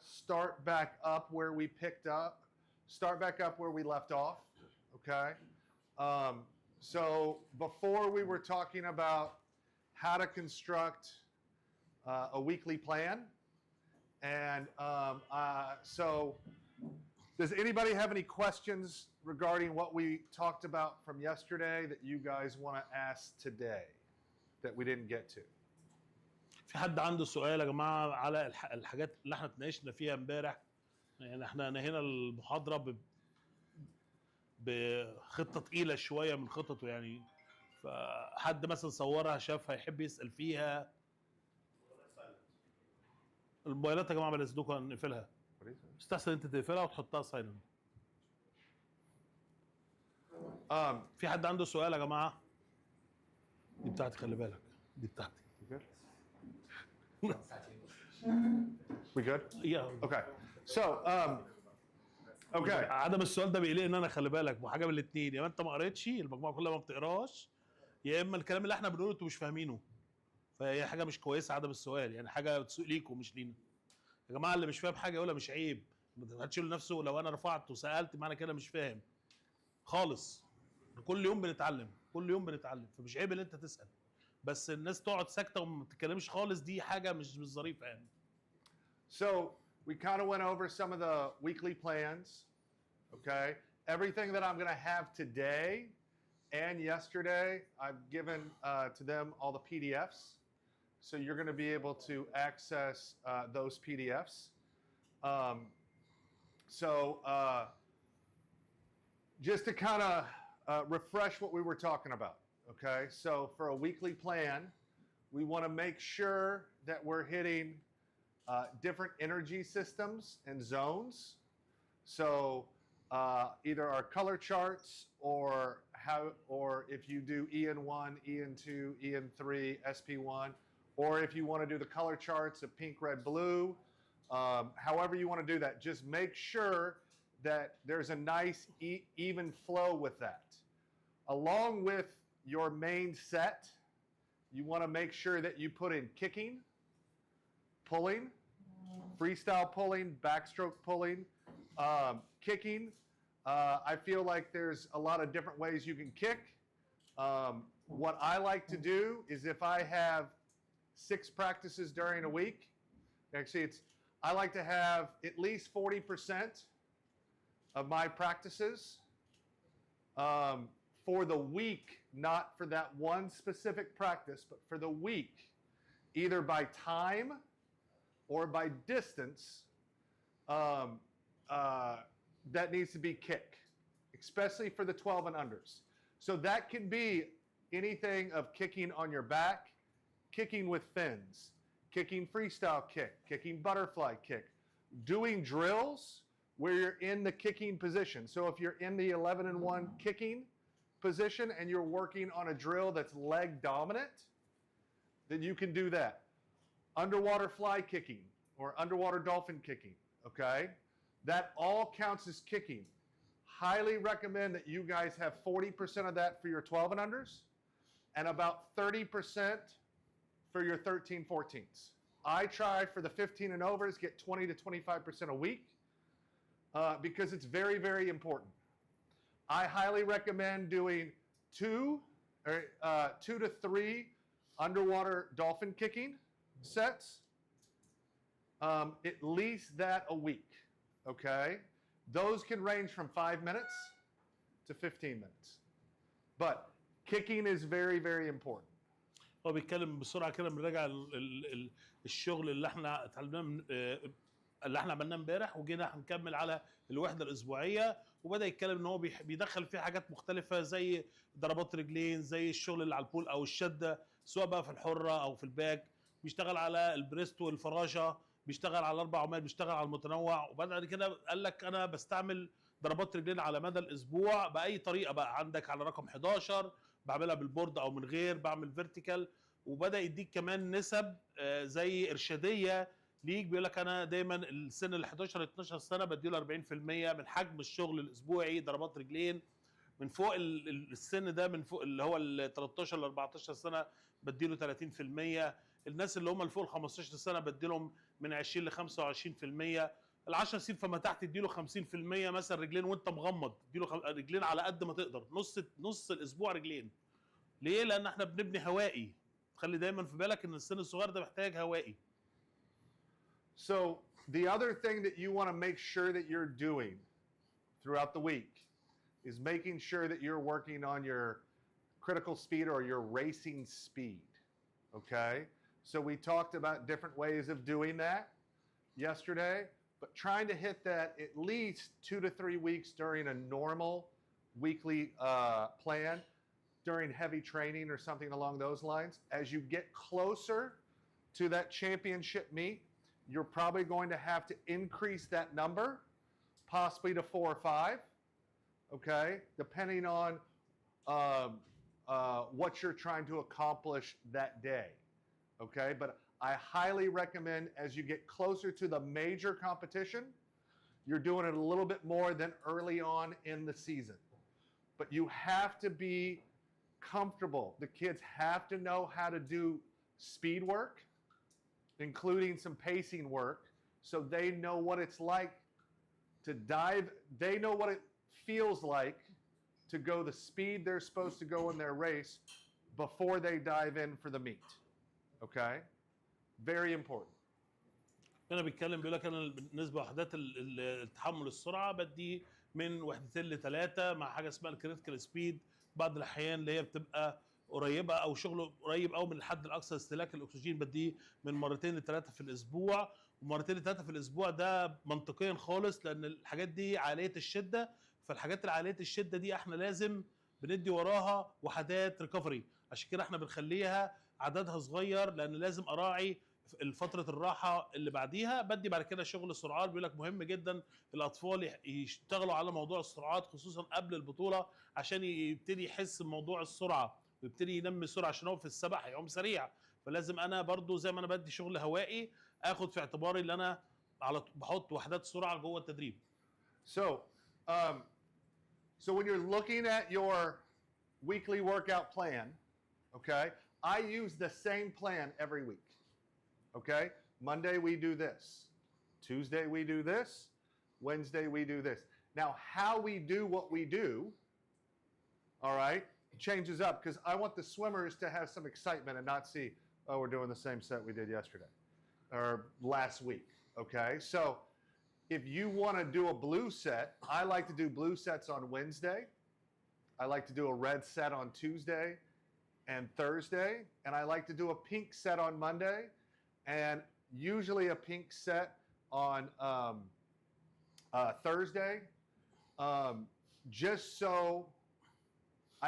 start back up where we left off, okay? So before we were talking about how to construct a weekly plan. And so does anybody have any questions regarding what we talked about from yesterday that you guys want to ask today that we didn't get to? في حد عنده سؤال يا جماعه على الحاجات اللي احنا اتناقشنا فيها امبارح؟ يعني احنا نهينا المحاضره بخطه تقيله شويه من خططه، يعني فحد مثلا صورها شافها يحب يسال فيها. الموبايلات يا جماعه بلاش نقفلها، استحسن انت تقفلها وتحطها سايلنت. في حد عنده سؤال يا جماعه؟ دي بتاعتي، خلي بالك دي بتاعتي. We good? Yeah. Okay. So okay. عدم السؤال ده بيقلقني ان انا خلي بالك حاجه من الاثنين، يا اما انت ما قريتش المجموعه كلها ما بتقراش، يا اما الكلام اللي احنا بنقوله انتوا مش فاهمينه، فهي حاجه مش كويسه عدم السؤال، يعني حاجه بتسوء ليكم مش لينا. يا جماعه اللي مش فاهم حاجه يقولها، مش عيب، ما تقولش لنفسه لو انا رفعت وسالت معنى كده مش فاهم خالص. كل يوم بنتعلم، كل يوم بنتعلم، فمش عيب ان انت تسال، بس الناس تقعد ساكته وما بتتكلمش خالص، دي حاجه مش ظريفه يعني. So we kind of went over some of the weekly plans, okay? Everything that I'm going to have today and yesterday, I've given to them all the PDFs. So you're going to be able to access those PDFs. Just to kind of refresh what we were talking about, okay? So for a weekly plan, we want to make sure that we're hitting different energy systems and zones. So either our color charts or if you do EN1, EN2, EN3, SP1, or if you want to do the color charts of pink, red, blue, however you want to do that, just make sure that there's a nice even flow with that. Along with your main set, you want to make sure that you put in kicking, pulling, freestyle pulling, backstroke pulling, kicking. I feel like there's a lot of different ways you can kick. What I like to do is if I have 6 practices during a week, actually I like to have at least 40% of my practices for the week, not for that one specific practice, but for the week, either by time or by distance, that needs to be kick, especially for the 12 and unders. So that can be anything of kicking on your back, kicking with fins, kicking freestyle kick, kicking butterfly kick, doing drills where you're in the kicking position. So if you're in the 11 and 1 kicking position and you're working on a drill that's leg dominant, then you can do that. Underwater fly kicking or underwater dolphin kicking, okay? That all counts as kicking. Highly recommend that you guys have 40% of that for your 12 and unders and about 30% for your 13, 14s. I try for the 15 and overs, get 20 to 25% a week because it's very, very important. I highly recommend doing 2 to 3 underwater dolphin kicking sets, at least that a week, okay? Those can range from 5 minutes to 15 minutes. But kicking is very, very important. هو بيتكلم بسرعه كده بنراجع الشغل اللي احنا اتعلمناه اللي احنا عملناه امبارح، وجينا هنكمل على الوحده الاسبوعيه، وبدا يتكلم ان هو بيدخل فيها حاجات مختلفه زي ضربات رجلين، زي الشغل اللي على البول او الشده، سواء بقى في الحره او في الباك، بيشتغل على البريست والفراشه، بيشتغل على 4 عمال، بيشتغل على المتنوع. وبعد كده قال لك انا بستعمل ضربات رجلين على مدى الاسبوع باي طريقه بقى، عندك على رقم 11 بعملها بالبورد او من غير، بعمل فيرتيكال، وبدا يديك كمان نسب زي ارشاديه ليك، بيقول لك انا دايما السن ال 11 ل 12 سنه بديله 40% من حجم الشغل الاسبوعي ضربات رجلين، من فوق السن ده، من فوق اللي هو ال 13 ل 14 سنه بديله 30%، الناس اللي هم فوق ال 15 سنه بديلهم من 20 ل 25%. ال10 سنين فما تحت اديله 50% مثلا رجلين وانت مغمض، اديله رجلين على قد ما تقدر، نص الاسبوع رجلين. ليه؟ لان احنا بنبني هوائي. خلي دايما في بالك ان السن الصغير ده محتاج هوائي. So the other thing that you want to make sure that you're doing throughout the week is making sure that you're working on your critical speed or your racing speed. Okay? So we talked about different ways of doing that yesterday, but trying to hit that at least 2 to 3 weeks during a normal weekly plan, during heavy training or something along those lines. As you get closer to that championship meet, you're probably going to have to increase that number, possibly to 4 or 5, okay, depending on what you're trying to accomplish that day, okay? But I highly recommend as you get closer to the major competition, you're doing it a little bit more than early on in the season. But you have to be comfortable. The kids have to know how to do speed work, including some pacing work, so they know what it's like to dive. They know what it feels like to go the speed they're supposed to go in their race before they dive in for the meet. Okay? Very important. انا بيقول لك انا بالنسبه لوحدات التحمل السرعه بدي من 2 ل3 مع حاجه اسمها الكريتيكال سبيد. بعض الاحيان اللي هي بتبقى قريبه او شغله قريب قوي من الحد الاقصى استهلاك الاكسجين بديه من 2 ل3 في الاسبوع. ومرتين ل3 في الاسبوع ده منطقيا خالص، لان الحاجات دي عاليه الشده. فالحاجات اللي عاليه الشده دي احنا لازم بندي وراها وحدات ريكفري، عشان كده احنا بنخليها عددها صغير، لان لازم اراعي الفتره الراحه اللي بعديها. بدي بعد كده شغل سرعات. بيقول لك مهم جدا الاطفال يشتغلوا على موضوع السرعات خصوصا قبل البطوله، عشان يبتدي يحس بموضوع السرعه ويبتدي ينمي السرعه، عشان هو في السباحه هيعوم سريع. فلازم انا برضو زي ما انا بدي شغل هوائي اخد في اعتباري اللي انا بحط وحدات سرعه جوه التدريب. So when you're looking at your weekly workout plan, okay, I use the same plan every week. Okay? Monday we do this. Tuesday we do this. Wednesday we do this. Now, how we do what we do, all right, changes up, because I want the swimmers to have some excitement and not see, oh, we're doing the same set we did yesterday or last week. Okay? So if you want to do a blue set, I like to do blue sets on Wednesday. I like to do a red set on Tuesday and Thursday. And I like to do a pink set on Monday, and usually a pink set on Thursday, just so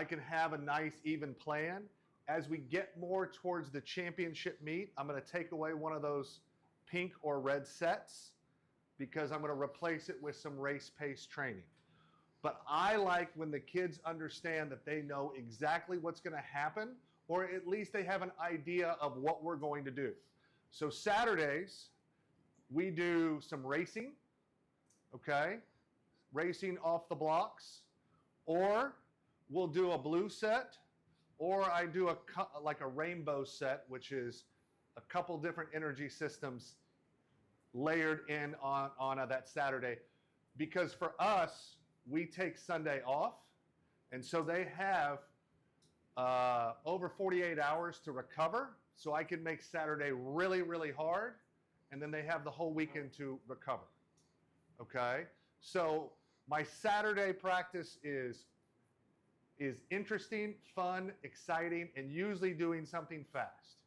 I can have a nice even plan. As we get more towards the championship meet, I'm going to take away one of those pink or red sets, because I'm going to replace it with some race pace training. But I like when the kids understand that they know exactly what's going to happen, or at least they have an idea of what we're going to do. So Saturdays, we do some racing, okay? Racing off the blocks, or we'll do a blue set, or I do like a rainbow set, which is a couple different energy systems layered in on that Saturday. Because for us, we take Sunday off, and so they have over 48 hours to recover, so I can make Saturday really, really hard, and then they have the whole weekend to recover. Okay? So my Saturday practice is interesting, fun, exciting, and usually doing something fast.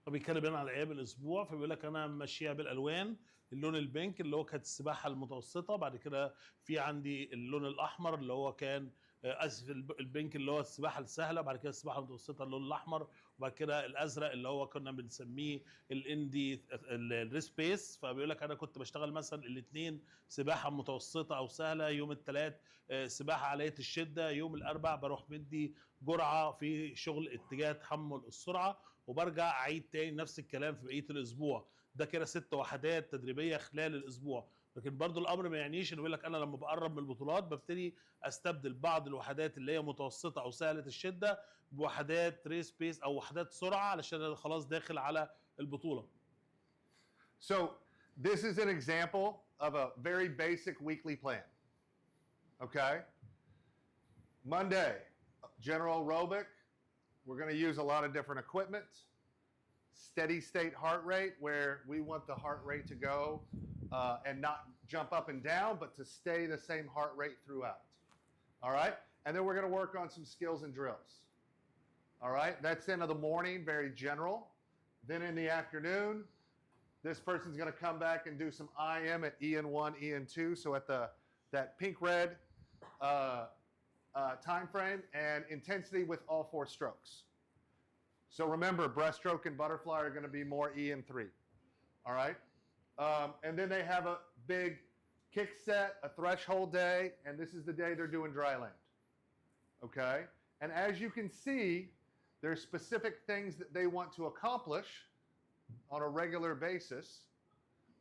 فبيتكلم هنا على ايام الاسبوع، فبيقول لك انا ماشيها بالالوان. اللون البينك اللي هو كانت السباحه المتوسطه، بعد كده في عندي اللون الاحمر اللي هو كان اسف البينك اللي هو السباحه السهله، بعد كده السباحه المتوسطه اللون الاحمر، وبعد كده الازرق اللي هو كنا بنسميه الاندي الريس بيس. فبيقول لك انا كنت بشتغل مثلا الاثنين سباحه متوسطه او سهله، يوم الثلاث سباحه عاليه الشده، يوم الاربع بروح مدي جرعه في شغل اتجاه تحمل السرعه، وبرجع اعيد تاني نفس الكلام في بقيه الاسبوع. ده كده 6 وحدات تدريبيه خلال الاسبوع. لكن برضو الامر ما يعنيش انه يقول لك انا لما بقرب من البطولات ببتدي استبدل بعض الوحدات اللي هي متوسطه او سهله الشده بوحدات ريس بيس او وحدات سرعه علشان انا خلاص داخل على البطوله. So this is an example of a very basic weekly plan. Okay? Monday, general aerobic. We're going to use a lot of different equipment. Steady state heart rate, where we want the heart rate to go and not jump up and down, but to stay the same heart rate throughout. All right? And then we're going to work on some skills and drills. All right? That's in the morning, very general. Then in the afternoon, this person's going to come back and do some IM at EN1, EN2, so at that pink-red time frame, and intensity with all 4 strokes. So remember, breaststroke and butterfly are going to be more EN3. All right? And then they have a big kick set, a threshold day, and this is the day they're doing dry land. Okay? And as you can see, there's specific things that they want to accomplish on a regular basis,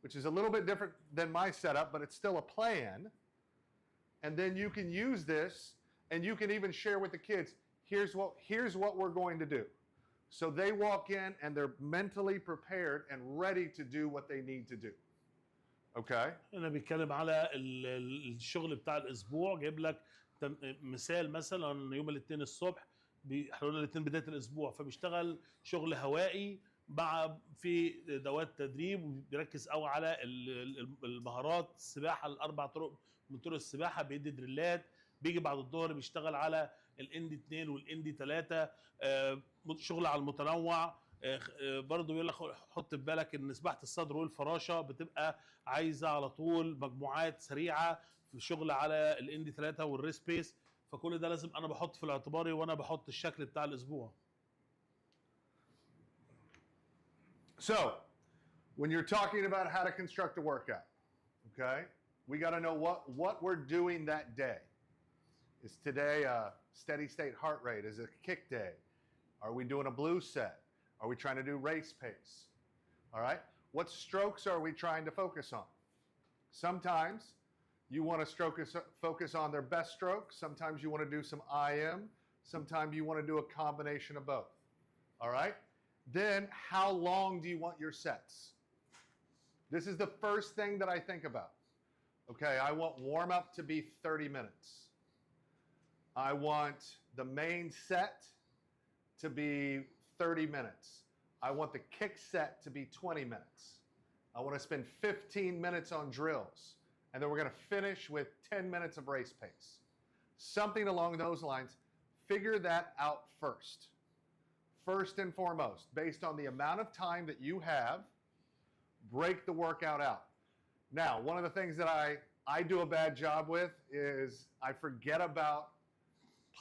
which is a little bit different than my setup, but it's still a plan. And then you can use this, and you can even share with the kids, here's what we're going to do. So they walk in and they're mentally prepared and ready to do what they need to do. Okay? انا بيتكلم على الشغل بتاع الاسبوع، جايب لك مثال مثلا يوم الاثنين الصبح احنا قلنا الاثنين بدايه الاسبوع، فبيشتغل شغل هوائي مع في دوات تدريب، وبيركز قوي على المهارات السباحه الاربع طرق من طرق السباحه، بيدي دريلات. بيجي بعد الظهر بيشتغل على الاندي 2 والاندي 3، شغل على المتنوع. برضه بيقول لك حط في بالك ان سباحه الصدر والفراشه بتبقى عايزه على طول مجموعات سريعه في شغل على الاندي 3 والريس بيس، فكل ده لازم انا بحط في الاعتباري وانا بحط الشكل بتاع الاسبوع. So, when you're talking about how to construct a workout, okay, we got to know what we're doing that day. Is today a steady state heart rate? Is it a kick day? Are we doing a blue set? Are we trying to do race pace? All right. What strokes are we trying to focus on? Sometimes you want to focus on their best stroke. Sometimes you want to do some IM. Sometimes you want to do a combination of both. All right. Then how long do you want your sets? This is the first thing that I think about. Okay, I want warm up to be 30 minutes. I want the main set to be 30 minutes. I want the kick set to be 20 minutes. I want to spend 15 minutes on drills. And then we're going to finish with 10 minutes of race pace. Something along those lines. Figure that out first. First and foremost, based on the amount of time that you have, break the workout out. Now, one of the things that I do a bad job with is I forget about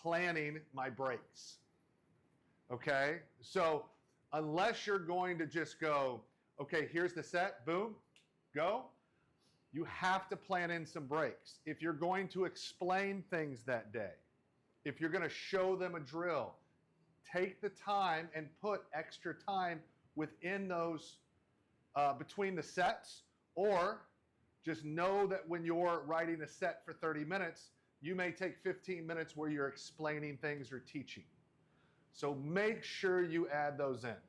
planning my breaks. Okay? So, unless you're going to just go, okay, here's the set, boom, go, you have to plan in some breaks. If you're going to explain things that day, if you're going to show them a drill, take the time and put extra time within those, between the sets, or just know that when you're writing a set for 30 minutes, you may take 15 minutes where you're explaining things or teaching. So make sure you add those in.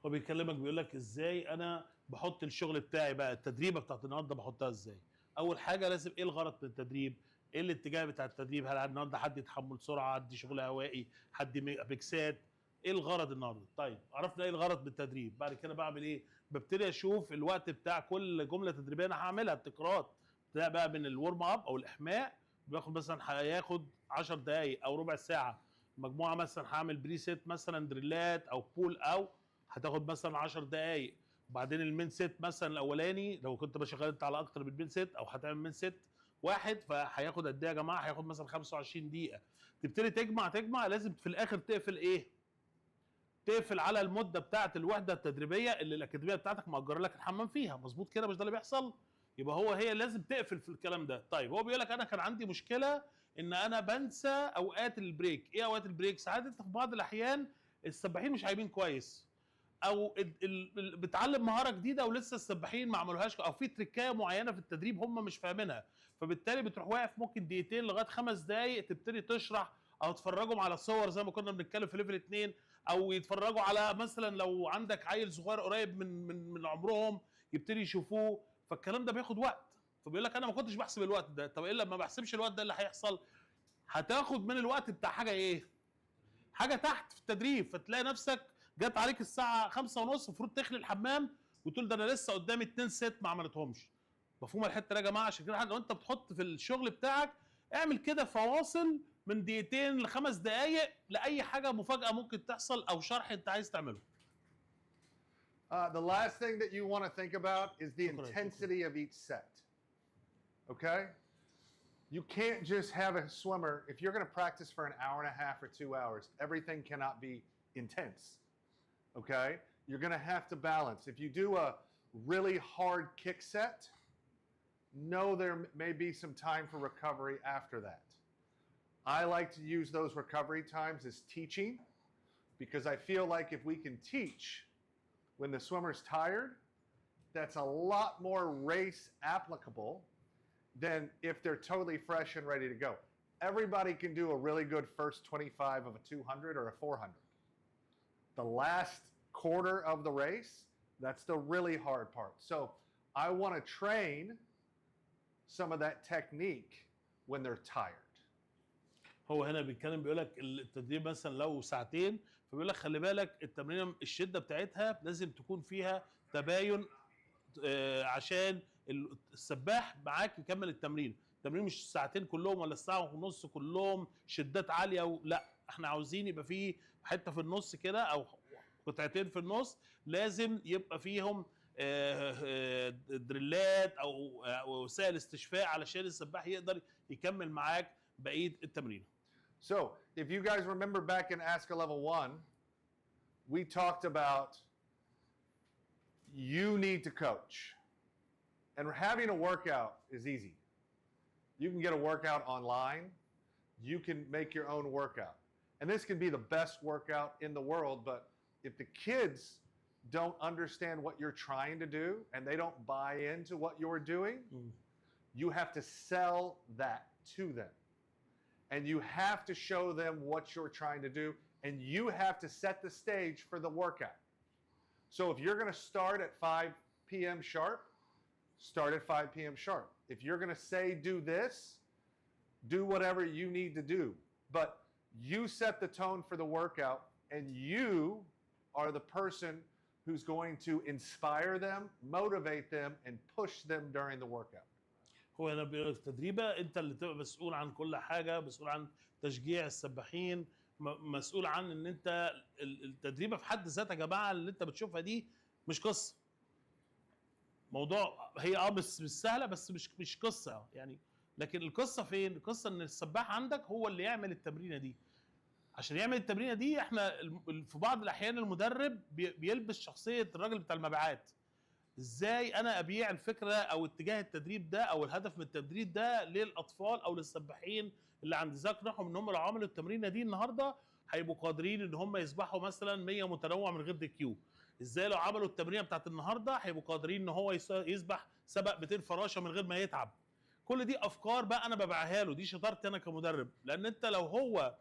هو بيكلمك بيقول لك ازاي انا بحط الشغل بتاعي بقى، التدريبه بتاعت النهارده بحطها ازاي. اول حاجه لازم ايه الغرض من التدريب؟ ايه الاتجاه بتاع التدريب؟ هل النهارده حد يتحمل سرعه، حد شغل هوائي، حد بيكسات؟ ايه الغرض النهارده؟ طيب عرفنا ايه الغرض من التدريب، بعد كده بعمل ايه؟ ببتدي اشوف الوقت بتاع كل جمله تدريبيه انا هعملها التكرار. ده بقى من الورم اب او الاحماء، بياخد مثلا هياخد 10 دقائق او ربع ساعه. مجموعه مثلا هعمل بريسيت مثلا دريلات او بول او هتاخد مثلا 10 دقائق. وبعدين المين سيت مثلا الاولاني لو كنت بشغل انت على اكتر من مين سيت او هتعمل مين سيت واحد، فهياخد قد ايه يا جماعه؟ هياخد مثلا 25 دقيقه. تبتدي تجمع لازم في الاخر تقفل ايه؟ تقفل على المده بتاعه الوحده التدريبيه اللي الاكاديميه بتاعتك مأجره لك الحمام فيها، مظبوط كده؟ مش ده اللي بيحصل؟ يبقى هي لازم تقفل في الكلام ده. طيب هو بيقول لك انا كان عندي مشكله ان انا بنسى اوقات البريك. ايه اوقات البريك؟ ساعات انت في بعض الاحيان السباحين مش عايبين كويس، او بتعلم مهاره جديده ولسه السباحين ما عملوهاش، او في تريكايه معينه في التدريب هم مش فاهمينها، فبالتالي بتروح واقف ممكن دقيقتين لغايه 5 دقائق تبتدي تشرح، او تفرجهم على صور زي ما كنا بنتكلم في ليفل 2، او يتفرجوا على مثلا لو عندك عيل صغير قريب من عمرهم يبتدي يشوفوه. فالكلام ده بياخد وقت، فبيقول لك انا ما كنتش بحسب الوقت ده. طب ايه لما ما بحسبش الوقت ده اللي هيحصل؟ هتاخد من الوقت بتاع حاجه ايه؟ حاجه تحت في التدريب، فتلاقي نفسك جت عليك الساعه 5:30 المفروض تخلي الحمام وتقول ده انا لسه قدامي 2 ست ما عملتهمش. مفهومه الحته دي يا جماعه؟ عشان كده لو انت بتحط في الشغل بتاعك اعمل كده فواصل من دقيقتين ل5 دقائق لاي حاجه مفاجاه ممكن تحصل او شرح انت عايز تعمله. The last thing that you want to think about is the intensity of each set. Okay? You can't just have a swimmer, if you're going to practice for an hour and a half or 2 hours, everything cannot be intense. Okay? You're going to have to balance. If you do a really hard kick set, know there may be some time for recovery after that. I like to use those recovery times as teaching, because I feel like if we can teach when the swimmer's tired, that's a lot more race applicable than if they're totally fresh and ready to go. Everybody can do a really good first 25 of a 200 or a 400. The last quarter of the race, that's the really hard part. So I want to train some of that technique when they're tired. هو هنا بيتكلم بيقول لك التدريب مثلا لو ساعتين، فبيقول لك خلي بالك التمرين الشده بتاعتها لازم تكون فيها تباين عشان السباح معاك يكمل التمرين. التمرين مش ساعتين كلهم ولا ساعه ونص كلهم شدات عاليه، لا احنا عاوزين يبقى فيه حته في النص كده او قطعتين في النص لازم يبقى فيهم دريلات او وسائل استشفاء علشان السباح يقدر يكمل معاك بقيه التمرين. So, if you guys remember back in Asca level 1, we talked about you need to coach. And having a workout is easy. You can get a workout online. You can make your own workout. And this can be the best workout in the world, but if the kids don't understand what you're trying to do and they don't buy into what you're doing, you have to sell that to them. And you have to show them what you're trying to do, and you have to set the stage for the workout. So if you're going to start at 5 p.m. sharp, start at 5 p.m. sharp. If you're going to say do this, do whatever you need to do. But you set the tone for the workout, and you are the person who's going to inspire them, motivate them, and push them during the workout. هو هنا بيقول لك تدريبه انت اللي تبقى مسؤول عن كل حاجه، مسؤول عن تشجيع السباحين، مسؤول عن ان انت التدريبه في حد ذاتها يا جماعه اللي انت بتشوفها دي مش قصه. موضوع هي مش سهله بس مش قصه يعني، لكن القصه فين؟ القصه ان السباح عندك هو اللي يعمل التمرينه دي. عشان يعمل التمرينه دي احنا في بعض الاحيان المدرب بيلبس شخصيه الراجل بتاع المبيعات. ازاي انا ابيع الفكره او اتجاه التدريب ده او الهدف من التدريب ده للاطفال او للسباحين اللي عند ذكرهم ان هم لو عملوا التمرينه دي النهارده هيبقوا قادرين ان هم يسبحوا مثلا 100 متنوع من غير دي كيو. ازاي لو عملوا التمرينه بتاعت النهارده هيبقوا قادرين ان هو يسبح سبق 200 فراشه من غير ما يتعب. كل دي افكار بقى انا ببيعها له، دي شطارتي انا كمدرب، لان انت لو هو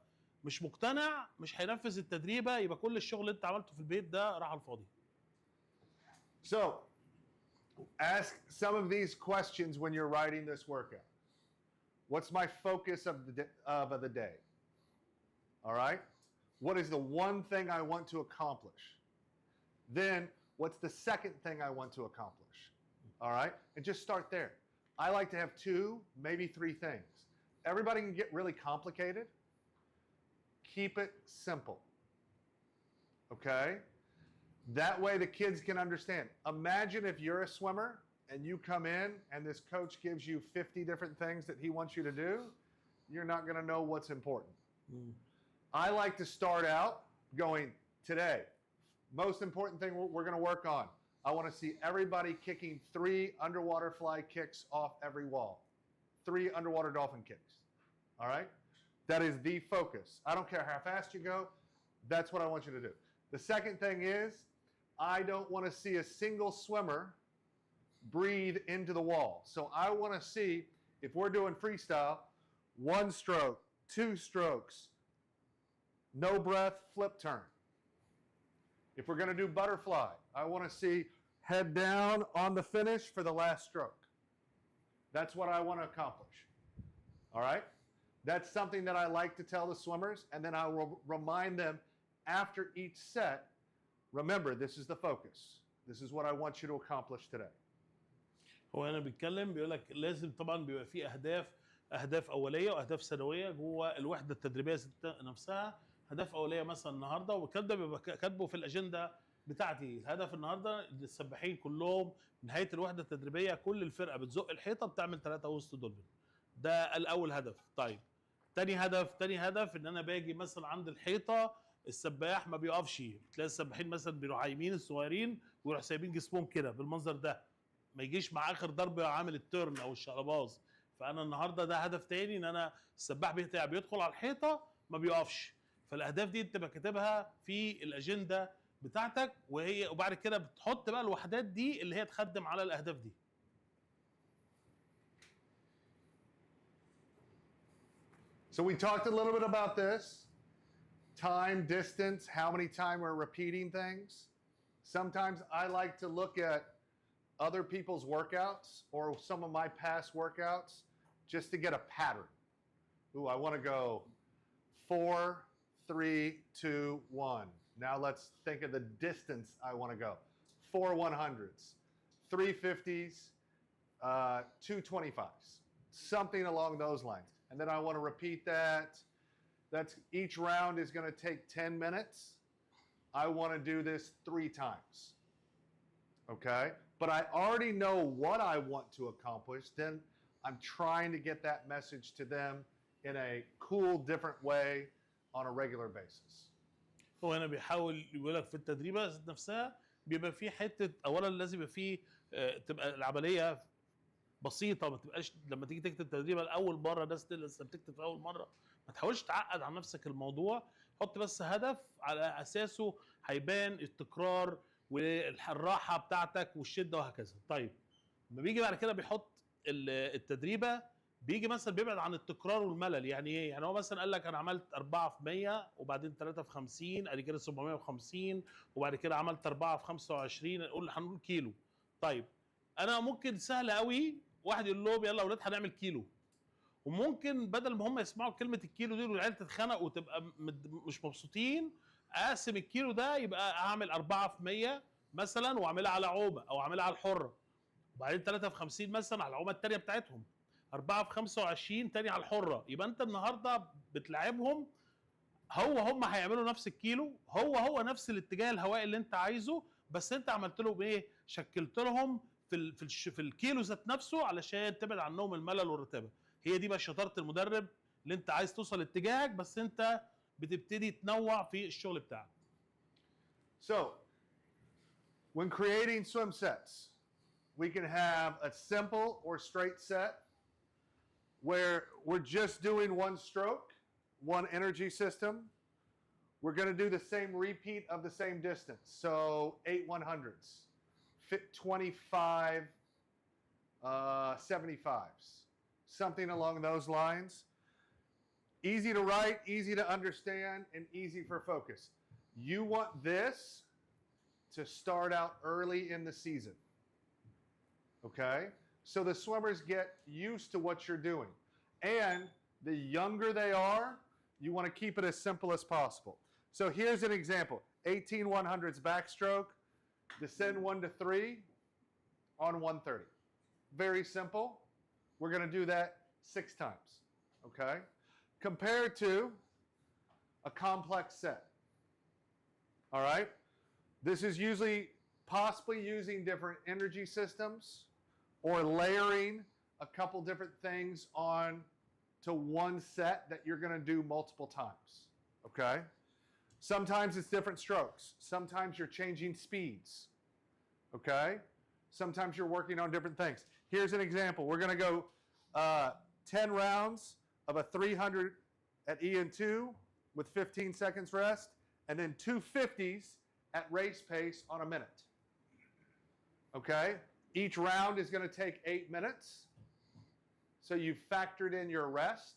مش مقتنع مش هينفذ التدريبه، يبقى كل الشغل اللي انت عملته في البيت ده راح على الفاضي. So, ask some of these questions when you're writing this workout. What's my focus of the day? All right? What is the one thing I want to accomplish? Then, what's the second thing I want to accomplish? All right? And just start there. I like to have 2, maybe 3 things. Everybody can get really complicated. Keep it simple. Okay? That way the kids can understand. Imagine if you're a swimmer and you come in and this coach gives you 50 different things that he wants you to do, you're not going to know what's important. I like to start out going, today, most important thing we're going to work on. I want to see everybody kicking 3 underwater fly kicks off every wall. 3 underwater dolphin kicks. All right? That is the focus. I don't care how fast you go. That's what I want you to do. The second thing is, I don't want to see a single swimmer breathe into the wall. So I want to see, if we're doing freestyle, 1 stroke, 2 strokes, no breath, flip turn. If we're going to do butterfly, I want to see head down on the finish for the last stroke. That's what I want to accomplish. All right? That's something that I like to tell the swimmers, and then I will remind them after each set, remember, this is the focus. This is what I want you to accomplish today. هو هنا بيتكلم بيقول لك لازم طبعا بيبقى في اهداف اوليه واهداف ثانويه جوه الوحده التدريبيه نفسها. اهداف اوليه مثلا النهارده، والكلام ده بيبقى كاتبه في الاجنده بتاعتي. الهدف النهارده السباحين كلهم نهايه الوحده التدريبيه كل الفرقه بتزق الحيطه بتعمل 3 وسط دولفين. ده الاول هدف. طيب تاني هدف ان انا باجي مثلا عند الحيطه السباح ما بيقفش، تلاقي السباحين مثلا بيروحوا عايمين الصغيرين ويروحوا سايبين جسمهم كده بالمنظر ده، ما يجيش مع اخر ضربه عامل التيرن او الشقلباز. فانا النهارده ده هدف تاني، ان انا السباح بيدخل على الحيطه ما بيقفش. فالاهداف دي انت بكتبها في الاجنده بتاعتك، وبعد كده بتحط بقى الوحدات دي اللي هي تخدم على الاهداف دي. So we talked a little bit about this. Time, distance, how many times we're repeating things. Sometimes I like to look at other people's workouts or some of my past workouts just to get a pattern. Ooh, I want to go 4, 3, 2, 1. Now let's think of the distance I want to go. 4 100s, 3 50s, 2 25s, something along those lines. And then I want to repeat that. That's each round is going to take 10 minutes. I want to do this 3 times. Okay? But I already know what I want to accomplish. Then I'm trying to get that message to them in a cool, different way on a regular basis. هو هنا بيحاول يقول لك في التدريبات نفسها بيبقى في حته، اولا لازم يبقى في تبقى العمليه بسيطه، ما تبقاش لما تيجي تكتب تدريبه لاول مره الناس لسه بتكتب في اول مره، ما تحاولش تعقد عن نفسك الموضوع. حط بس هدف على اساسه هيبان التكرار والراحه بتاعتك والشده وهكذا. طيب لما بيجي بعد كده بيحط التدريبه، بيجي مثلا بيبعد عن التكرار والملل. يعني ايه؟ يعني هو مثلا قال لك انا عملت 4 في 100 وبعدين 3 في 50 ادي كده 750 وبعد كده عملت 4 في 25 هنقول كيلو. طيب انا ممكن سهل قوي واحد يقول لهم يلا يا اولاد هنعمل كيلو، وممكن بدل ما هم يسمعوا كلمه الكيلو دي والعيال تتخانق وتبقى مش مبسوطين، اقسم الكيلو ده يبقى اعمل 4 في 100 مثلا واعملها على عومه او اعملها على الحره، وبعدين 3 في 50 مثلا على العومه الثانيه بتاعتهم، 4 في 25 تاني على الحره. يبقى انت النهارده بتلعبهم هم هيعملوا نفس الكيلو، هو نفس الاتجاه الهوائي اللي انت عايزه، بس انت عملت لهم ايه؟ شكلت لهم في الكيلو ذات نفسه علشان تبعد عنهم الملل والرتابه. هي دي بقى شطاره المدرب، اللي انت عايز توصل لاتجاهك بس انت بتبتدي تنوع في الشغل بتاعك. So when creating swim sets, we can have a simple or straight set where we're just doing 1 stroke, 1 energy system. We're going to do the same repeat of the same distance. So 8 100s, 25 75s, something along those lines. Easy to write, easy to understand, and easy for focus. You want this to start out early in the season. Okay? So the swimmers get used to what you're doing. And the younger they are, you want to keep it as simple as possible. So here's an example. 18 100s backstroke, descend 1 to 3 on 130. Very simple. We're going to do that 6 times. Okay? Compared to a complex set. All right? This is usually possibly using different energy systems or layering a couple different things on to 1 set that you're going to do multiple times. Okay? Sometimes it's different strokes. Sometimes you're changing speeds. Okay? Sometimes you're working on different things. Here's an example. We're going to go 10 rounds of a 300 at EN2 with 15 seconds rest, and then 2 50s at race pace on a minute. Okay? Each round is going to take 8 minutes. So you've factored in your rest.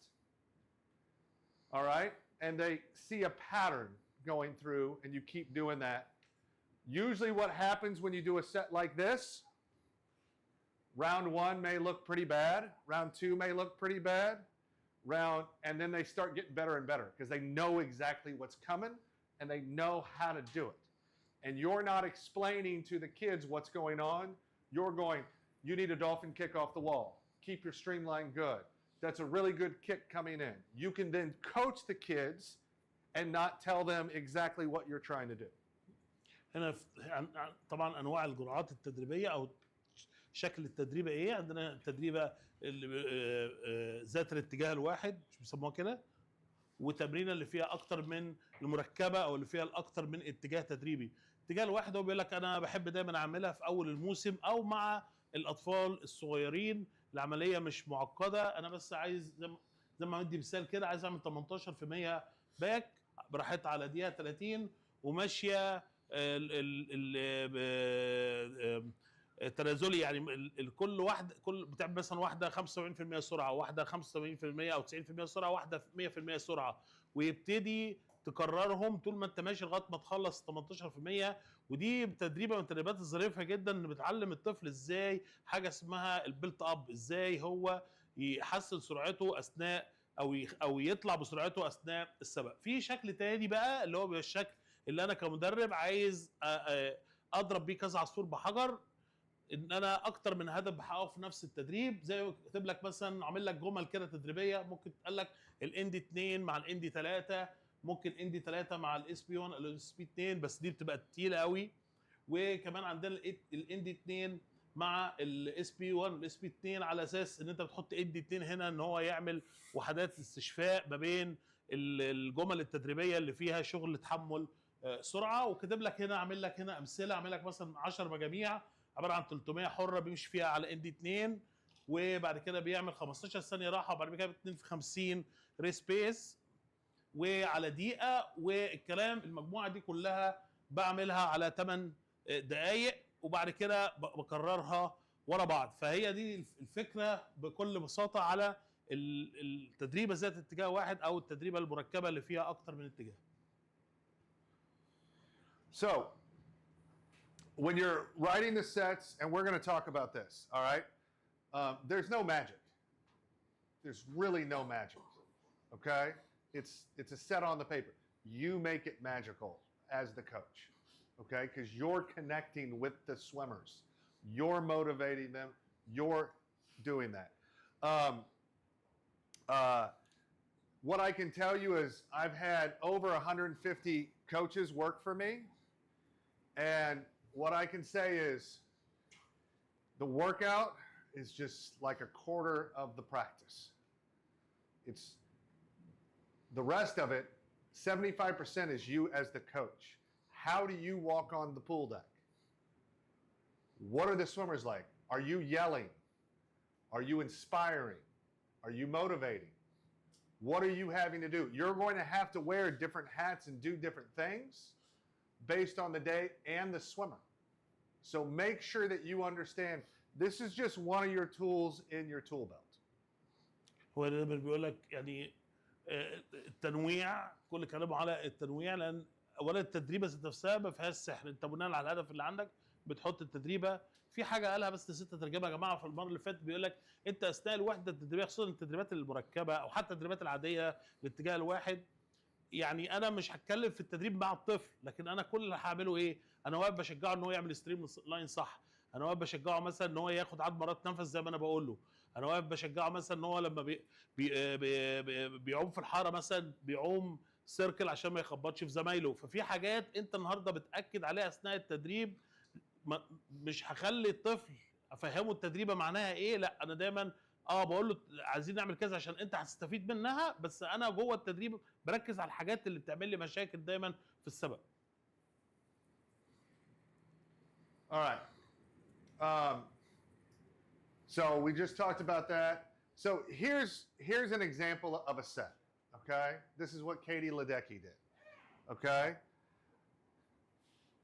All right? And they see a pattern going through, and you keep doing that. Usually what happens when you do a set like this, round 1 may look pretty bad, round 2 may look pretty bad, and then they start getting better and better because they know exactly what's coming and they know how to do it. And you're not explaining to the kids what's going on. You're going, you need a dolphin kick off the wall. Keep your streamline good. That's a really good kick coming in. You can then coach the kids and not tell them exactly what you're trying to do. هنا طبعا انواع الجرعات التدريبيه او شكل التدريبه ايه. عندنا التدريبه ذات الاتجاه الواحد مش بيسموها كده، وتمرينه اللي فيها اكتر من المركبه او اللي فيها الاكتر من اتجاه تدريبي. الاتجاه الواحد هو بيقول لك انا بحب دايما اعملها في اول الموسم او مع الاطفال الصغيرين، العمليه مش معقده، انا بس عايز زي ما بدي مثال كده، عايز اعمل 18% باك براحتها على دقيقه 30 وماشيه التنازلي، يعني كل واحده بتعمل مثلا واحده 75% سرعه، واحده 85% او 90% سرعه، واحده 100% سرعه، ويبتدي تكررهم طول ما انت ماشي لغايه ما تخلص 18%. ودي تدريبه من التدريبات الظريفه جدا اللي بتعلم الطفل ازاي حاجه اسمها البيلت اب، ازاي هو يحسن سرعته اثناء او يطلع بسرعته اثناء السباق. في شكل تاني بقى اللي هو بيبقى الشكل اللي انا كمدرب عايز اضرب بيه كذا عصفور بحجر، ان انا اكتر من هدف بحققه في نفس التدريب. زي ما كاتب لك مثلا عامل لك جمل كده تدريبيه، ممكن تقول لك الاندي 2 مع الاندي 3، ممكن اندي 3 مع الاس بي 1 الاس بي 2، بس دي بتبقى تقيله قوي. وكمان عندنا الاندي 2 مع الاس بي 1 والاس بي 2 على اساس ان انت بتحط اندي 2 هنا ان هو يعمل وحدات استشفاء ما بين الجمل التدريبيه اللي فيها شغل تحمل سرعه. وكاتب لك هنا عامل لك هنا امثله، عامل لك مثلا 10 مجاميع عباره عن 300 حره بيمشي فيها على اندي 2، وبعد كده بيعمل 15 ثانيه راحه، وبعد كده 2 في 50 ريس بيس وعلى دقيقه. والكلام المجموعه دي كلها بعملها على 8 دقائق وبعد كده بكررها ورا بعض. فهي دي الفكره بكل بساطه على التدريبه ذات اتجاه واحد او التدريبه المركبه اللي فيها اكتر من اتجاه. So, when you're writing the sets, and we're going to talk about this, all right? There's no magic. There's really no magic, okay? It's a set on the paper. You make it magical as the coach, okay? Because you're connecting with the swimmers. You're motivating them. You're doing that. What I can tell you is I've had over 150 coaches work for me, and what I can say is the workout is just like a quarter of the practice. It's the rest of it, 75% is you as the coach. How do you walk on the pool deck? What are the swimmers like? Are you yelling? Are you inspiring? Are you motivating? What are you having to do? You're going to have to wear different hats and do different things based on the day and the swimmer. So make sure that you understand this is just one of your tools in your tool belt. هو دايما بيقول لك يعني التنويع، كل كلامه على التنويع، لان اولا التدريبه ذات نفسها ما فيهاش سحر، انت بناء على الهدف اللي عندك بتحط التدريبه. في حاجه قالها بس نسيت اترجمها يا جماعه في المره اللي فاتت، بيقول لك انت اثناء الوحده التدريبيه خصوصا التدريبات المركبه او حتى التدريبات العاديه الاتجاه الواحد، يعني انا مش هتكلم في التدريب مع الطفل، لكن انا كل اللي هعمله ايه؟ انا واقف بشجعه ان هو يعمل ستريم لاين صح، انا واقف بشجعه مثلا ان هو ياخد عدد مرات نفس زي ما انا بقول له، انا واقف بشجعه مثلا ان هو لما بيعوم في الحاره مثلا بيعوم سيركل عشان ما يخبطش في زمايله. ففي حاجات انت النهارده بتاكد عليها اثناء التدريب. مش هخلي الطفل افهمه التدريبه معناها ايه، لا انا دايما بقول له عايزين نعمل كذا عشان انت هتستفيد منها، بس انا جوه التدريب بركز على الحاجات اللي بتعمل لي مشاكل دايما في السباق. All right. So we just talked about that. So here's an example of a set. Okay, this is what Katie Ledecky did. Okay,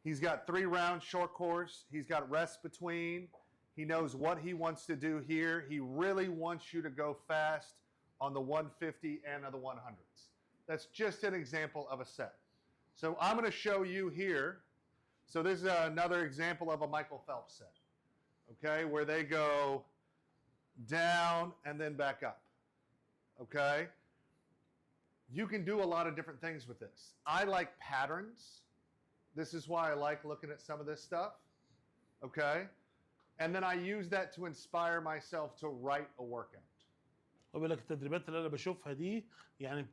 He's got 3 round short course. He's got rest between. He knows what he wants to do here. He really wants you to go fast on the 150 and on the 100s. That's just an example of a set. So I'm going to show you here. So this is another example of a Michael Phelps set, okay, where they go down and then back up, okay? You can do a lot of different things with this. I like patterns. This is why I like looking at some of this stuff, okay? And then I use that to inspire myself to write a workout. هو بيقول لك التدريبات اللي انا بشوفها دي يعني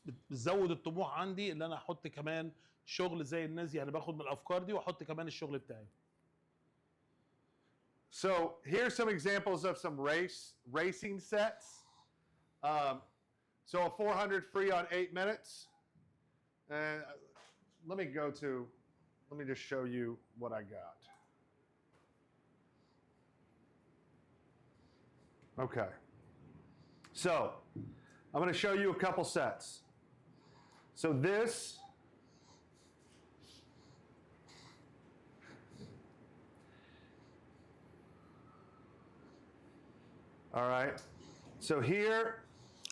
بتزود الطموح عندي اللي انا احط كمان شغل زي الناس، يعني باخد من الافكار دي واحط كمان الشغل بتاعي. So here's some examples of some racing sets. So a 400 free on 8 minutes. And let me just show you what I got. Okay. So I'm going to show you a couple sets. So this all right. So here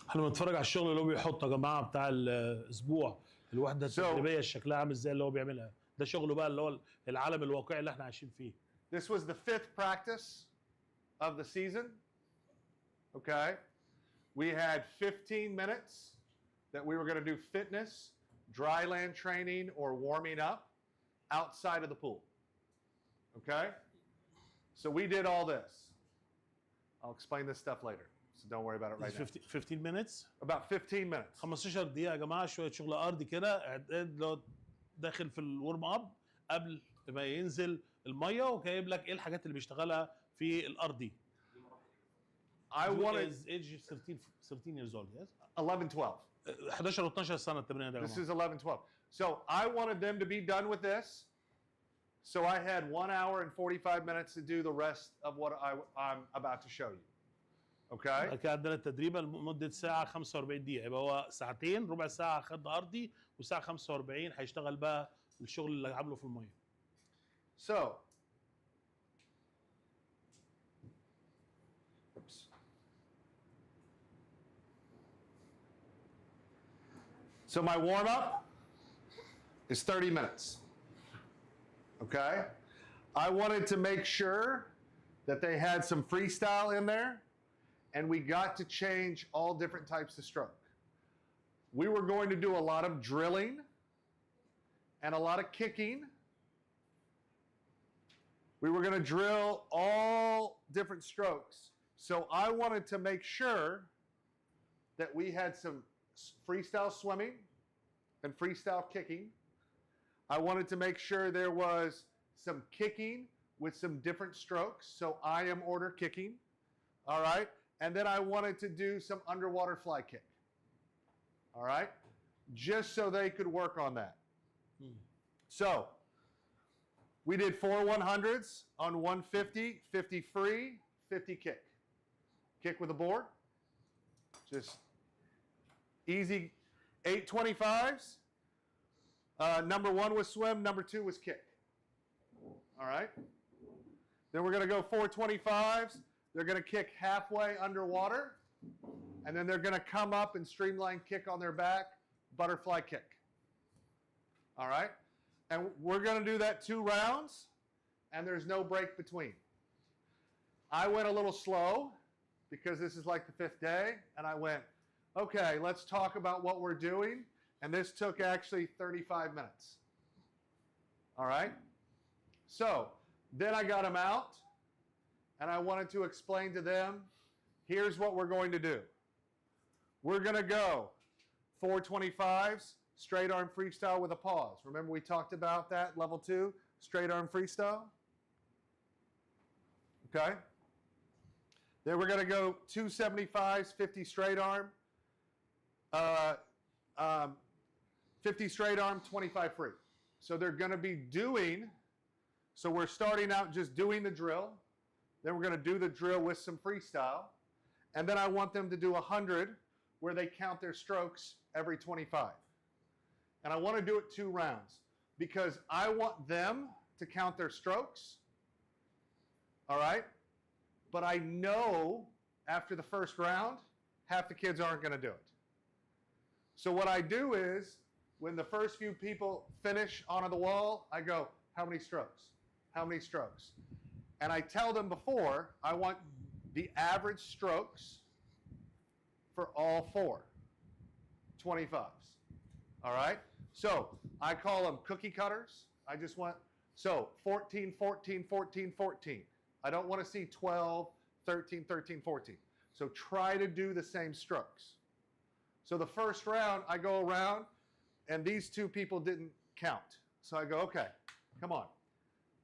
احنا بنتفرج على الشغل اللي هو بيحطه يا جماعه بتاع الاسبوع، الوحده التدريبيه شكلها عامل ازاي اللي هو بيعملها. ده شغله بقى اللي هو العالم الواقعي اللي احنا عايشين فيه. This was the 5th practice of the season. Okay. We had 15 minutes that we were going to do fitness, dry land training, or warming up outside of the pool. Okay? So we did all this. I'll explain this stuff later, so don't worry about it right now. 15 minutes? About 15 minutes. 15 دقيقة يا جماعة، شوية شغل أرضي كده، إعداد لو داخل في الورم أب قبل ما ينزل المية، وجايب لك إيه الحاجات اللي بيشتغلها في الأرضي. I wanted age 13 years old, yes? 11, 12. 11 و 12 سنة التمرين ده. This is 11, 12. So I wanted them to be done with this. So I had 1 hour and 45 minutes to do the rest of what I'm about to show you. Okay? كان عندنا التدريبة لمدة ساعة 45 دقيقة، يبقى هو ساعتين، ربع ساعة خد أرضي، وساعة 45 هيشتغل بقى الشغل اللي عامله في المية. So So my warm-up is 30 minutes, okay? I wanted to make sure that they had some freestyle in there, and we got to change all different types of stroke. We were going to do a lot of drilling and a lot of kicking. We were going to drill all different strokes. So I wanted to make sure that we had some freestyle swimming and freestyle kicking. I wanted to make sure there was some kicking with some different strokes. So I am order kicking. All right. And then I wanted to do some underwater fly kick. All right. Just so they could work on that. So we did 4 100s on 150, 50 free, 50 kick. Kick with a board. Just easy 8 25s. Number 1 was swim, number 2 was kick. All right. Then we're going to go 4 25s. They're going to kick halfway underwater. And then they're going to come up and streamline kick on their back, butterfly kick. All right. And we're going to do that 2 rounds, and there's no break between. I went a little slow because this is like the 5th day, and I went, okay, let's talk about what we're doing. And this took actually 35 minutes. All right? So then I got them out, and I wanted to explain to them, here's what we're going to do. We're going to go 4 25s, straight arm freestyle with a pause. Remember we talked about that, level 2, straight arm freestyle? Okay? Then we're going to go 2 75s, 50 straight arm, 50 straight arm, 25 free. So they're going to be doing, so we're starting out just doing the drill. Then we're going to do the drill with some freestyle. And then I want them to do 100 where they count their strokes every 25. And I want to do it 2 rounds. because I want them to count their strokes. All right? But I know after the first round, half the kids aren't going to do it. So what I do is, when the first few people finish onto the wall, I go, how many strokes? How many strokes? And I tell them before, I want the average strokes for all 4, 25s. All right? So I call them cookie cutters. I just want, so 14, 14, 14, 14. I don't want to see 12, 13, 13, 14. So try to do the same strokes. So the first round, I go around, and these 2 people didn't count. So I go, okay, come on.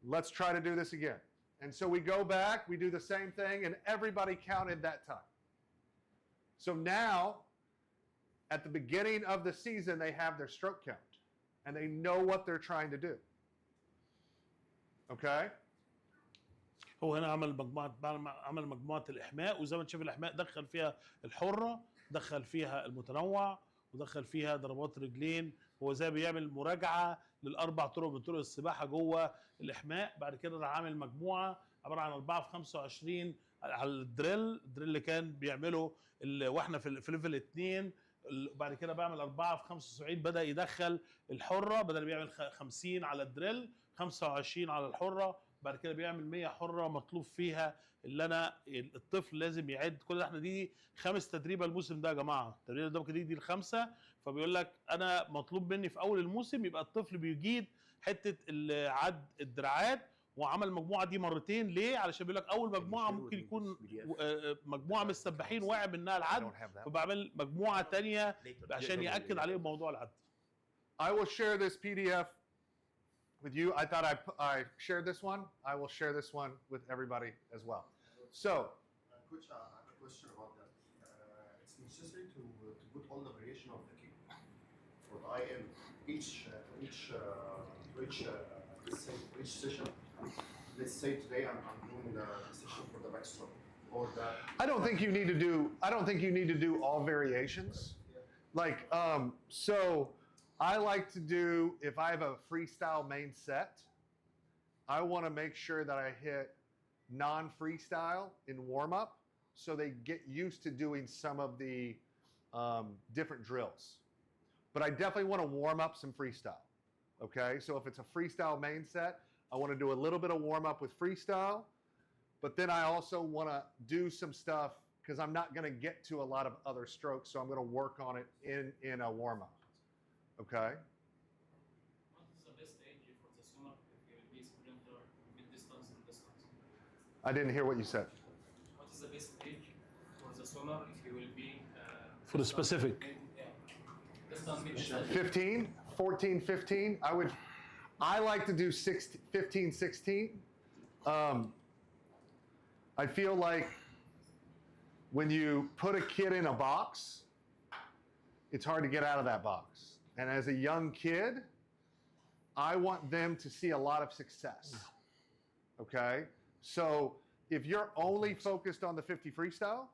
Let's try to do this again. And so we go back, we do the same thing, and everybody counted that time. So now, at the beginning of the season, they have their stroke count, and they know what they're trying to do. Okay? هو هنا عمل مجموعه الاحماء، وزي ما انت شايف الاحماء دخل فيها الحره، دخل فيها المتنوع، ودخل فيها ضربات رجلين. هو زي بيعمل مراجعه للاربع طرق من طرق السباحه جوه الاحماء. بعد كده راح عامل مجموعه عباره عن 4 في 25 على الدريل اللي كان بيعمله واحنا في ليفل 2. بعد كده بعمل 4 في 75، بدا يدخل الحره، بدل بيعمل 50 على الدريل 25 على الحره. بعد كده بيعمل 100 حره مطلوب فيها اللي انا الطفل لازم يعد كل ده. احنا دي 5 تدريبه الموسم ده يا جماعه، التدريبه ده دي ال5. فبيقول لك انا مطلوب مني في اول الموسم يبقى الطفل بيجيد حته عد الدراعات، وعمل المجموعه دي مرتين. ليه؟ علشان بيقول لك اول مجموعه ممكن يكون مجموعه من السباحين واعي منها العد، فبعمل مجموعه ثانيه عشان ياكد عليهم موضوع العد. I will share this PDF with you. I thought I shared this one. I will share this one with everybody as well. So, Coach, I have a question about that. It's necessary to put all the variation of the kick for the IM each session. Let's say today I'm doing the session for the backstroke or the. I don't think you need to do. I don't think you need to do all variations. Like so. I like to do, if I have a freestyle main set, I want to make sure that I hit non-freestyle in warm-up so they get used to doing some of the different drills. But I definitely want to warm up some freestyle, okay? So if it's a freestyle main set, I want to do a little bit of warm-up with freestyle, but then I also want to do some stuff because I'm not going to get to a lot of other strokes, so I'm going to work on it in a warm-up. Okay. What is the best age for the swimmer if he will be sprinter mid distance and distance? I didn't hear what you said. What is the best age for the swimmer if he will be For the specific. Distance mid distance. 15, 14, 15. I like to do 16, 15, 16. I feel like when you put a kid in a box, it's hard to get out of that box. And as a young kid, I want them to see a lot of success. Okay? So if you're only focused on the 50 freestyle,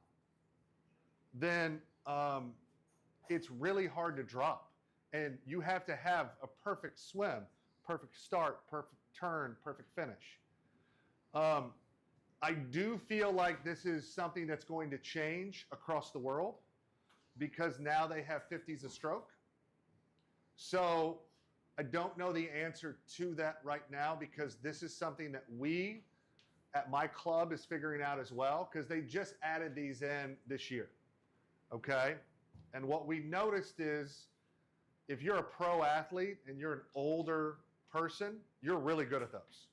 then it's really hard to drop. And you have to have a perfect swim, perfect start, perfect turn, perfect finish. I do feel like this is something that's going to change across the world because now they have 50s a stroke. So I don't know the answer to that right now because this is something that we at my club is figuring out as well because they just added these in this year. Okay? And what we noticed is if you're a pro athlete and you're an older person, you're really good at those.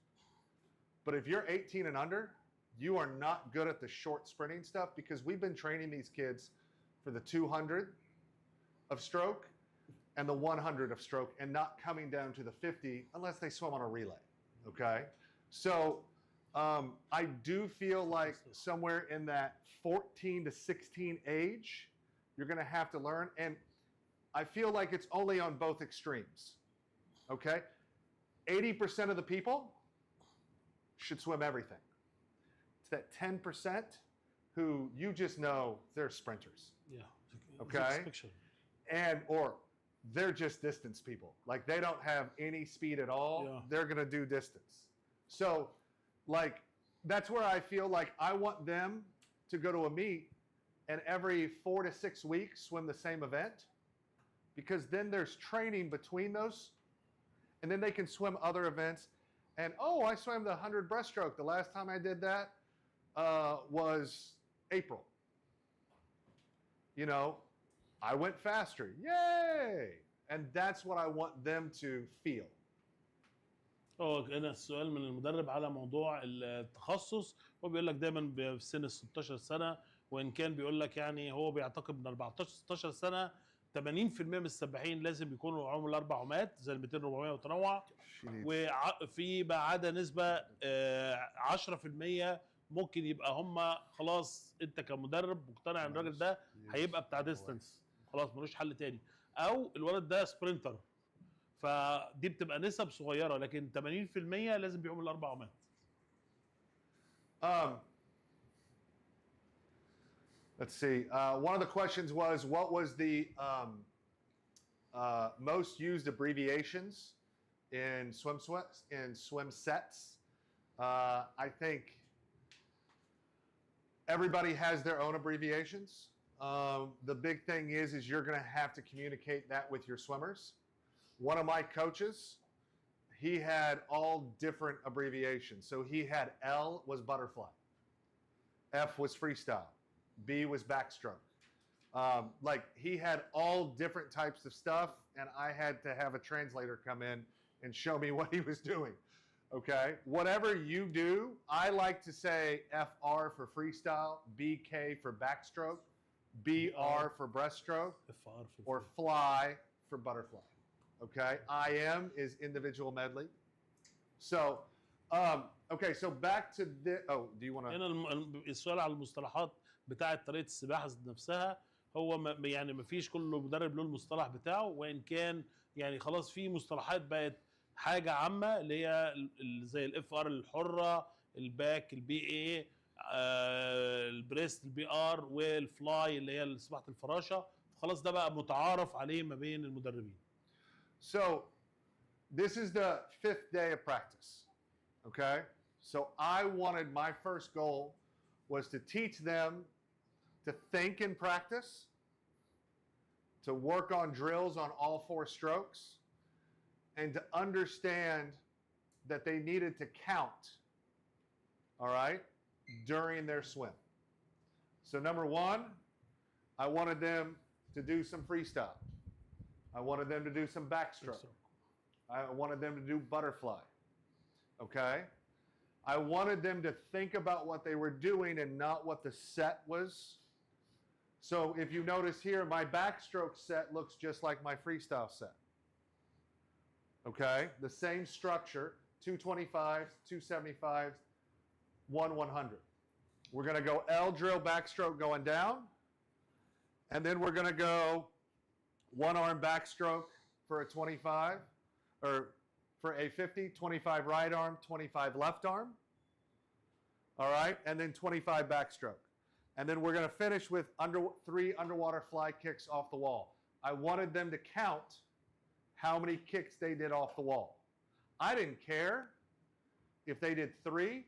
But if you're 18 and under, you are not good at the short sprinting stuff because we've been training these kids for the 200 of stroke and the 100 of stroke and not coming down to the 50 unless they swim on a relay, okay? So I do feel like somewhere in that 14 to 16 age, you're gonna have to learn, and I feel like it's only on both extremes, okay? 80% of the people should swim everything. It's that 10% who you just know they're sprinters, Yeah. okay? And, or they're just distance people. Like they don't have any speed at all. Yeah. They're going to do distance. So like that's where I feel like I want them to go to a meet and every 4 to 6 weeks swim the same event, because then there's training between those, and then they can swim other events. And oh, I swam the 100 breaststroke. The last time I did that was April. You know, I went faster. Yay! And that's what I want them to feel. هنا السؤال من المدرب على موضوع التخصص. هو بيقول لك دايما في سن ال 16 سنه، وان كان بيقول لك يعني هو بيعتقد من 14 16 سنه 80% من السباحين لازم يكونوا عمرهم الاربع عومات زي ال 200 400 وتنوع، وفي بقى عدا نسبه 10% ممكن يبقى هم خلاص انت كمدرب مقتنع ان الراجل ده هيبقى بتاع ديستنس خلاص ملوش حل تاني، او الولد ده سبرنتر. فدي بتبقى نسب صغيره، لكن 80% لازم بيعمل الاربع عومات. Let's see. One of the questions was, what was the most used abbreviations in swim sets? I think everybody has their own abbreviations. The big thing is you're going to have to communicate that with your swimmers. One of my coaches, he had all different abbreviations. So he had L was butterfly, F was freestyle, B was backstroke. Like he had all different types of stuff, and I had to have a translator come in and show me what he was doing. Okay, whatever you do, I like to say FR for freestyle, BK for backstroke, BR for breaststroke, or fly for butterfly. Okay, IM is individual medley. So, okay, so back to the. Oh, do you want to? هنا السؤال على المصطلحات بتاعه طريقه السباحه نفسها. هو يعني ما فيش كل مدرب له المصطلح بتاعه، وان كان يعني خلاص في مصطلحات بقت حاجه عامه اللي هي زي الاف ار الحره، الباك البي اي، البريست البي ار، والفلاي اللي هي سباحه الفراشه. خلاص ده بقى متعارف عليه ما بين المدربين. So, this is the 5th day of practice. Okay? So I wanted, my first goal was to teach them to think in practice, to work on drills on all 4 strokes, and to understand that they needed to count, all right, during their swim. So number 1, I wanted them to do some freestyle. I wanted them to do some backstroke. I wanted them to do butterfly. Okay? I wanted them to think about what they were doing and not what the set was. So if you notice here, my backstroke set looks just like my freestyle set. Okay? The same structure, 225s, 275s, 100. We're going to go L drill backstroke going down, and then we're going to go one arm backstroke for a 25, or for a 50, 25 right arm, 25 left arm. All right, and then 25 backstroke. And then we're going to finish with 3 underwater fly kicks off the wall. I wanted them to count how many kicks they did off the wall. I didn't care if they did 3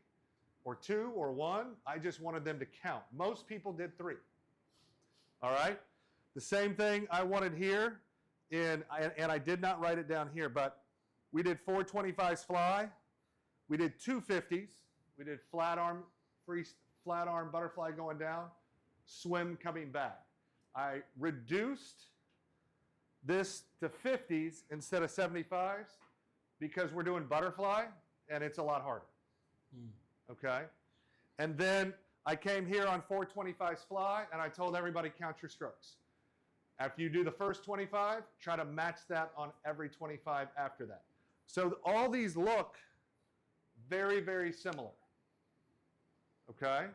or 2 or 1. I just wanted them to count. Most people did 3. All right? The same thing I wanted here, and I did not write it down here, but we did 4 25s fly. We did 2 50s. We did flat arm butterfly going down, swim coming back. I reduced this to 50s instead of 75s because we're doing butterfly and it's a lot harder. Okay? And then I came here on 4 25s fly and I told everybody count your strokes. After you do the first 25, try to match that on every 25 after that. So all these look very, very similar. Okay?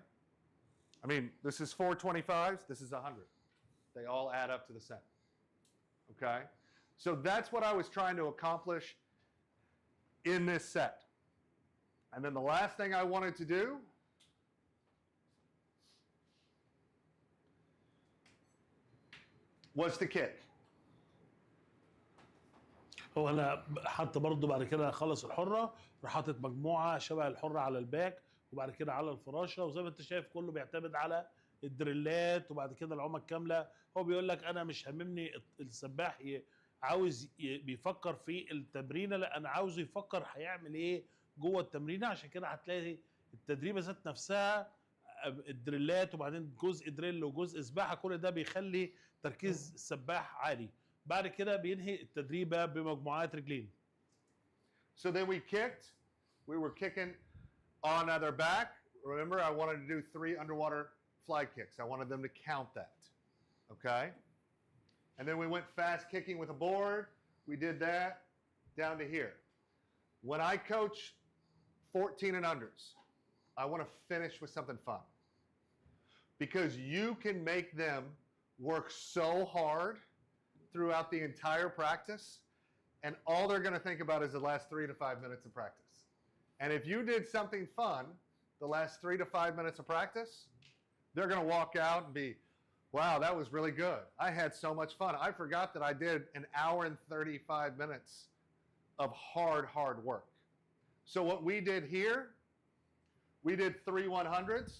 I mean, this is 4 25s, this is 100. They all add up to the same. Okay? So that's what I was trying to accomplish in this set. And then the last thing I wanted to do was to kick. هو انا حتى برضه بعد كده خلص الحره، راح حاطط مجموعه شبه الحره على الباك وبعد كده على الفراشه، وزي ما انت شايف كله بيعتمد على الدريلات وبعد كده العومه الكامله. هو بيقول لك انا مش هاممني السباح عاوز بيفكر في التمرينه، لا انا عاوزه يفكر هيعمل ايه جوه التمرينه. عشان كده هتلاقي التدريبه ذات نفسها الدريلات وبعدين جزء دريل وجزء سباحه، كل ده بيخلي تركيز السباح عالي. بعد كده بينهي التدريبه بمجموعات رجلين. So then we kicked. We were kicking on their back. Remember, I wanted to do 3 underwater fly kicks. I wanted them to count that. Okay? And then we went fast kicking with a board. We did that down to here. When I coach 14 and unders, I want to finish with something fun. Because you can make them work so hard throughout the entire practice, and all they're going to think about is the last 3 to 5 minutes of practice. And if you did something fun the last 3 to 5 minutes of practice, they're going to walk out and be, wow, that was really good. I had so much fun. I forgot that I did an hour and 35 minutes of hard work. So what we did here, we did 3 100s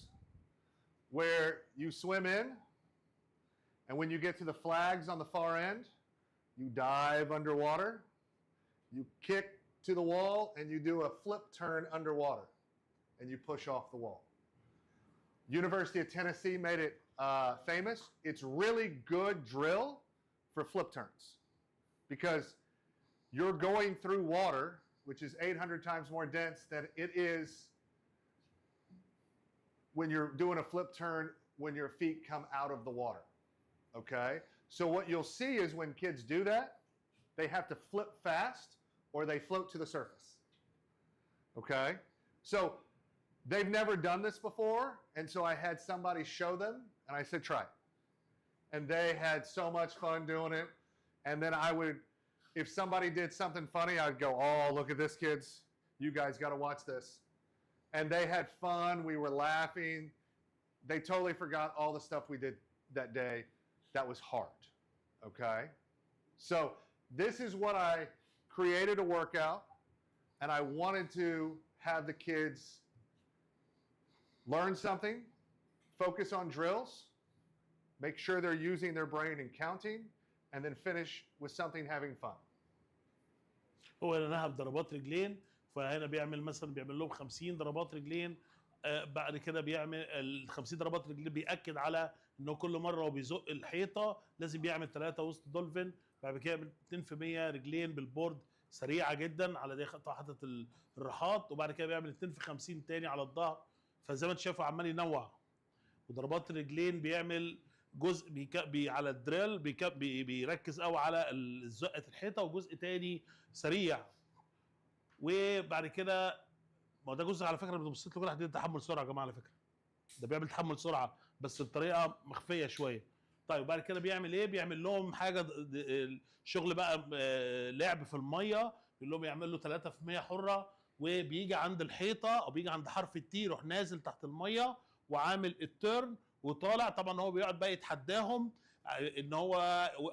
where you swim in, and when you get to the flags on the far end, you dive underwater, you kick to the wall, and you do a flip turn underwater, and you push off the wall. University of Tennessee made it famous. It's really good drill for flip turns because you're going through water, which is 800 times more dense than it is when you're doing a flip turn when your feet come out of the water. Okay? So what you'll see is when kids do that, they have to flip fast or they float to the surface. Okay? So they've never done this before, and so I had somebody show them, and I said, try it. And they had so much fun doing it. And then I would, if somebody did something funny, I'd go, oh, look at this, kids. You guys got to watch this. And they had fun. We were laughing. They totally forgot all the stuff we did that day that was hard. Okay? So this is what I created a workout, and I wanted to have the kids learn something, focus on drills, make sure they're using their brain and counting, and then finish with something having fun. هو هنا ضربات رجلين، فهنا بيعمل مثلا بيعمل لهم 50 ضربات رجلين. بعد كده بيعمل ال 50 ضربات رجلين، بيأكد على انه كل مره هو بيزق الحيطه لازم بيعمل 3 وسط دولفين. بعد كده يعمل 2% رجلين بالبورد سريعه جدا على دي حاطط الراحات، وبعد كده بيعمل 2 في 50 تاني على الظهر. فزي ما انت شايفه عمال ينوع. وضربات الرجلين بيعمل جزء على الدريل بيركز قوي على زقه الحيطه، وجزء تاني سريع. وبعد كده ما ده جزء على فكره بتبص له كده هتدي تحمل سرعه يا جماعه، على فكره ده بيعمل تحمل سرعه بس بطريقه مخفيه شويه. طيب وبعد كده بيعمل ايه؟ بيعمل لهم حاجه شغل بقى لعب في الميه، بيقول لهم يعمل له 3% حره، وبيجي عند الحيطه او بيجي عند حرف التي يروح نازل تحت الميه وعامل التيرن وطالع. طبعا هو بيقعد بقى يتحداهم ان هو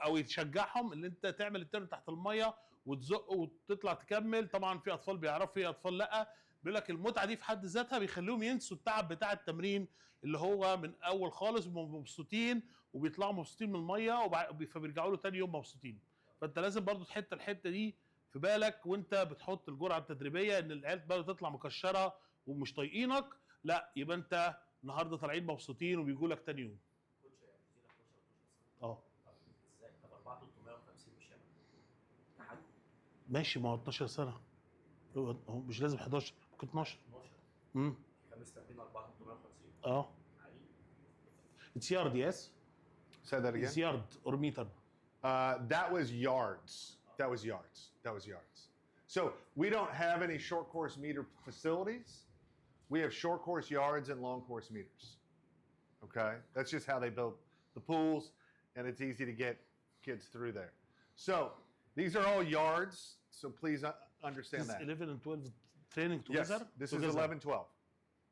او يشجعهم ان انت تعمل التيرن تحت الميه وتزق وتطلع تكمل. طبعا في اطفال بيعرفوا، في اطفال لا. بيقول لك المتعه دي في حد ذاتها بيخليهم ينسوا التعب بتاع التمرين اللي هو من اول خالص، مبسوطين وبيطلعوا مبسوطين من الميه، فبيرجعوا له تاني يوم مبسوطين. فانت لازم برضو تحط الحته دي في بالك وانت بتحط الجرعه التدريبيه، ان العيال بقى تطلع مكشره ومش طايقينك، لا يبقى انت النهارده طالعين مبسوطين وبيجوا لك تاني يوم. ازاي؟ طب 4350 مش هيعمل ماشي، ما هو 12 سنه، هو مش لازم 11، ممكن 12. 5 30 4350 It's yard, yes? Say that again. It's yard or meter. That was yards. That was yards. That was yards. So we don't have any short course meter facilities. We have short course yards and long course meters. Okay? That's just how they build the pools, and it's easy to get kids through there. So these are all yards, so please understand that. 11 and 12 training together? Yes, this is 11, 12.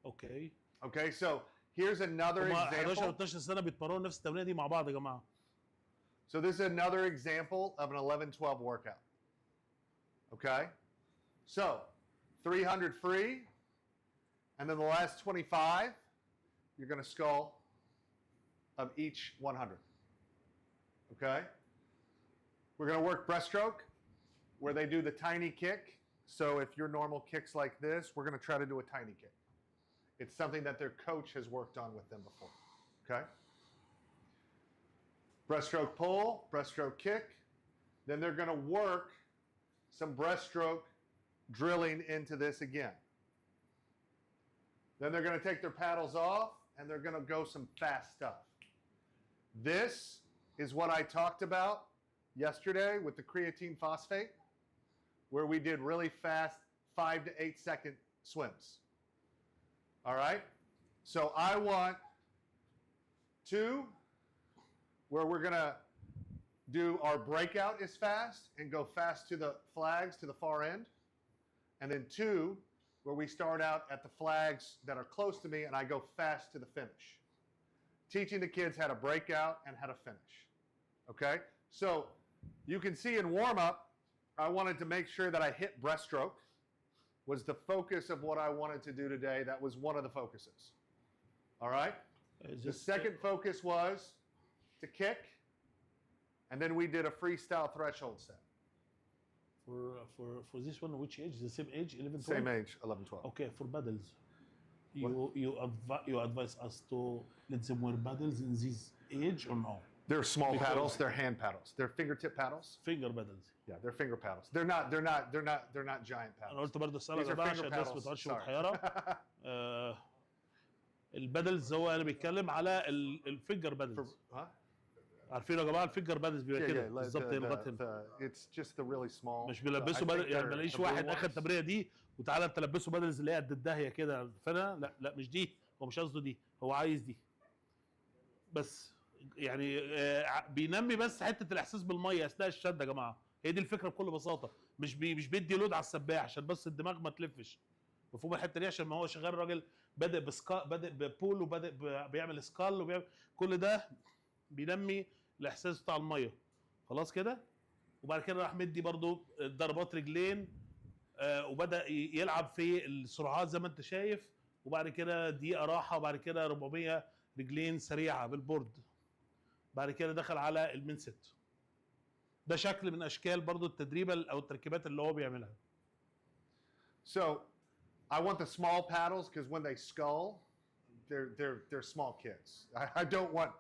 Okay. Okay, so here's another example. 11 و 12 سنة بيتمرنوا نفس التمرينة دي مع بعض يا جماعة. So this is another example of an 11-12 workout. Okay? So 300 free, and then the last 25, you're going to scull of each 100. Okay? We're going to work breaststroke, where they do the tiny kick. So if your normal kick's like this, we're going to try to do a tiny kick. It's something that their coach has worked on with them before. Okay? Breaststroke pull, breaststroke kick. Then they're going to work some breaststroke drilling into this again. Then they're going to take their paddles off and they're going to go some fast stuff. This is what I talked about yesterday with the creatine phosphate, where we did really fast 5 to 8 second swims. All right? So I want 2 where we're going to do our breakout is fast and go fast to the flags to the far end. And then 2 where we start out at the flags that are close to me and I go fast to the finish. Teaching the kids how to break out and how to finish. Okay? So you can see in warm-up, I wanted to make sure that I hit breaststroke was the focus of what I wanted to do today. That was one of the focuses. All right? The second focus was to kick, and then we did a freestyle threshold set. For this one, which age? The same age, 11, 12? Same age, 11, 12. Okay, for paddles, you advise us to let them wear paddles in this age or no? They're small Because- paddles. They're hand paddles. They're fingertip paddles. Finger paddles. Yeah, they're finger paddles. They're not giant انا paddles. قلت برضه السؤال These يا are جماعه finger عشان الناس ما paddles. تقعدش Sorry. متحيره. البادلز هو انا بيتكلم على الفينجر بادلز. Huh? عارفين يا جماعه الفينجر بادلز بيبقى كده بالظبط هنا لغايه هنا. It's just the really small. مش بيلبسوا بدل يعني ما بلاقيش واحد اخد التمرينه دي وتعالى انت لبسه بادلز اللي هي قد الداهيه كده فانا لا مش دي هو مش قصده دي هو عايز دي بس يعني بينمي بس حته الاحساس بالميه اثناء الشد يا جماعه هي دي الفكره بكل بساطه مش بيدي لود على السباح عشان بس الدماغ ما تلفش مفهوم الحته دي عشان ما هو شغال راجل بادئ ببول وبادئ بيعمل سكال وبيعمل كل ده بينمي الاحساس بتاع الميه خلاص كده وبعد كده راح مدي برضو ضربات رجلين وبدا يلعب في السرعات زي ما انت شايف وبعد كده دقيقه راحه وبعد كده 400 رجلين سريعه بالبورد بعد كده دخل على المنست ده شكل من اشكال برضو التدريب او التركيبات اللي هو بيعملها. So I want the small paddles because when they scull, they're small kids. I don't want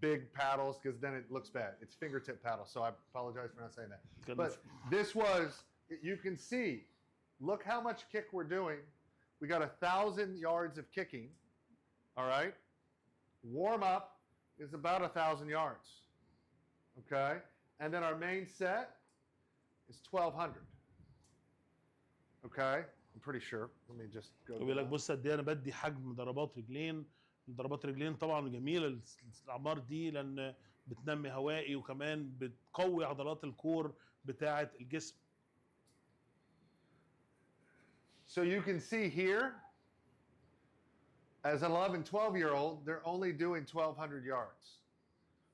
big paddles because then it looks bad. It's fingertip paddles, so I apologize for not saying that. But this was, you can see, look how much kick we're doing. We got 1,000 yards of kicking, all right? Warm up is about 1,000 yards, okay? And then our main set is 1,200, okay? I'm pretty sure. Let me just go. بيقول لك بص قد ايه انا بدي حجم ضربات رجلين ضربات رجلين طبعا جميله الاعمار دي لان بتنمي هوائي وكمان بتقوي عضلات الكور بتاعه الجسم. So you can see here, as an 11, 12-year-old, they're only doing 1,200 yards.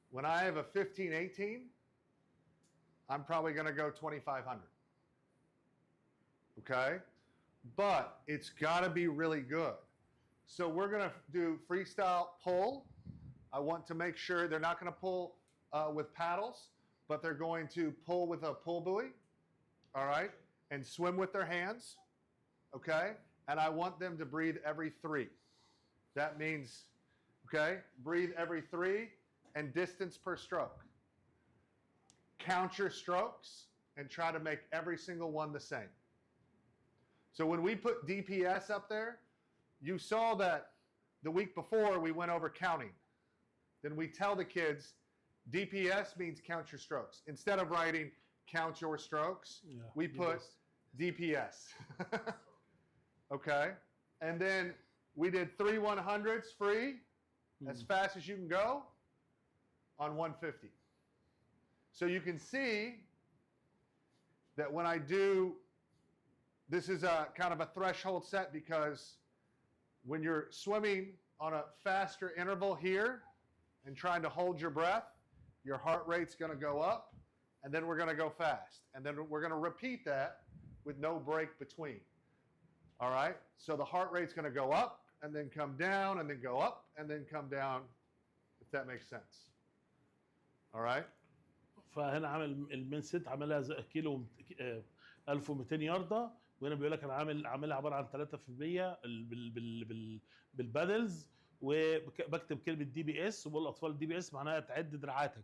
When I have a 15, 18, I'm probably going to go 2,500. Okay? But it's got to be really good. So we're going to do freestyle pull. I want to make sure they're not going to pull with paddles, but they're going to pull with a pull buoy, all right, and swim with their hands, okay? And I want them to breathe every 3. That means, okay, breathe every 3 and distance per stroke. Count your strokes and try to make every single one the same. So when we put DPS up there, you saw that the week before we went over counting. Then we tell the kids, DPS means count your strokes. Instead of writing count your strokes, we put DPS. Okay? And then we did 3 100s free, as fast as you can go, on 150. So you can see that when I do, this is a kind of a threshold set because when you're swimming on a faster interval here and trying to hold your breath, your heart rate's going to go up, and then we're going to go fast. And then we're going to repeat that with no break between. All right? So the heart rate's going to go up and then come down and then go up and then come down, if that makes sense. All right? فهنا عامل المين سيت عاملها زي كيلو 1200 ياردة، وهنا بيقول لك انا عاملها عباره عن 3% بالبادلز، وبكتب كلمه دي بي اس، وبقول الاطفال دي بي اس معناها تعد دراعاتك،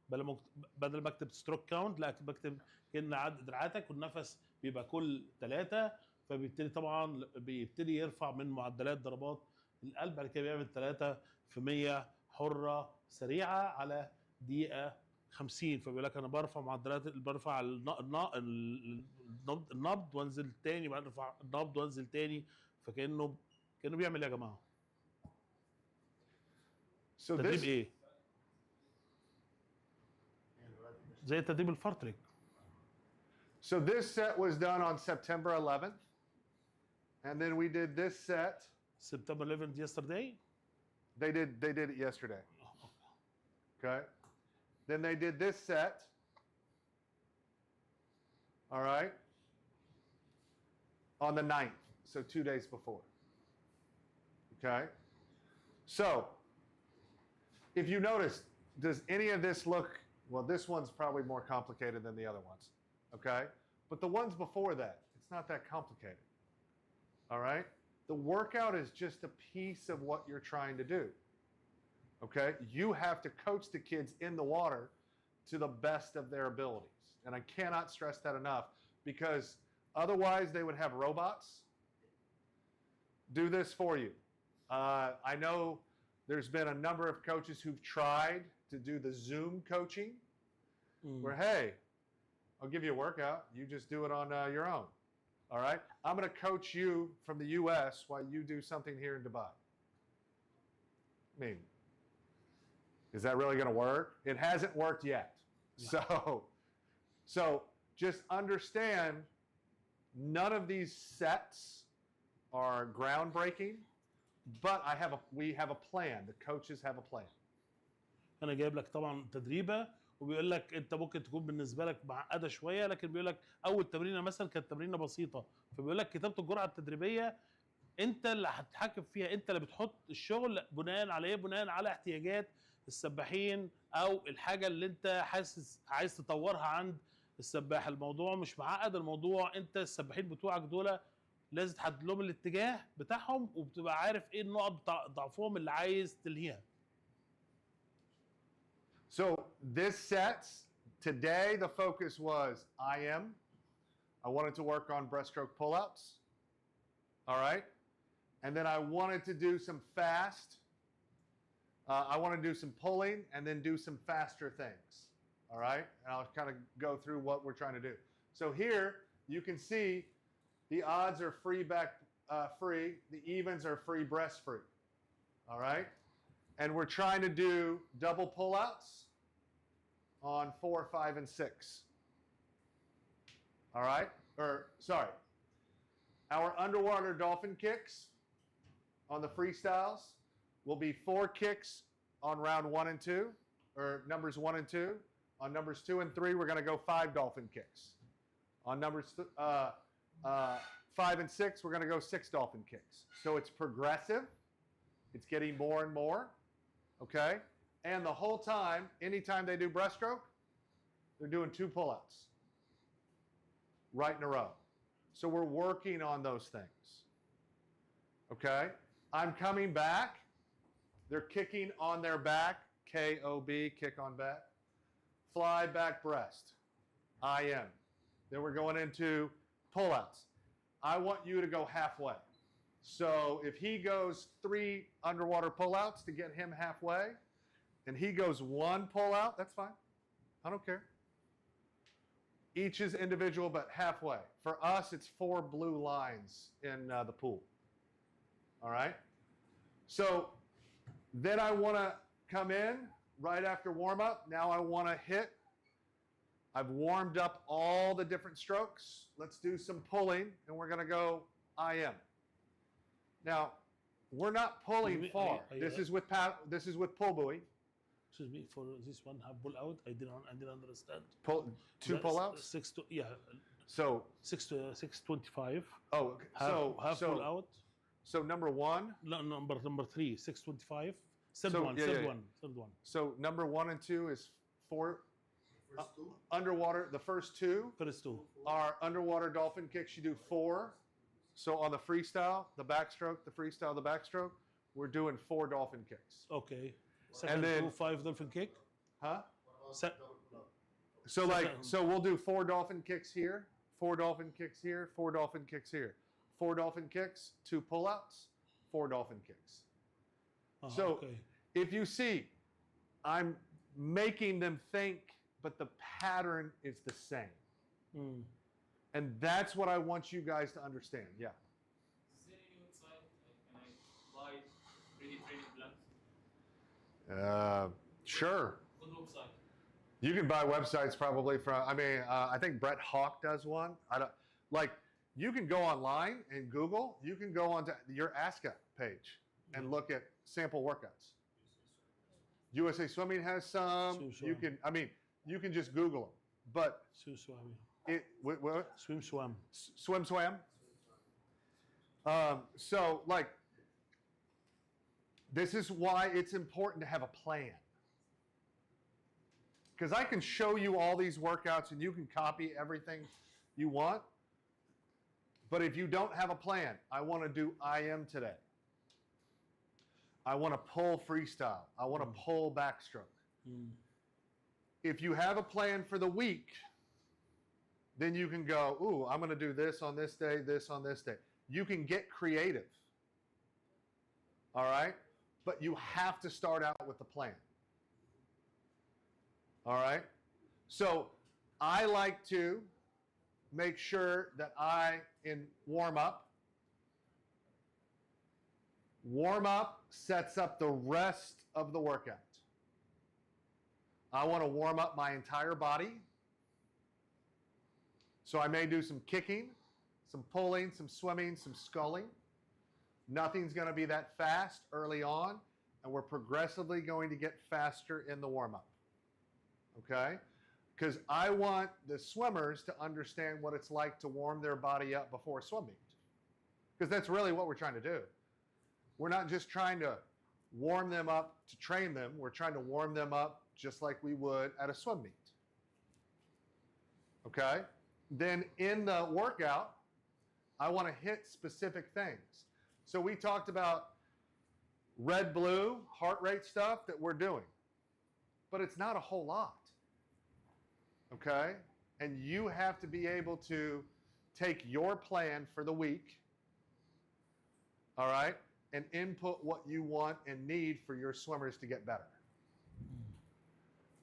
بدل ما اكتب ستروك كاونت لا بكتب كأن عد دراعاتك، والنفس بيبقى كل 3، فبيبتدي طبعا بيبتدي يرفع من معدلات ضربات القلب. بعد كده بيعمل 3% حره سريعه على دقيقه 50، فبيقول لك انا برفع النبض وانزل تاني، بعد ارفع النبض وانزل تاني، فكانه بيعمل ايه يا جماعه؟ تدريب ايه؟ زي التدريب الفرترك. So this set was done on September 11th, and then we did this set. September 11th yesterday. They did it yesterday. Okay. Then they did this set. All right. On the 9th, so 2 days before. Okay. So, if you notice, does any of this look, well, this one's probably more complicated than the other ones. Okay. But the ones before that, it's not that complicated. All right. The workout is just a piece of what you're trying to do. Okay. You have to coach the kids in the water to the best of their abilities. And I cannot stress that enough, because otherwise they would have robots do this for you. I know there's been a number of coaches who've tried to do the Zoom coaching where, hey, I'll give you a workout. You just do it on your own. All right. I'm going to coach you from the US while you do something here in Dubai. I mean, is that really going to work? It hasn't worked yet. So just understand, none of these sets are groundbreaking, but we have a plan. The coaches have a plan. انا جايب لك طبعا تدريبه، وبيقول لك انت ممكن تكون بالنسبه لك معقده شويه، لكن بيقول لك اول تمرينه مثلا كانت تمرينه بسيطه، فبيقول لك كتابه الجرعه التدريبيه انت اللي هتتحكم فيها، انت اللي بتحط الشغل بناء على ايه؟ بناء على احتياجات السباحين او الحاجه اللي انت حاسس عايز تطورها عند السباح. الموضوع مش معقد، الموضوع انت السباحين بتوعك دول لازم تحدد لهم الاتجاه بتاعهم، وبتبقى عارف ايه النقط ضعفهم اللي عايز تلهيها. So this set, today the focus was IM. I wanted to work on breaststroke pullouts. All right. And then I wanted to do some fast. I want to do some pulling and then do some faster things. All right. And I'll kind of go through what we're trying to do. So here you can see the odds are free back free. The evens are free breast free. All right. And we're trying to do double pullouts on 4, 5, and 6. All right. Or sorry. Our underwater dolphin kicks on the freestyles will be 4 kicks on round 1 and 2, or numbers 1 and 2. On numbers 2 and 3, we're going to go 5 dolphin kicks. On numbers 5 and 6, we're going to go 6 dolphin kicks. So it's progressive. It's getting more and more. Okay? And the whole time, anytime they do breaststroke, they're doing 2 pullouts right in a row. So we're working on those things. Okay? I'm coming back. They're kicking on their back. K-O-B, kick on back. Fly back breast. I-M. Then we're going into pullouts. I want you to go halfway. So if he goes 3 underwater pullouts to get him halfway, and he goes 1 pullout, that's fine. I don't care. Each is individual, but halfway. For us, it's 4 blue lines in the pool. All right? So then I want to come in right after warm-up. Now I want to hit. I've warmed up all the different strokes. Let's do some pulling, and we're going to go IM. Now, we're not pulling far. This is with pull buoy. Excuse me, for this one have pull out, I didn't understand. Two pull outs? 6 to, yeah. So 625. oh, Half pull out. so number one. No, number 3, 625. Third So, one, yeah, third yeah. one, third one. So number 1 and 2 is 4 First two. underwater. The first 2 First 2. are underwater dolphin kicks. You do 4. So on the freestyle, the backstroke, the freestyle, the backstroke, we're doing 4 dolphin kicks. Okay. Second then- 2, 5 dolphin kick. Huh? What about Se- double pull-up? So like, Second- so we'll do 4 dolphin kicks here, 4 dolphin kicks here, 4 dolphin kicks here, 4 dolphin kicks, 2 pullouts, 4 dolphin kicks. So- okay. If you see, I'm making them think, but the pattern is the same. Mm. And that's what I want you guys to understand. Yeah. Is there any website? Can I buy 3D training plans? Sure. Good website. You can buy websites probably from, I think Brett Hawk does one. You can go online and Google, you can go onto your Asca page and look at sample workouts. USA Swimming has some. Swim, You swim. can, you can just Google them. But Swim, swam. what? Swim. Swam. So this is why it's important to have a plan. Because I can show you all these workouts and you can copy everything you want. But if you don't have a plan, I want to do IM today. I want to pull freestyle. I want to pull backstroke. Mm. If you have a plan for the week, then you can go, ooh, I'm going to do this on this day, this on this day. You can get creative. All right? But you have to start out with a plan. All right? So I like to make sure that in warm up sets up the rest of the workout. I want to warm up my entire body. So I may do some kicking, some pulling, some swimming, some sculling. Nothing's going to be that fast early on, and we're progressively going to get faster in the warm-up. Okay? Because I want the swimmers to understand what it's like to warm their body up before a swim meet. Because that's really what we're trying to do. We're not just trying to warm them up to train them. We're trying to warm them up just like we would at a swim meet. Okay? Then in the workout, I want to hit specific things. So we talked about red, blue, heart rate stuff that we're doing. But it's not a whole lot. Okay? And you have to be able to take your plan for the week, all right, and input what you want and need for your swimmers to get better.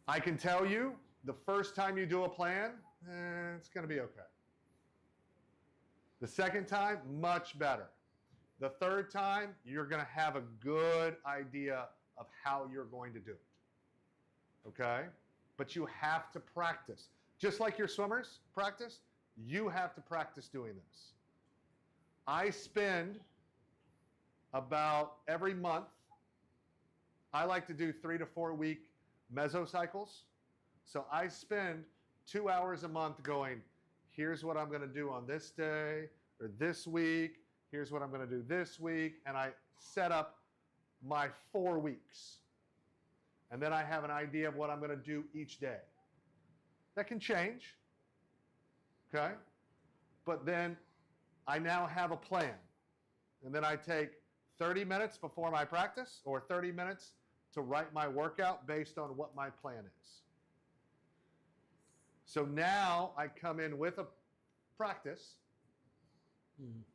I can tell you, the first time you do a plan, it's going to be okay. The second time, much better. The third time, you're going to have a good idea of how you're going to do it. Okay? But you have to practice. Just like your swimmers practice, you have to practice doing this. I spend about every month, I like to do 3 to 4 week mesocycles. So I spend 2 hours a month going, here's what I'm going to do on this day or this week. Here's what I'm going to do this week. And I set up my 4 weeks. And then I have an idea of what I'm going to do each day. That can change. Okay? But then I now have a plan. And then I take 30 minutes before my practice or 30 minutes to write my workout based on what my plan is. So now I come in with a practice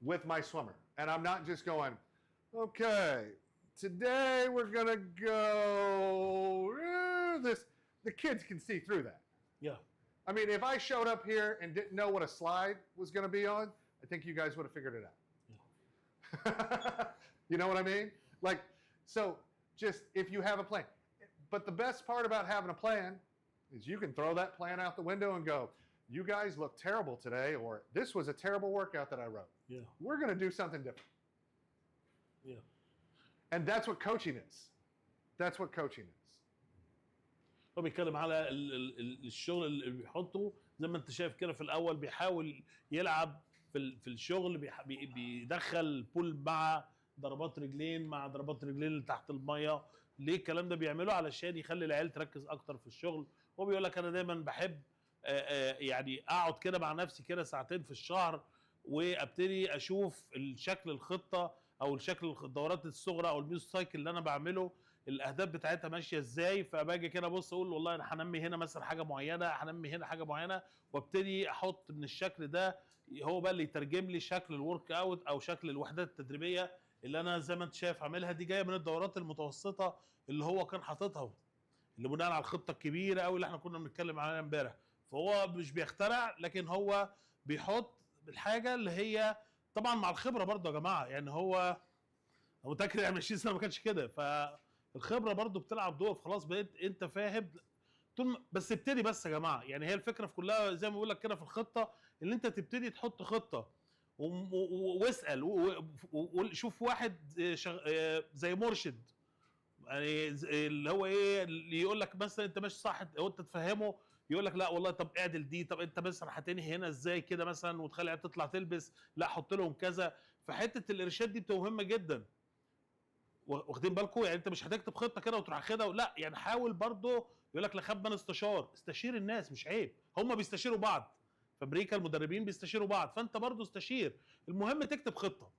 with my swimmer. And I'm not just going, okay, today we're going to go this. The kids can see through that. Yeah. I mean, if I showed up here and didn't know what a slide was going to be on, I think you guys would have figured it out. You know what I mean? Like, so just if you have a plan. But the best part about having a plan is you can throw that plan out the window and go, you guys look terrible today, or this was a terrible workout that I wrote. Yeah. We're going to do something different. Yeah. And that's what coaching is. That's what coaching is. هو بيتكلم على الشغل اللي بيحطه زي ما انت شايف كده. في الاول بيحاول يلعب في الشغل، بيدخل بول مع ضربات رجلين مع ضربات رجلين اللي تحت الميه. ليه الكلام ده بيعمله؟ علشان يخلي العيال تركز اكتر في الشغل. هو بيقول لك انا دايما بحب يعني اقعد كده مع نفسي كده ساعتين في الشهر، وابتدي اشوف الشكل الخطه او الشكل الدورات الصغرى او الميوز سايكل اللي انا بعمله، الاهداف بتاعتها ماشيه ازاي. فباجي كده ابص اقول والله انا هنمي هنا مثلا حاجه معينه، هنمي هنا حاجه معينه، وابتدي احط من الشكل ده هو بقى اللي يترجم لي شكل الورك اوت او شكل الوحدات التدريبيه اللي انا زي ما انت شايف عاملها. دي جايه من الدورات المتوسطه اللي هو كان حاططها، اللي بناء على الخطه الكبيره قوي اللي احنا كنا بنتكلم عليها امبارح. فهو مش بيخترع، لكن هو بيحط الحاجه اللي هي طبعا مع الخبره برضه يا جماعه. يعني هو متاكد يعني 20 سنه ما كانش كده، فالخبره برضه بتلعب دور. خلاص بقيت انت فاهم بس ابتدي بس يا جماعه. يعني هي الفكره في كلها زي ما بقول لك كده في الخطه، اللي انت تبتدي تحط خطه واسال وشوف واحد زي مرشد، يعني اللي هو ايه اللي يقول لك مثلا انت ماشي صح وانت تفهمه، يقول لك لا والله طب اعدل دي، طب انت مثلا هتنهي هنا ازاي كده مثلا وتخلي العيال تطلع تلبس، لا حط لهم كذا. فحته الارشاد دي بتبقى مهمه جدا. واخدين بالكم؟ يعني انت مش هتكتب خطه كده وتروح خدها لا، يعني حاول برضه. يقول لك لخب من استشار، استشير الناس مش عيب، هم بيستشيروا بعض في امريكا، المدربين بيستشيروا بعض، فانت برضه استشير. المهم تكتب خطه،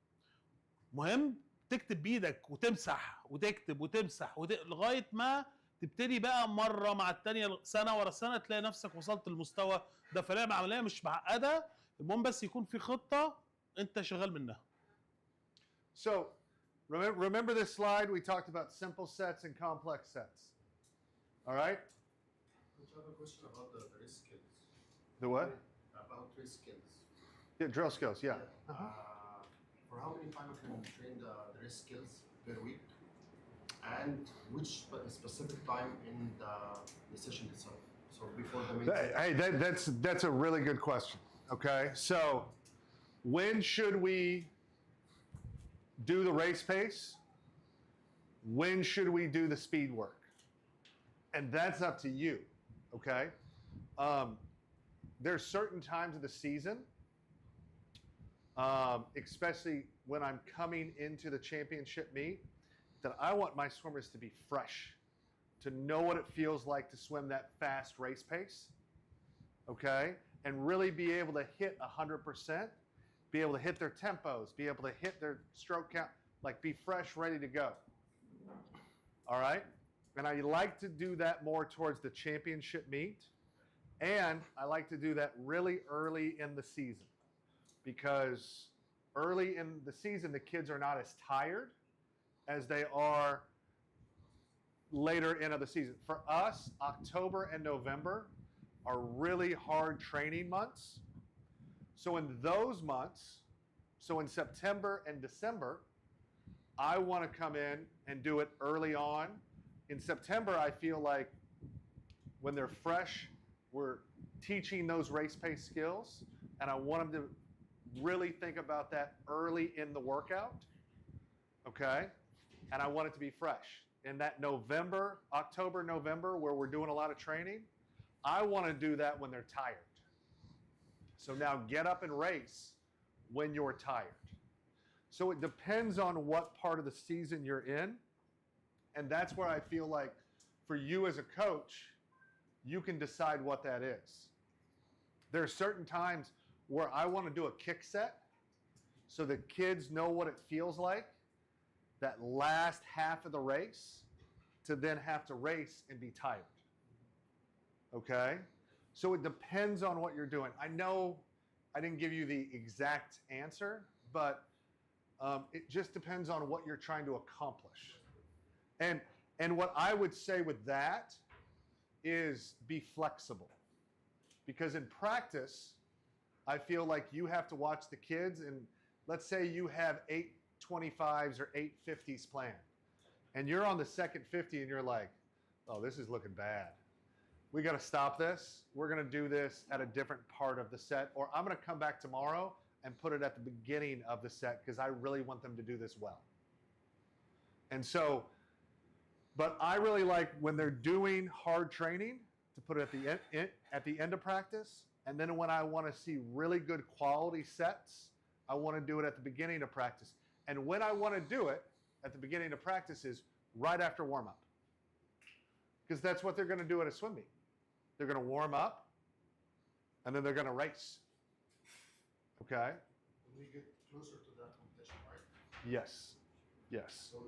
مهم تكتب بايدك وتمسح وتكتب وتمسح لغايه ما تبتدي بقى مره مع الثانيه سنه ورا سنه تلاقي نفسك وصلت للمستوى ده. فلعبه عمليه مش معقده، المهم بس يكون في خطه انت شغال منها. So remember this slide? We talked about simple sets and complex sets. All right? I have a question about the risk skills. The what? About risk skills. Yeah, drill skills, yeah. For how many time I can train the risk skills per week? And which specific time in the session itself? So before the meeting. Hey, that's a really good question. Okay, so when should we do the race pace? When should we do the speed work? And that's up to you. Okay, there's certain times of the season, especially when I'm coming into the championship meet, that I want my swimmers to be fresh, to know what it feels like to swim that fast race pace, okay? And really be able to hit 100%, be able to hit their tempos, be able to hit their stroke count, like be fresh, ready to go. All right? And I like to do that more towards the championship meet, and I like to do that really early in the season, because early in the season, the kids are not as tired as they are later in of the season. For us, October and November are really hard training months. So in those months, so in September and December, I want to come in and do it early on. In September, I feel like when they're fresh, we're teaching those race pace skills, and I want them to really think about that early in the workout, okay? And I want it to be fresh. In that November, October, November, where we're doing a lot of training, I want to do that when they're tired. So now get up and race when you're tired. So it depends on what part of the season you're in, and that's where I feel like for you as a coach, you can decide what that is. There are certain times where I want to do a kick set so the kids know what it feels like that last half of the race to then have to race and be tired. Okay? So it depends on what you're doing. I know I didn't give you the exact answer, but it just depends on what you're trying to accomplish. And what I would say with that is be flexible. Because in practice, I feel like you have to watch the kids, and let's say you have 825s or 850s planned, and you're on the second 50 and you're like, oh, this is looking bad. We got to stop this. We're going to do this at a different part of the set, or I'm going to come back tomorrow and put it at the beginning of the set because I really want them to do this well. And so But I really like when they're doing hard training to put it at the end of practice. And then when I want to see really good quality sets, I want to do it at the beginning of practice. And when I want to do it at the beginning of practice is right after warm up. Because that's what they're going to do at a swim meet. They're going to warm up and then they're going to race. Okay? When we get closer to that competition, right? Yes. Yes. So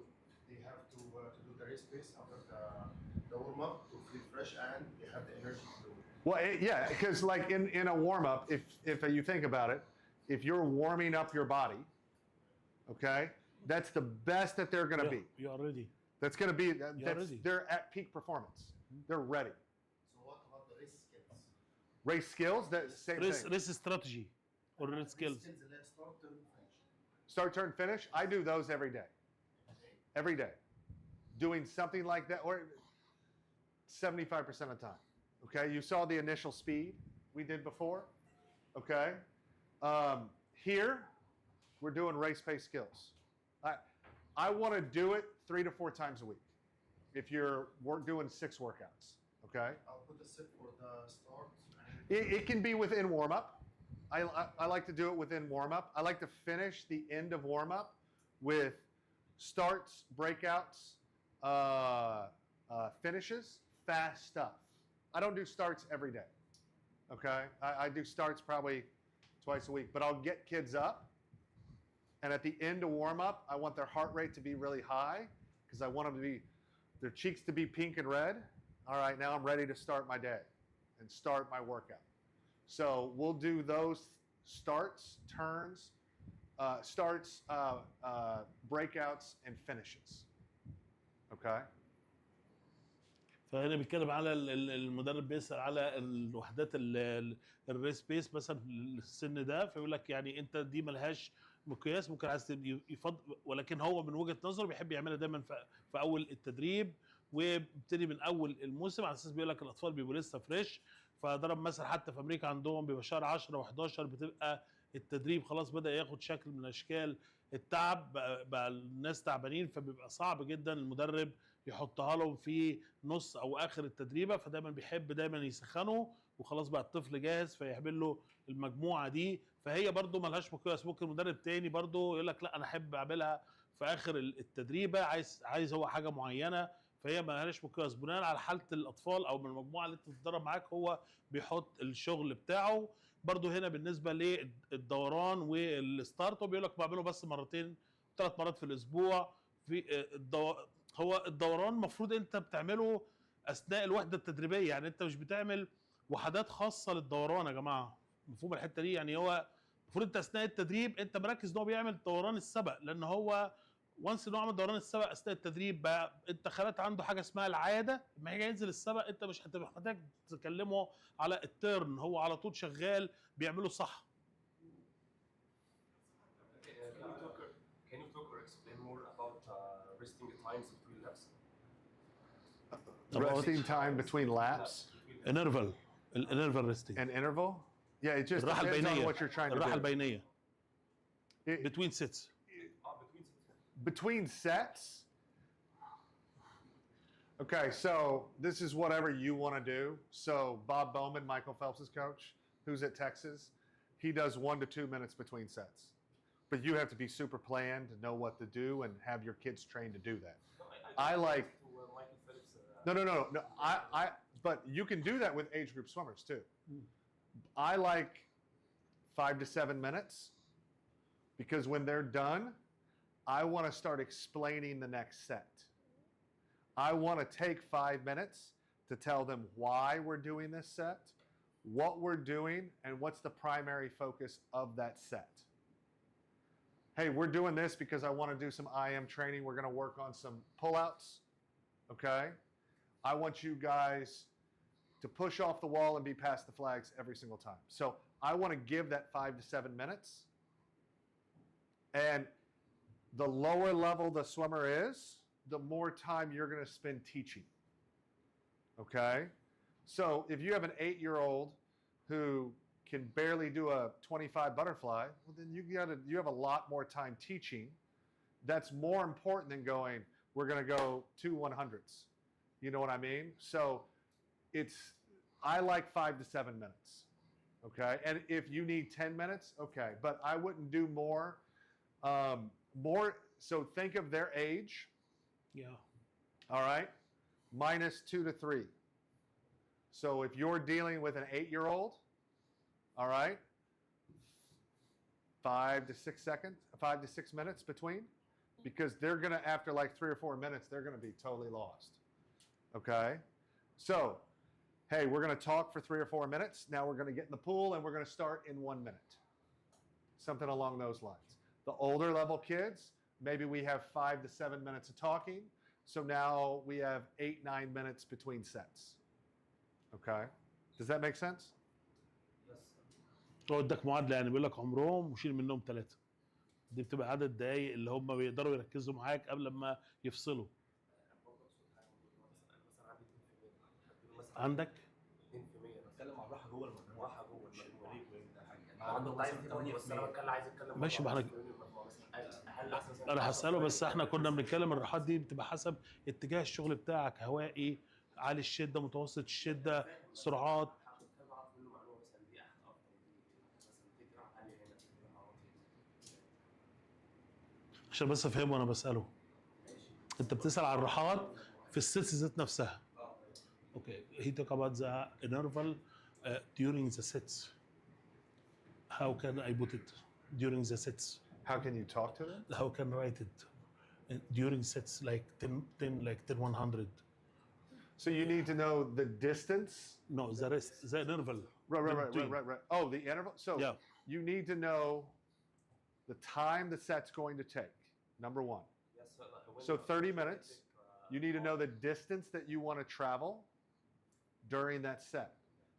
they have to do the race pace after the warm up to feel fresh and they have the energy to do it. Well, yeah, because like in a warm up, if you think about it, if you're warming up your body, okay, that's the best that they're going to be. You're already. That's going to be, ready. they're at peak performance. They're ready. So what about the race skills? Race skills, that same thing. Race strategy or race skills. Skills that start to finish. Start, turn, finish. I do those every day. Every day. Doing something like that, or 75% of the time. Okay, you saw the initial speed we did before. Okay, here we're doing race pace skills. I want to do it 3 to 4 times a week. If we're doing 6 workouts. Okay, I'll put the sit for the start. it can be within warm up. I like to do it within warm up. I like to finish the end of warm up with starts, breakouts, finishes, fast stuff. I don't do starts every day, okay? I do starts probably twice a week, but I'll get kids up, and at the end of warm-up, I want their heart rate to be really high because I want them to be, their cheeks to be pink and red. All right, now I'm ready to start my day and start my workout. So we'll do those starts, turns, breakouts, and finishes, okay? فهنا بيتكلم على المدرب بيسأل على الوحدات الريس بيس مثلا في السن ده، فيقول لك يعني انت دي ملهاش مقياس، ممكن عايز يفضل، ولكن هو من وجهة نظره بيحب يعملها دايما في اول التدريب، وبيبتدي من اول الموسم على اساس بيقول لك الاطفال بيبقوا لسه فريش. فضرب مثلا حتى في امريكا عندهم بيبقى شهر 10 و11 بتبقى التدريب خلاص بدأ ياخد شكل من اشكال التعب، بقى الناس تعبانين، فبيبقى صعب جدا المدرب يحطها لهم في نص او اخر التدريبه، فدايما بيحب دايما يسخنه وخلاص بقى الطفل جاهز فيعمل له المجموعه دي. فهي برده ملهاش مقياس، ممكن مدرب تاني برده يقول لك لا انا احب اعملها في اخر التدريبه، عايز هو حاجه معينه، فهي ملهاش مقياس بناء على حاله الاطفال او من المجموعه اللي انت بتتدرب معاك، هو بيحط الشغل بتاعه. برده هنا بالنسبه للدوران والستارت هو بيقول لك بعمله بس 2 3 مرات في الاسبوع. في هو الدوران المفروض انت بتعمله اثناء الوحده التدريبيه، يعني انت مش بتعمل وحدات خاصه للدوران يا جماعه، مفهوم الحته دي؟ يعني هو المفروض انت اثناء التدريب انت مركز ان هو بيعمل دوران السبق، لان هو وانس ان هو عمل دوران السبق اثناء التدريب بقى انت خلقت عنده حاجه اسمها العاده، لما هيجي ينزل السبق انت مش هتبقى محتاج تكلمه على التيرن، هو على طول شغال بيعمله صح. Can you talk or explain more about resting times between laps? Resting time between laps interval resting and interval. Yeah, it just الراحه depends on البينيه what you're trying to الراحه do. البينيه It- between sets. between sets. Okay, so this is whatever you want to do. So Bob Bowman, Michael Phelps' coach, who's at Texas, he does 1 to 2 minutes between sets. But you have to be super planned to know what to do and have your kids trained to do that. I like To Michael Phelps. no. But you can do that with age group swimmers too. I like 5 to 7 minutes because when they're done, I want to start explaining the next set. I want to take 5 minutes to tell them why we're doing this set, what we're doing, and what's the primary focus of that set. Hey, we're doing this because I want to do some IM training. We're going to work on some pull-outs, okay? I want you guys to push off the wall and be past the flags every single time. So I want to give that 5 to 7 minutes. And the lower level the swimmer is, the more time you're going to spend teaching. Okay? So if you have an 8-year-old who can barely do a 25 butterfly, well then you have a lot more time teaching. That's more important than going we're going to go 2 100s. You know what I mean? So I like 5 to 7 minutes. Okay. And if you need 10 minutes, okay. But I wouldn't do more. So think of their age. Yeah. All right. Minus 2 to 3. So if you're dealing with an 8-year-old, all right, 5 to 6 seconds, 5 to 6 minutes between, because they're going to, after like 3 or 4 minutes, they're going to be totally lost. Okay. So, hey, we're going to talk for 3 or 4 minutes. Now we're going to get in the pool and we're going to start in 1 minute. Something along those lines. The older level kids, maybe we have 5 to 7 minutes of talking. So now we have 8, 9 minutes between sets. Okay. Does that make sense? هو اداك معادله يعني بيقول لك عمرهم وشيل منهم 3. دي بتبقى عدد الدقايق اللي هم بيقدروا يركزوا معاك قبل ما يفصلوا. عندك 2% بتكلم عن راحه جوه المجموعه، راحه جوه المجموعه يعني عنده عايز 8 بس انا بتكلم عايز اتكلم ماشي. ما احنا انا هساله، بس احنا كنا بنتكلم الراحات دي بتبقى حسب اتجاه الشغل بتاعك، هوائي، عالي الشده، متوسط الشده، سرعات. عشان بس افهمه وانا بساله. انت بتسال عن الراحات في السيتس ذات نفسها. Okay, he talk about the interval during the sets. How can I put it during the sets? How can you talk to them? How can I write it during sets like 10 like 10 100? So you need to know the distance. No, the rest, the interval. Right. Oh, the interval. So Yeah. you need to know the time the set's going to take. Number 1. So 30 minutes. You need to know the distance that you want to travel during that set.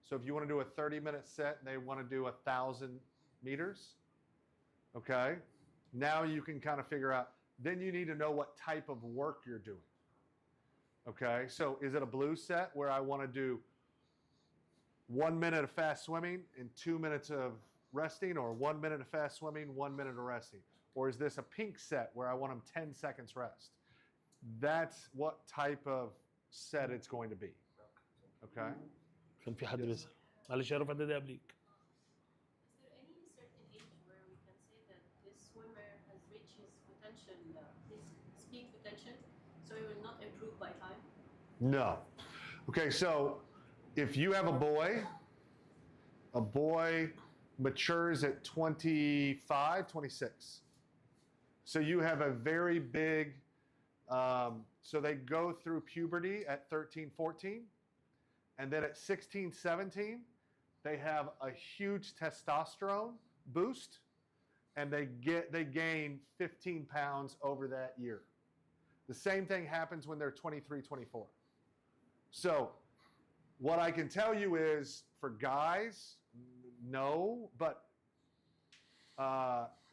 So if you want to do a 30-minute set and they want to do 1,000 meters, okay, now you can kind of figure out, then you need to know what type of work you're doing. Okay, so is it a blue set where I want to do 1 minute of fast swimming and 2 minutes of resting, or 1 minute of fast swimming, 1 minute of resting? Or is this a pink set where I want them 10 seconds rest? That's what type of set it's going to be. Okay? كان في حد بيسال. معلش يا رفع ده قبليك. Is there any certain age where we can say that this swimmer has reached his potential, his peak potential, so he will not improve by time? No. Okay, so if you have a boy matures at 25, 26. So you have a very big, so they go through puberty at 13, 14. And then at 16, 17, they have a huge testosterone boost, and they gain 15 pounds over that year. The same thing happens when they're 23, 24. So what I can tell you is, for guys, no, but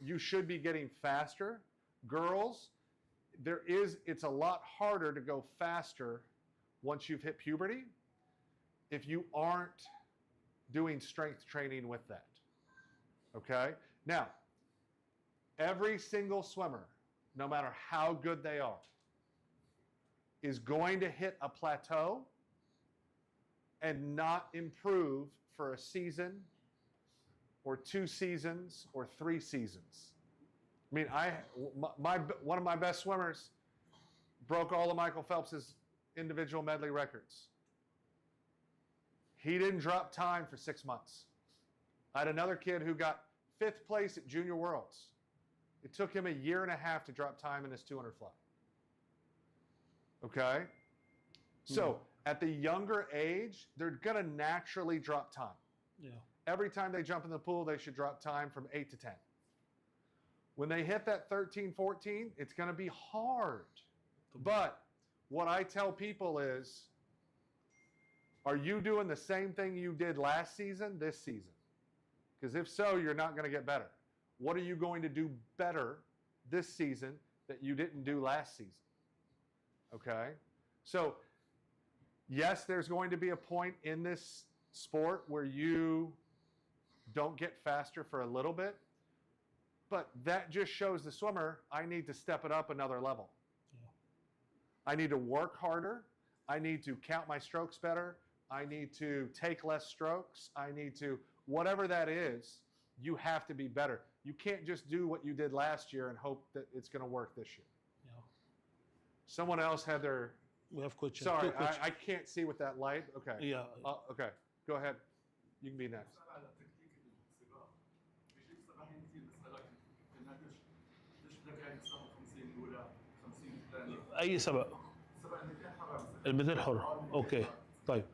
you should be getting faster. Girls, it's a lot harder to go faster once you've hit puberty if you aren't doing strength training with that. Okay? Now, every single swimmer, no matter how good they are, is going to hit a plateau and not improve for a season or 2 seasons or 3 seasons. I mean, one of my best swimmers broke all of Michael Phelps's individual medley records. He didn't drop time for 6 months. I had another kid who got 5th place at Junior Worlds. It took him a year and a half to drop time in his 200 fly. Okay? So at the younger age, they're going to naturally drop time. Yeah. Every time they jump in the pool, they should drop time from 8 to 10. When they hit that 13, 14, it's going to be hard. But what I tell people is, are you doing the same thing you did last season, this season? Because if so, you're not going to get better. What are you going to do better this season that you didn't do last season? Okay? So, yes, there's going to be a point in this sport where you don't get faster for a little bit, but that just shows the swimmer, I need to step it up another level. I need to work harder. I need to count my strokes better. I need to take less strokes. I need to, whatever that is, you have to be better. You can't just do what you did last year and hope that it's going to work this year. Yeah. Someone else had their, We have questions. sorry, Two questions. I can't see with that light. Okay. Yeah. Okay, go ahead. You can be next. على تكتيك السباق بيجيب سباحين كثير بسألك انها ليش بدك هاي تسبح 50 الاولى 50 الثانيه اي سبق؟ السباق اللي كان حرام ال 200 حر. اوكي طيب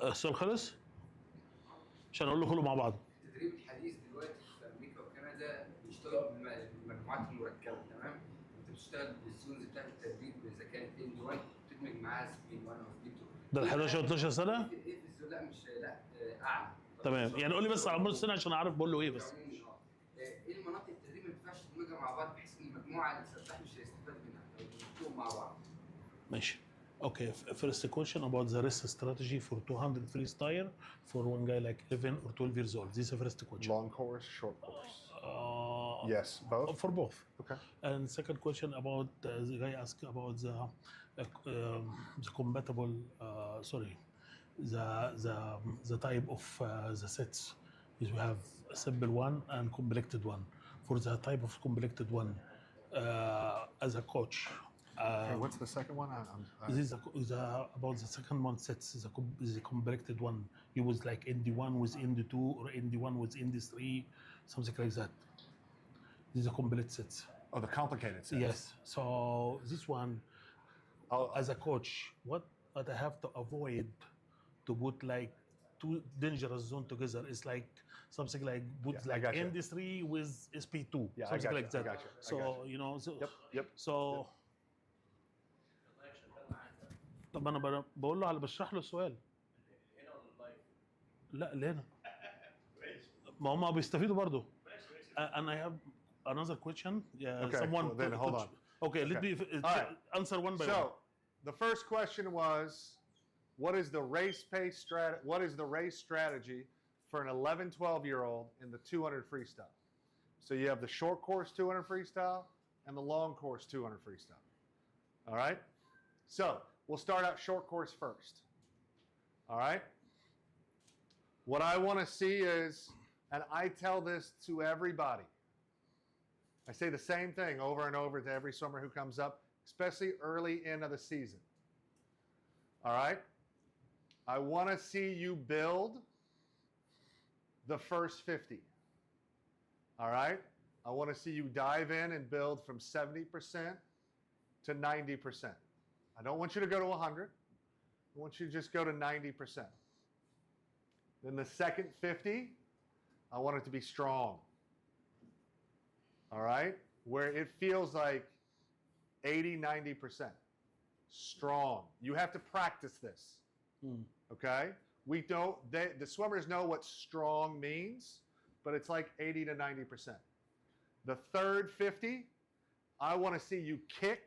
السؤال خلص؟ عشان اقول له كله مع بعض. التدريب الحديث دلوقتي في امريكا وكندا بيشتغل بالمجموعات المركبه تمام؟ انت بتشتغل بالزونز بتاعت التدريب اذا كانت ان 1 بتدمج معاها سبيد 1 او سبيد 2. ده ال 11 و 12 سنه؟ ايه في الزون؟ لا مش لا اعلى. تمام يعني قول لي بس على عمر السنه عشان اعرف بقول له ايه بس. ايه المناطق التدريب ما ينفعش تدمجها مع بعض بحيث ان المجموعه اللي السباح مش هيستفاد منها لو دمجتهم مع بعض. ماشي. Okay, first question about the race strategy for 200 freestyle for one guy like 11 or 12 years old. This is the first question. Long course, short course. Yes, both? For both. Okay. And second question about the guy asked about the compatible, sorry, the type of the sets. Is we have a simple one and completed one. For the type of completed one, as a coach. Okay, what's the second one? This is about the second one sets, the completed one. You was like ND1 with ND2 or ND1 with ND3, something like that. These are complete sets. Oh, the complicated sets. Yes. So this one, as a coach, what I have to avoid to put like two dangerous zone together is like something like put Yeah, I like gotcha. ND3 with SP2, Yeah, I something gotcha, like that. I gotcha, I So gotcha. you know, so, Yep. so طب انا بقول له على بشرح له السؤال. هنا ولا اللايف؟ لا اللي هنا. ما هم بيستفيدوا برضه. And I have another question. Yeah, Okay, someone well, then hold on. Okay, let me All right. answer one by one. So, the first question was, what is the race strategy for an 11, 12-year-old in the 200 freestyle? So you have the short course 200 freestyle and the long course 200 freestyle. All right? So, we'll start out short course first. All right? What I want to see is, and I tell this to everybody, I say the same thing over and over to every swimmer who comes up, especially early into the season. All right? I want to see you build the first 50. All right? I want to see you dive in and build from 70% to 90%. I don't want you to go to 100. I want you to just go to 90%. Then the second 50, I want it to be strong. All right? Where it feels like 80, 90%. Strong. You have to practice this. Okay? The swimmers know what strong means, but it's like 80 to 90%. The third 50, I want to see you kick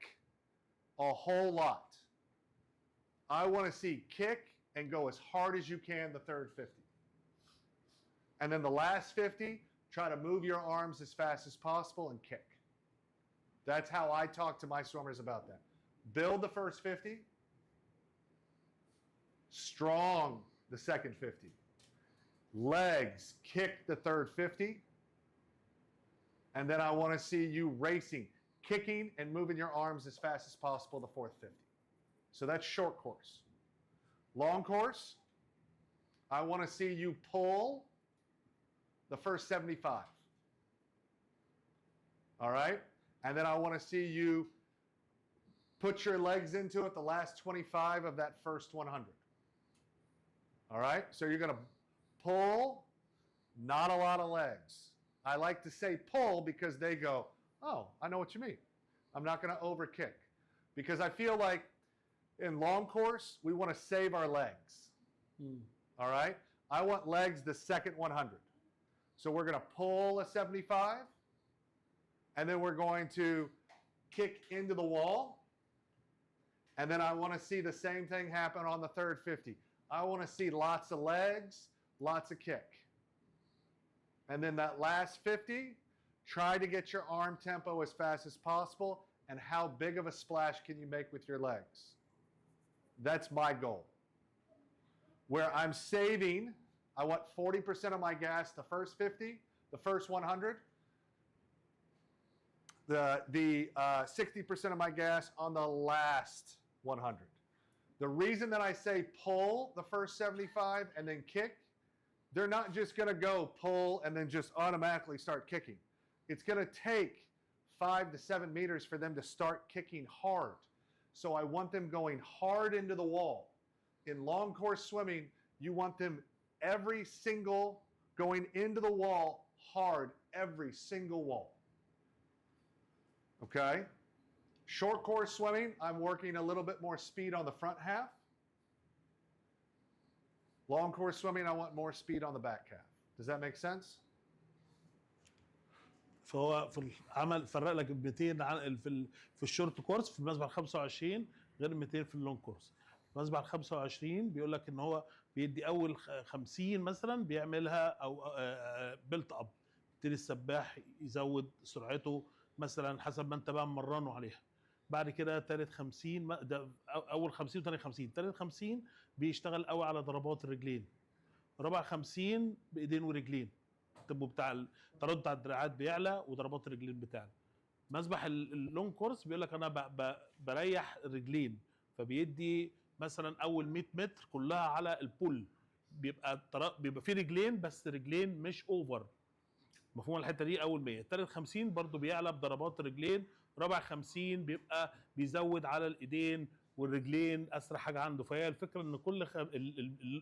a whole lot. I want to see kick and go as hard as you can the third 50. And then the last 50, try to move your arms as fast as possible and kick. That's how I talk to my swimmers about that. Build the first 50. Strong the second 50. Legs, kick the third 50. And then I want to see you racing, kicking and moving your arms as fast as possible the fourth 50. So that's short course. Long course, I want to see you pull the first 75. All right? And then I want to see you put your legs into it the last 25 of that first 100. All right? So you're going to pull, not a lot of legs. I like to say pull because they go, oh, I know what you mean. I'm not going to overkick. Because I feel like in long course, we want to save our legs. All right? I want legs the second 100. So we're going to pull a 75, and then we're going to kick into the wall. And then I want to see the same thing happen on the third 50. I want to see lots of legs, lots of kick. And then that last 50, try to get your arm tempo as fast as possible and how big of a splash can you make with your legs. That's my goal. Where I'm saving, I want 40% of my gas the first 50, the first 100, the 60% of my gas on the last 100. The reason that I say pull the first 75 and then kick, they're not just going to go pull and then just automatically start kicking. It's going to take 5 to 7 meters for them to start kicking hard. So I want them going hard into the wall. In long course swimming, you want them every single going into the wall hard, every single wall. Okay? Short course swimming, I'm working a little bit more speed on the front half. Long course swimming, I want more speed on the back half. Does that make sense? فهو في العمل فرق لك 200 عن في الشورت كورس في المسبح 25 غير 200 في اللونج كورس. المسبح 25 بيقول لك ان هو بيدي اول 50 مثلا بيعملها او بيلت اب، يبتدي السباح يزود سرعته مثلا حسب ما انت بقى مرنه عليها. بعد كده تالت 50 ده اول 50 وتاني 50، تالت 50 بيشتغل قوي على ضربات الرجلين، رابع 50 بايدين ورجلين، التبو بتاع التردد بتاع الدراعات بيعلى وضربات الرجلين بتاعلى. مسبح اللونج كورس بيقول لك انا بريح الرجلين، فبيدي مثلا اول 100 متر كلها على البول، بيبقى في رجلين بس رجلين مش اوفر. مفهوم الحته دي؟ اول 100. تالت 50 برضو بيعلى بضربات الرجلين، رابع 50 بيبقى بيزود على الايدين والرجلين اسرع حاجه عنده. فهي الفكره ان كل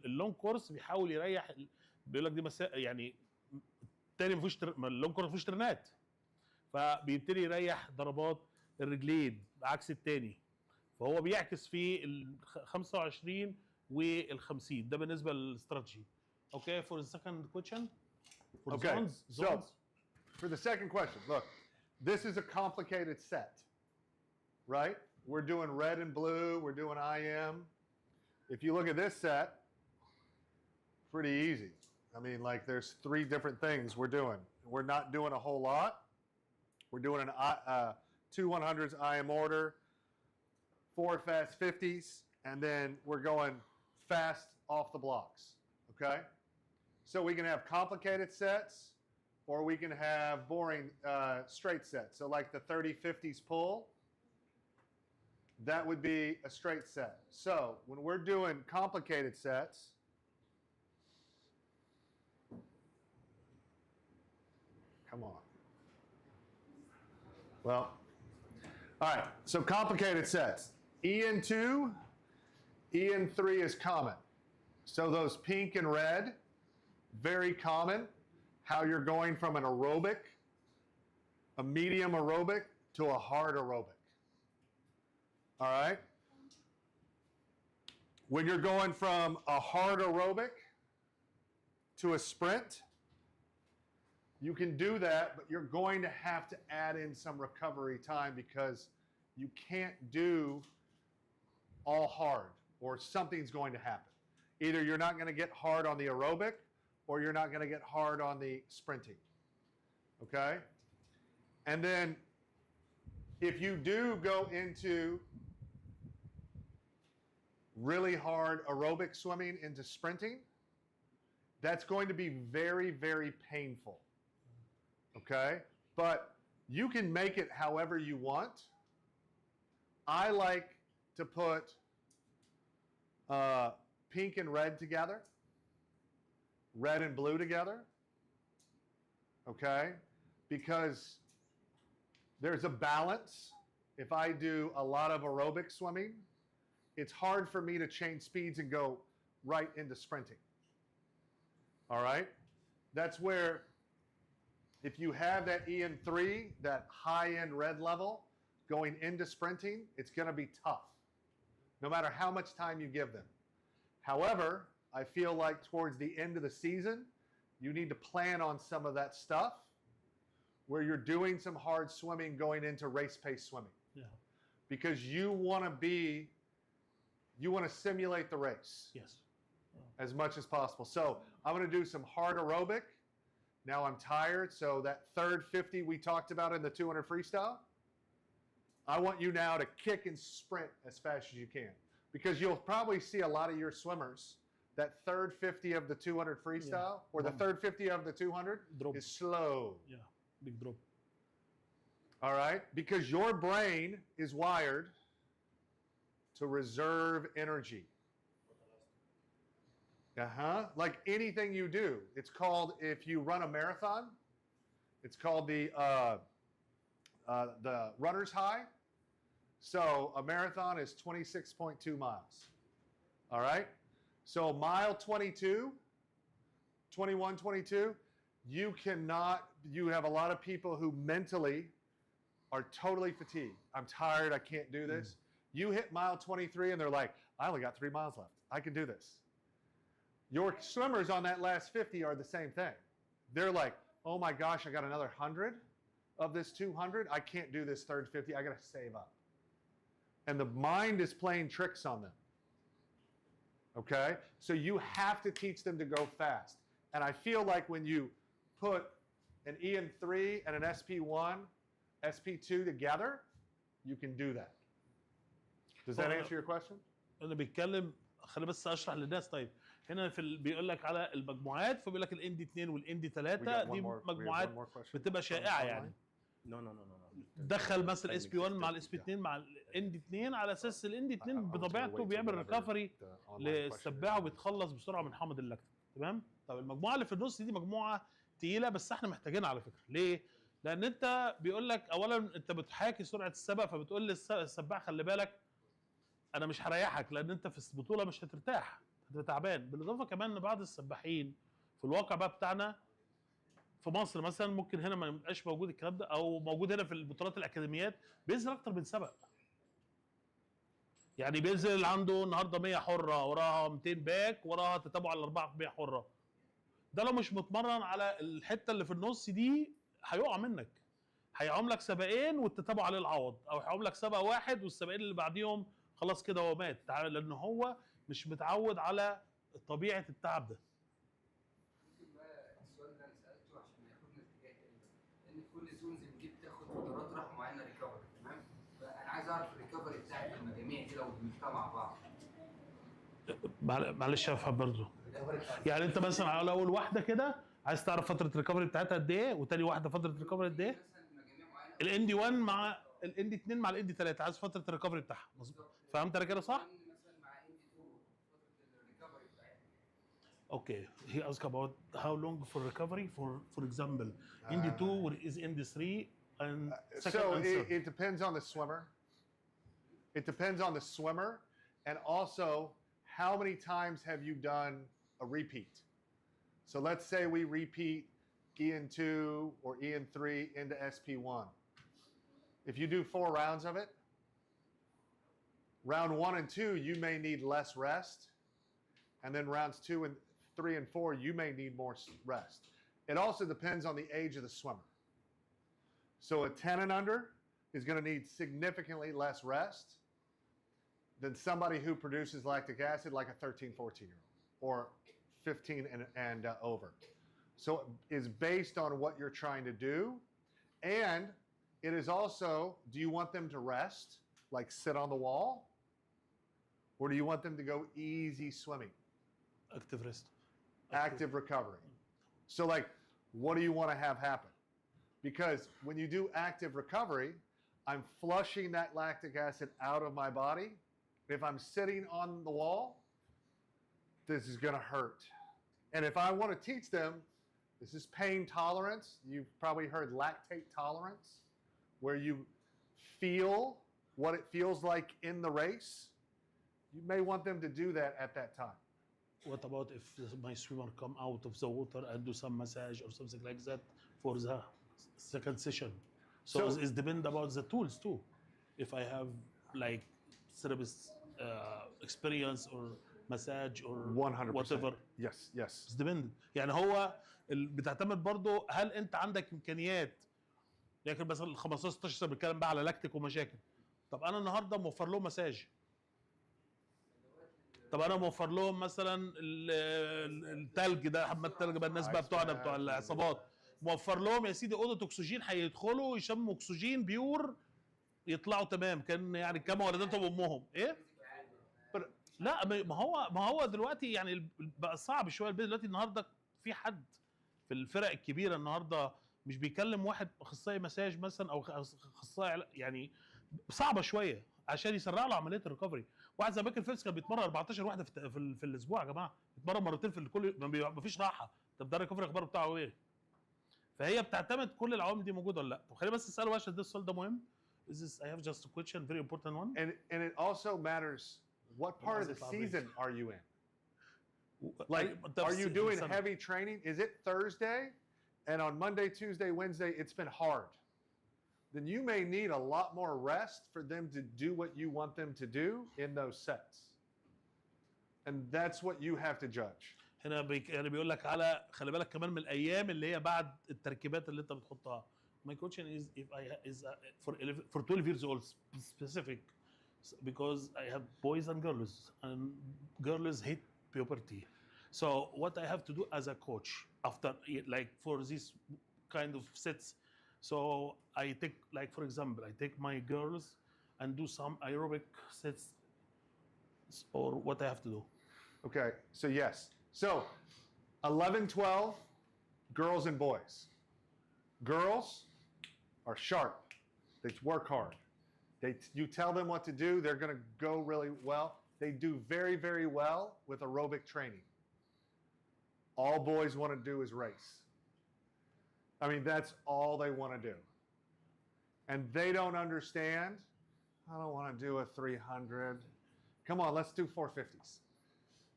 اللونج كورس بيحاول يريح بيقول لك دي يعني التاني مفيش اللونج كورس مفيش ترنات، فبيبتدي يريح ضربات الرجلين عكس التاني. فهو بيعكس في ال 25 وال 50. ده بالنسبه للاستراتيجي. Okay, for the second question. Okay, so for the second question, look, this is a complicated set, right? We're doing red and blue, we're doing IM. If you look at this set, pretty easy. I mean, like there's 3 different things we're doing. We're not doing a whole lot. We're doing 2 100s IM order, 4 fast 50s, and then we're going fast off the blocks, okay? So we can have complicated sets, or we can have boring straight sets. So like the 30-50s pull, that would be a straight set. So when we're doing complicated sets, come on. Well, all right, so complicated sets. EN2, EN3 is common. So those pink and red, very common, how you're going from an aerobic, a medium aerobic, to a hard aerobic. All right? When you're going from a hard aerobic to a sprint, you can do that, but you're going to have to add in some recovery time because you can't do all hard, or something's going to happen. Either you're not going to get hard on the aerobic, or you're not going to get hard on the sprinting. Okay? And then if you do go into really hard aerobic swimming into sprinting, that's going to be very, very painful. Okay? But you can make it however you want. I like to put pink and red together, red and blue together, okay? Because there's a balance. If I do a lot of aerobic swimming, it's hard for me to change speeds and go right into sprinting. All right? That's where if you have that EN3, that high-end red level, going into sprinting, it's going to be tough, no matter how much time you give them. However, I feel like towards the end of the season, you need to plan on some of that stuff where you're doing some hard swimming going into race pace swimming. Yeah. Because you want to simulate the race. Yes. As much as possible. So I'm going to do some hard aerobic. Now I'm tired, so that third 50 we talked about in the 200 freestyle, I want you now to kick and sprint as fast as you can, because you'll probably see a lot of your swimmers, that third 50 of the 200 freestyle or the third 50 of the 200 Drop. is slow. Yeah, big drop. All right? Because your brain is wired to reserve energy. Like anything you do. It's called, if you run a marathon, it's called the runner's high. So a marathon is 26.2 miles. All right? So mile 22, 21, 22, you have a lot of people who mentally are totally fatigued. I'm tired, I can't do this. You hit mile 23 and they're like, I only got 3 miles left. I can do this. Your swimmers on that last 50 are the same thing. They're like, oh my gosh, I got another 100 of this 200. I can't do this third 50. I got to save up. And the mind is playing tricks on them. Okay? So you have to teach them to go fast. And I feel like when you put an EN3 and an SP1, SP2 together, you can do that. Does that answer your question? انا بيتكلم خليني بس اشرح للناس. طيب هنا بيقول لك على المجموعات، فبيقول لك الان دي 2 والان دي 3 دي مجموعات بتبقى شائعه يعني. No. دخل مثلا اس بي 1 مع الاس بي 2 مع الان دي 2 على اساس الان دي 2 بطبيعته بيعمل ريكفري للسباح وبيتخلص بسرعه من حامض اللاكتيك. تمام؟ طب المجموعه اللي في النص دي مجموعه تقيله، بس احنا محتاجينها على فكره. ليه؟ لان انت بيقول لك اولا انت بتحاكي سرعه السبق، فبتقول للسباح خلي بالك انا مش هريحك، لان انت في البطوله مش هترتاح، هتبقى تعبان. بالاضافه كمان ان بعض السباحين في الواقع بقى بتاعنا في مصر مثلا، ممكن هنا ما يبقاش موجود الكلام ده، او موجود هنا في البطولات الاكاديميات، بينزل اكتر من سبق. يعني بينزل عنده النهارده 100 حره، وراها 200 باك، وراها تتابع على 400 حره. ده لو مش متمرن على الحته اللي في النص دي هيقع منك. هيعوم لك سباقين والتتابع عليه العوض، او هيعوم لك سبق واحد والسباقين اللي بعديهم خلاص كده هو مات، لان هو مش متعود على طبيعه التعب ده. ممكن بقى السؤال ده انا سالته عشان ياخدنا اتجاه تاني، لان كل زون زي دي بتاخد فترات راحه معينه ريكفري. تمام؟ فانا عايز اعرف الريكفري بتاعت المجاميع دي لو بنجمعها مع بعض. معلش افهم برضه. يعني انت مثلا على اول واحده كده عايز تعرف فتره الريكفري بتاعتها قد ايه، وتاني واحده فتره الريكفري قد ايه؟ الان دي 1 مع الان دي 2 مع الان دي 3 عايز فتره الريكفري بتاعها. مظبوط؟ فهمت انا كده صح؟ Okay, he asked about how long for recovery. For example, Indy 2 is Indy 3 and second so and third. it depends on the swimmer. It depends on the swimmer, and also how many times have you done a repeat. So let's say we repeat EN2 or EN3 into SP1. If you do 4 rounds of it, round 1 and 2 you may need less rest, and then rounds 2 and 3 and 4 you may need more rest. It also depends on the age of the swimmer. So a 10 and under is going to need significantly less rest than somebody who produces lactic acid like a 13, 14-year-old or 15 and over. So it's based on what you're trying to do, and it is also, do you want them to rest, like sit on the wall, or do you want them to go easy swimming? Active rest. Active recovery. So like, what do you want to have happen? Because when you do active recovery, I'm flushing that lactic acid out of my body. If I'm sitting on the wall, this is going to hurt. And if I want to teach them, this is pain tolerance. You've probably heard lactate tolerance, where you feel what it feels like in the race. You may want them to do that at that time. What about if my swimmer come out of the water and do some massage or something like that for the second session? So it depends about the tools too. If I have like therapist experience or massage or 100%. whatever. Yes. It's depend. يعني هو بتعتمد برضه هل انت عندك امكانيات. لكن مثلا ال 15 16 سنه بنتكلم بقى على لاكتيك ومشاكل. طب انا النهارده موفر لهم مساج. طب انا موفر لهم مثلا التلج ده، حمام التلج بقى الناس بقى بتوعنا بتوع العصابات، موفر لهم يا سيدي اوضه اكسجين، هيدخلوا يشموا اكسجين بيور يطلعوا تمام، كان يعني كما ولدتهم امهم ايه. لا ما هو دلوقتي يعني بقى صعب شويه البيت دلوقتي. النهارده في حد في الفرق الكبيره النهارده مش بيكلم واحد اخصائي مساج مثلا او اخصائي، يعني صعبه شويه عشان يسرع له عمليه الريكفري. واحد زي مايكل فيلبس كان بيتمرن 14 واحده في الاسبوع يا جماعه، بيتمرن مرتين في كل، ما فيش راحه. طب ده الريكفري اخباره بتاعه ايه؟ فهي بتعتمد كل العوامل دي موجوده ولا لا. طب خليني بس اساله عشان ده السؤال ده مهم. Is this, I have just a question, very important one. And it also matters what part of the season are you in? Like, are you doing heavy training? Is it Thursday? And on Monday, Tuesday, Wednesday, it's been hard. Then you may need a lot more rest for them to do what you want them to do in those sets. And that's what you have to judge. هنا يعني بيقول لك على خلي بالك كمان من الايام اللي هي بعد التركيبات اللي انت بتحطها. My question is if I is for 12 years old specific, because I have boys and girls hate puberty. So what I have to do as a coach after, like, for these kind of sets, so I take, like, for example, I take my girls and do some aerobic sets, or what I have to do. Okay, so yes. So 11, 12, girls and boys. Girls are sharp. They work hard. You tell them what to do, they're going to go really well. They do very, very well with aerobic training. All boys want to do is race. I mean, that's all they want to do. And they don't understand, I don't want to do a 300. Come on, let's do 450s.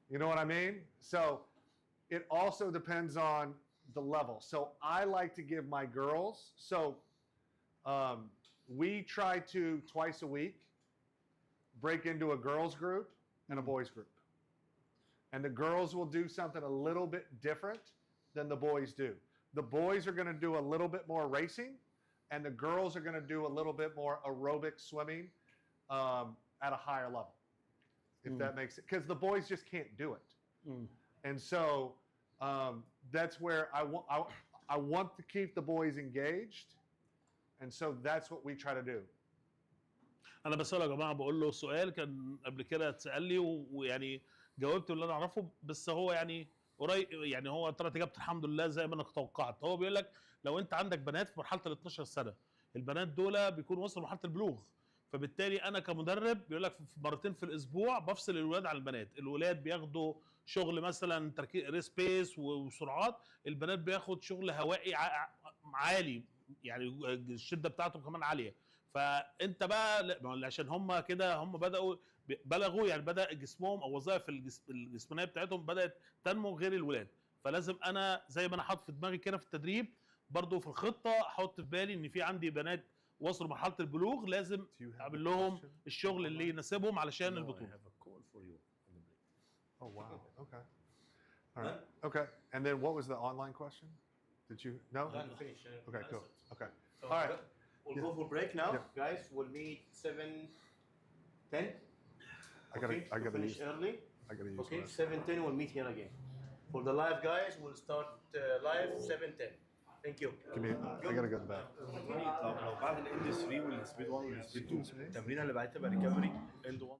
You know what I mean? So it also depends on the level. So I like to give my girls, we try to twice a week break into a girls group and a boys group. And the girls will do something a little bit different than the boys do. The boys are going to do a little bit more racing, and the girls are going to do a little bit more aerobic swimming at a higher level, if that makes it. Because the boys just can't do it. And so that's where I want to keep the boys engaged. And so that's what we try to do. انا بساله يا جماعه، بقول له سؤال كان قبل كده اتسال لي ويعني جاوبت اللي انا اعرفه، بس هو يعني قريب، يعني هو طلعت اجابته الحمد لله زي ما انا توقعت. هو بيقول لك لو انت عندك بنات في مرحله ال 12 سنه، البنات دول بيكونوا وصلوا مرحله البلوغ، فبالتالي انا كمدرب بيقول لك مرتين في الاسبوع بفصل الولاد عن البنات. الولاد بياخدوا شغل مثلا ريس بيس وسرعات، البنات بياخد شغل هوائي عالي، يعني الشده بتاعته كمان عاليه. فانت بقى عشان هم كده هم بلغوا يعني بدا جسمهم او وظائف الجسمانيه بتاعتهم بدات تنمو غير الولاد. فلازم انا زي ما انا حاطط في دماغي كده في التدريب، برضو في الخطه احط في بالي ان في عندي بنات وصلوا مرحله البلوغ، لازم اعمل لهم الشغل اللي يناسبهم علشان البطوله. Oh wow. Okay. All right. Okay. And then what was the online question? Did you no? Okay, cool. Okay. All right. We'll go for break now, Yeah. guys. We'll meet 7:10. I gotta finish use early. I gotta use Okay, this. 7:10. We'll meet here again. For the live guys, we'll start live 7:10. Thank you. Give me I gotta go to bed. لو بعد الاند 3 والسبيد 1 والسبيد 2 التمرينه اللي بعدها تبقى ريكفري اند 1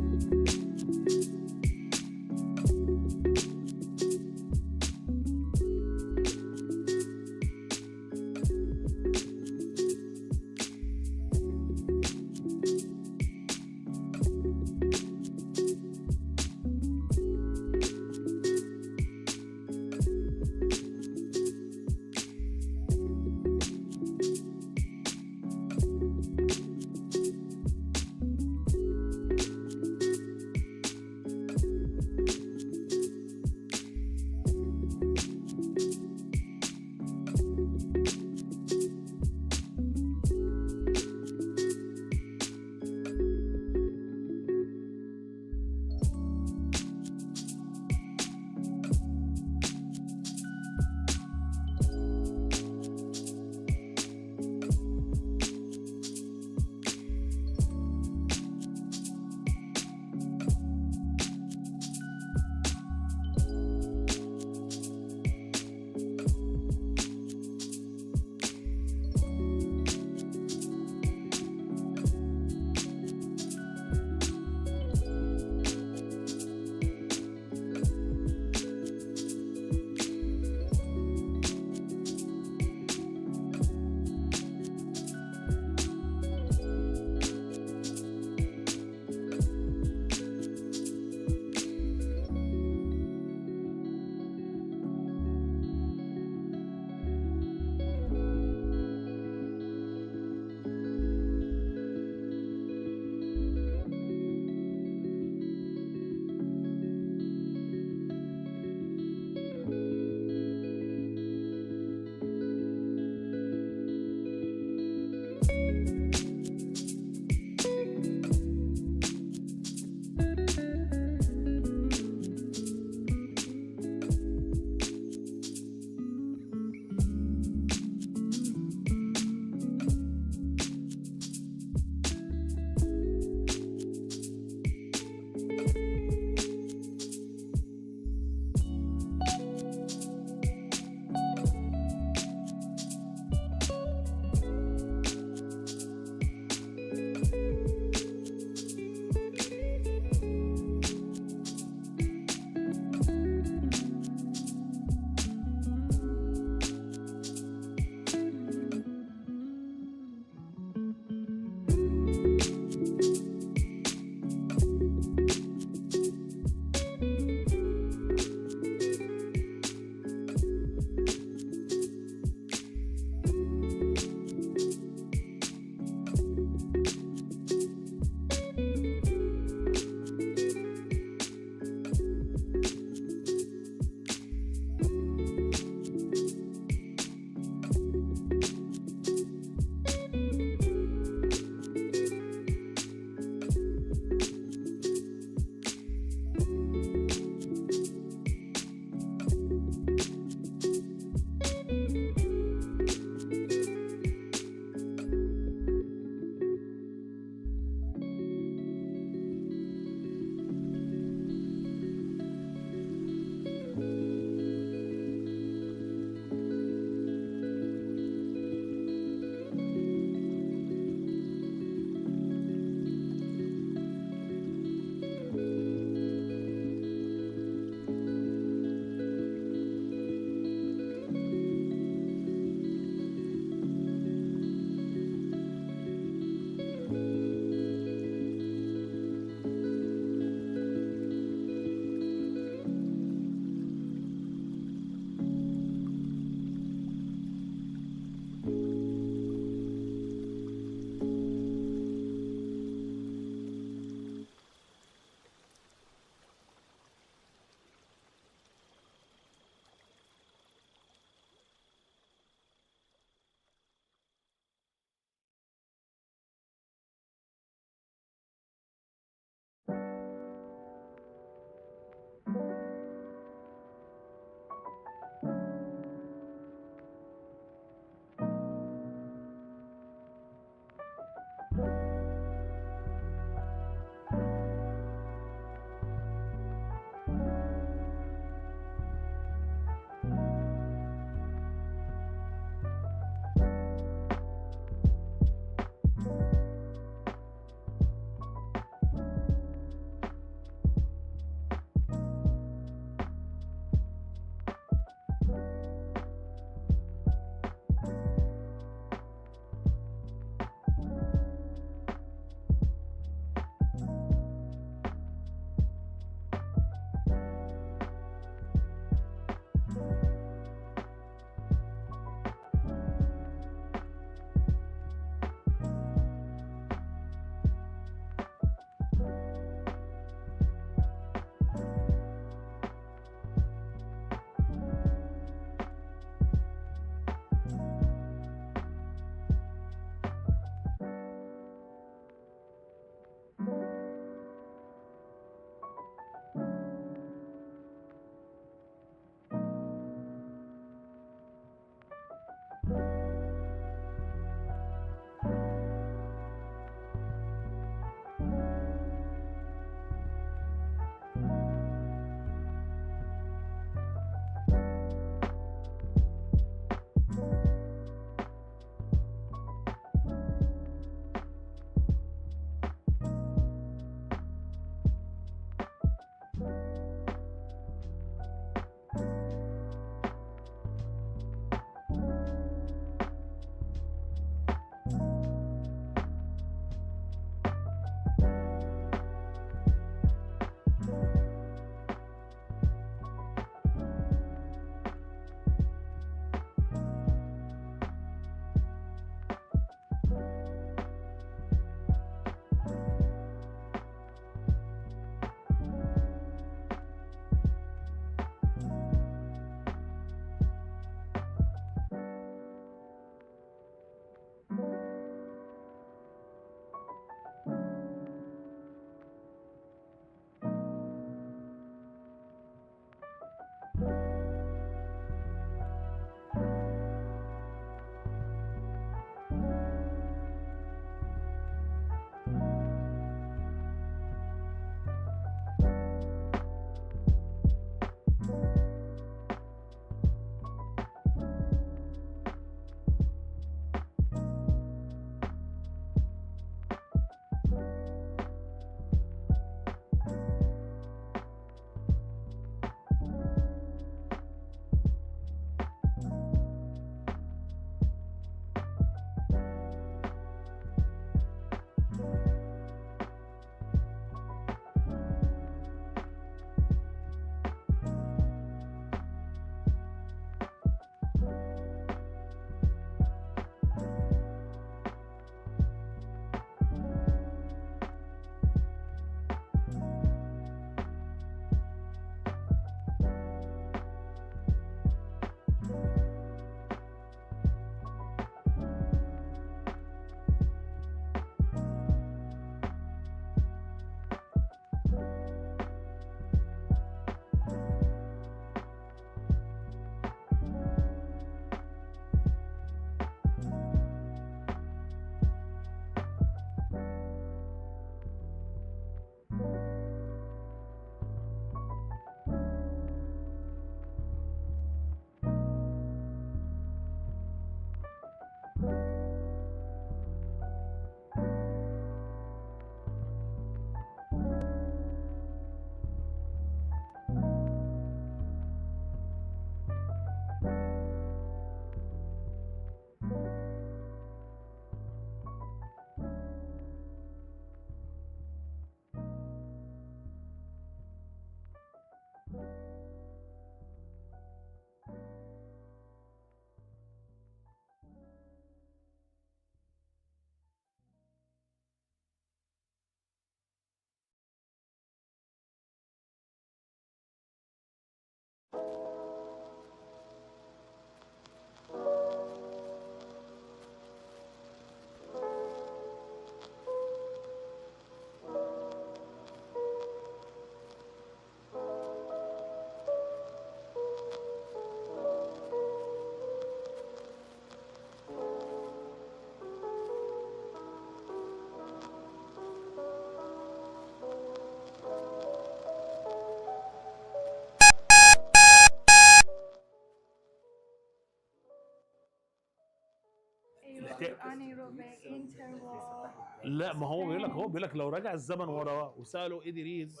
anaerobic, interval. لا ما هو بيقول لك لو رجع الزمن ورا وساله ادريس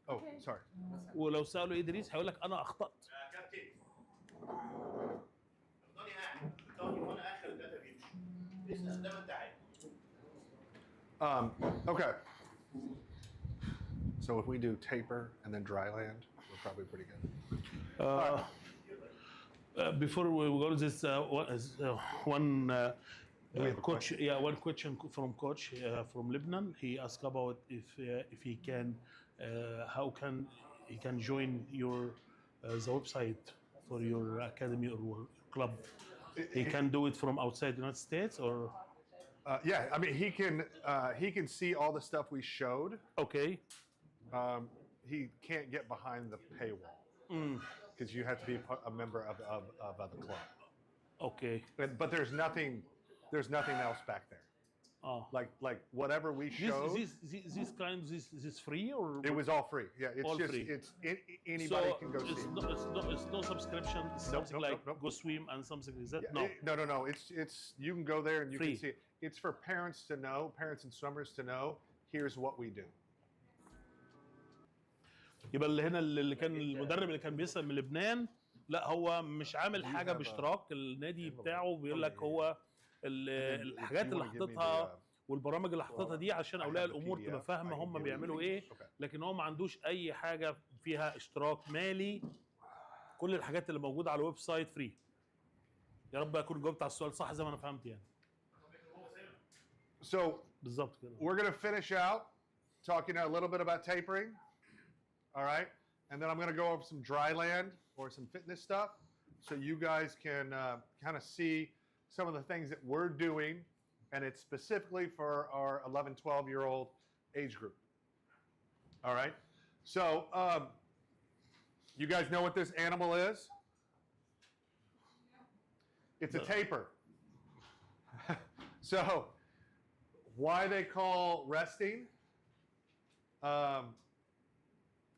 Oh, sorry. ولو ساله ادريس هيقول لك انا اخطات. Okay. So if we do taper and then dry land, we're probably pretty good. Before we go to this, one Do we have a coach, one question from coach from Lebanon. He asked about if he can, how can he can join your the website for your academy or club. He can do it from outside the United States or. Yeah, I mean he can see all the stuff we showed. Okay. He can't get behind the paywall because you have to be a member of the club. Okay. But there's nothing else back there. Oh. Like whatever we showed. This free or? It was all free. Yeah, it's all just free. it's anybody So can go see. it's no subscription. It's something like go swim and something like that. Yeah, no. It's you can go there and you Free. can see it. It's for parents to know, parents and swimmers to know. Here's what we do. يبقى اللي هنا اللي كان المدرب اللي كان بيسأل من لبنان لا هو مش عامل حاجه باشتراك النادي بتاعه بيقول لك هو الحاجات اللي حاططها والبرامج اللي حاططها دي عشان اولياء الامور تبقى فاهمه هم بيعملوا ايه لكن هو ما عندوش اي حاجه فيها اشتراك مالي كل الحاجات اللي موجوده على الويب سايت فري. يا رب اكون جاوبت على السؤال صح زي ما انا فهمت يعني. So بالظبط كده. we're going to finish out talking a little bit about tapering. All right? And then I'm going to go over some dry land or some fitness stuff so you guys can kind of see some of the things that we're doing, and it's specifically for our 11, 12-year-old age group. All right? So you guys know what this animal is? It's a taper. So why they call resting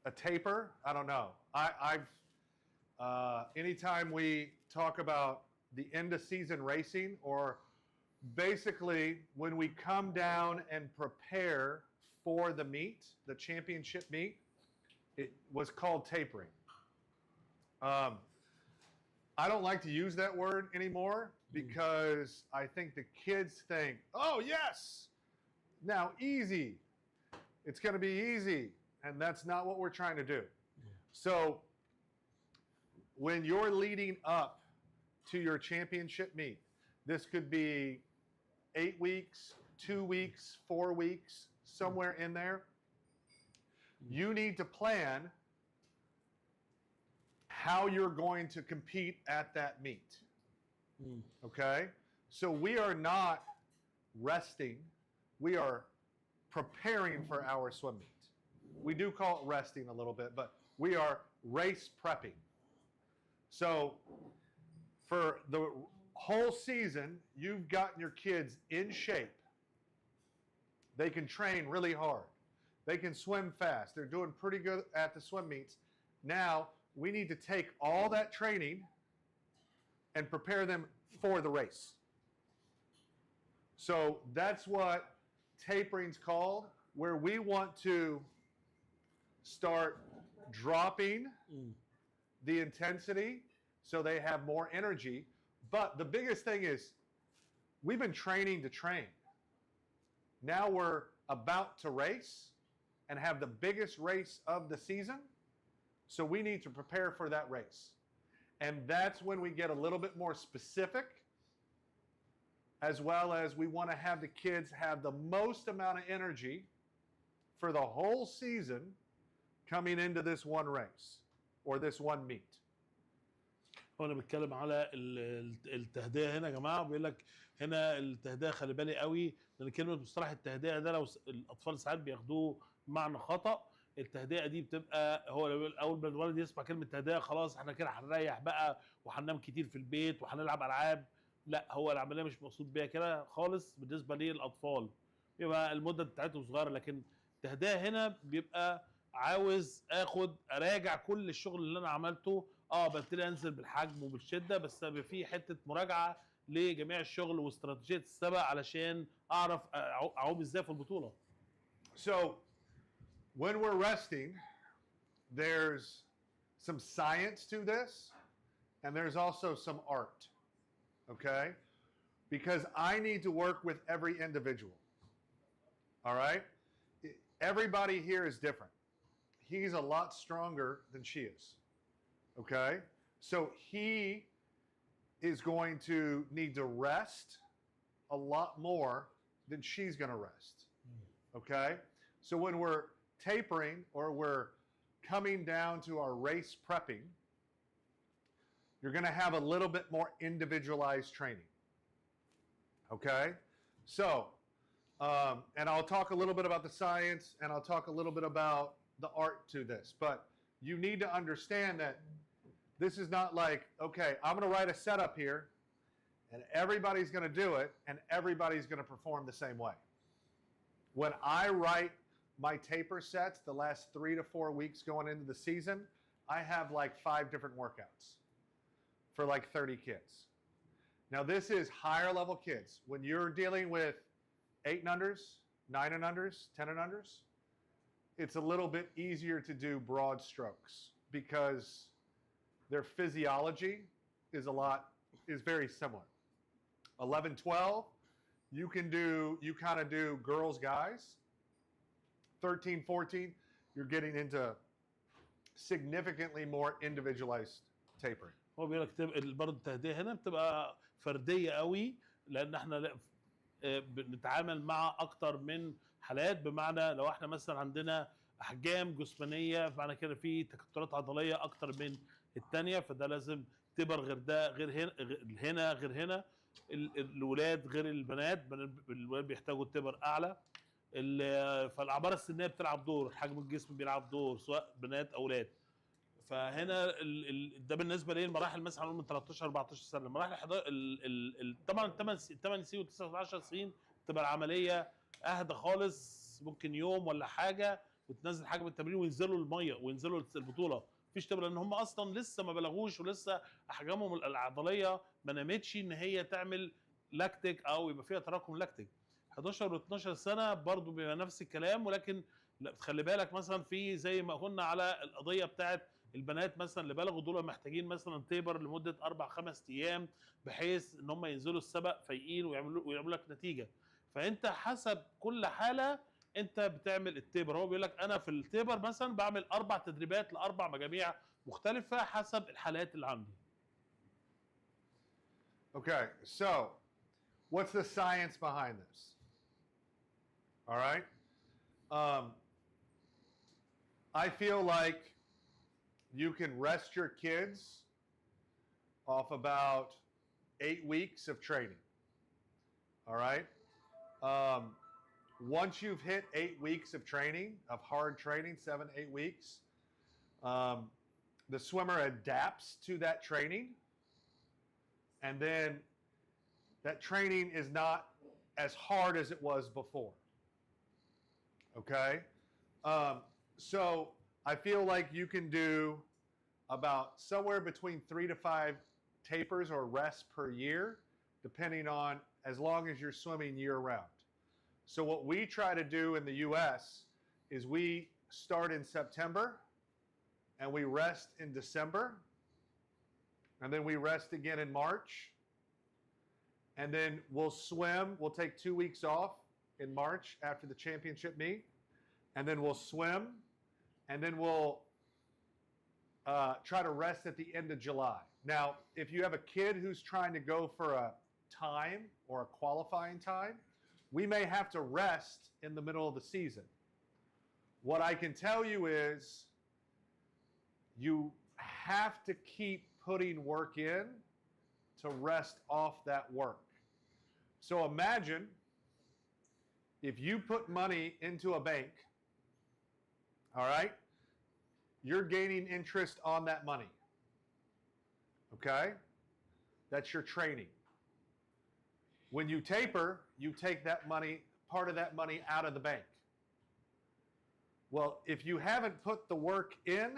a taper, I don't know. I've anytime we talk about the end of season racing, or basically when we come down and prepare for the meet, the championship meet, it was called tapering. I don't like to use that word anymore because I think the kids think, oh yes, now easy. It's going to be easy. And that's not what we're trying to do. So when you're leading up to your championship meet, this could be 8 weeks, 2 weeks, 4 weeks, somewhere in there. You need to plan how you're going to compete at that meet. Okay? So we are not resting. We are preparing for our swim meet. We do call it resting a little bit, but we are race prepping. So for the whole season, you've gotten your kids in shape. They can train really hard. They can swim fast. They're doing pretty good at the swim meets. Now, we need to take all that training and prepare them for the race. So that's what tapering's called, where we want to start dropping the intensity so they have more energy. But the biggest thing is we've been training to train. Now we're about to race and have the biggest race of the season. So we need to prepare for that race. And that's when we get a little bit more specific, as well as we want to have the kids have the most amount of energy for the whole season coming into this one race or this one meet. هو انا بتكلم على التهدئه هنا يا جماعه بيقول لك هنا التهدئه خلي بالي قوي لان كلمه مصطلح التهدئه ده لو الاطفال ساعات بياخدوه معنى خطا. التهدئه دي بتبقى هو اول ما الولد يسمع كلمه تهدئه خلاص احنا كده هنريح بقى وهننام كتير في البيت وهنلعب العاب. لا هو العمليه مش مقصود بيها كده خالص بالنسبه للاطفال. بيبقى المده بتاعتهم صغيره لكن التهدئه هنا بيبقى عاوز اراجع كل الشغل اللي انا عملته. ببتدي انزل بالحجم وبالشده بس في حته مراجعه لجميع الشغل واستراتيجيه السبق علشان اعرف اعوم ازاي في البطوله. So when we're resting, there's some science to this, and there's also some art, okay? Because I need to work with every individual, all right? Everybody here is different. He's a lot stronger than she is, okay? So he is going to need to rest a lot more than she's going to rest, okay? So when we're tapering or we're coming down to our race prepping, you're going to have a little bit more individualized training, okay? So, and I'll talk a little bit about the science, and I'll talk a little bit about the art to this, but you need to understand that this is not like, okay, I'm going to write a setup here, and everybody's going to do it, and everybody's going to perform the same way. When I write my taper sets the last 3 to 4 weeks going into the season, I have like 5 different workouts for like 30 kids. Now this is higher level kids. When you're dealing with 8 and unders, 9 and unders, 10 and unders, it's a little bit easier to do broad strokes because their physiology is very similar. 11, 12, you kind of do girls, guys. 13, 14, you're getting into significantly more individualized tapering. هو بيقول لك برضه التهدئه هنا بتبقى فرديه قوي، لان احنا بنتعامل مع اكتر من حالات. بمعنى لو احنا مثلا عندنا احجام جسمانيه، فمعنى كده في تكتلات عضليه اكتر من الثانيه، فده لازم تبر غير ده، غير هنا غير هنا. الولاد غير البنات، الولاد بيحتاجوا تبر اعلى. فالاعمار السنيه بتلعب دور، حجم الجسم بيلعب دور سواء بنات او اولاد. فهنا ده بالنسبه للمراحل مثلا هنقول من 13 14 سنه. المراحل طبعا 8 سنين و19 سنين تبقى العمليه اهدى خالص، ممكن يوم ولا حاجه وتنزل حجم التمرين وينزلوا الميه وينزلوا البطوله. مفيش تبقى، لان هم اصلا لسه ما بلغوش ولسه احجامهم العضليه ما نامتش ان هي تعمل لاكتيك او يبقى فيها تراكم لاكتيك. 11 و12 سنه برضو بيبقى نفس الكلام، ولكن خلي بالك مثلا في زي ما قلنا على القضيه بتاعت البنات مثلا اللي بلغوا دول محتاجين مثلا تيبر لمده 4-5 ايام بحيث ان هم ينزلوا السبق فايقين ويعملوا لك نتيجه. فانت حسب كل حاله انت بتعمل التيبر. هو بيقول لك انا في التيبر مثلا بعمل 4 تدريبات ل4 مجاميع مختلفه حسب الحالات اللي عندي. Okay, so what's the science behind this? All right. I feel like you can rest your kids off about 8 weeks of training. All right. Once you've hit 8 weeks of training, of hard training, 7-8 weeks, the swimmer adapts to that training, and then that training is not as hard as it was before. Okay? So I feel like you can do about somewhere between 3 to 5 tapers or rests per year, depending on as long as you're swimming year round. So what we try to do in the US is we start in September and we rest in December, and then we rest again in March, and then we'll swim. We'll take 2 weeks off in March after the championship meet, and then we'll swim, and then we'll try to rest at the end of July. Now, if you have a kid who's trying to go for a time or a qualifying time, we may have to rest in the middle of the season. What I can tell you is you have to keep putting work in to rest off that work. So imagine if you put money into a bank, all right, you're gaining interest on that money. Okay? That's your training. When you taper, you take that money, part of that money out of the bank. Well, if you haven't put the work in,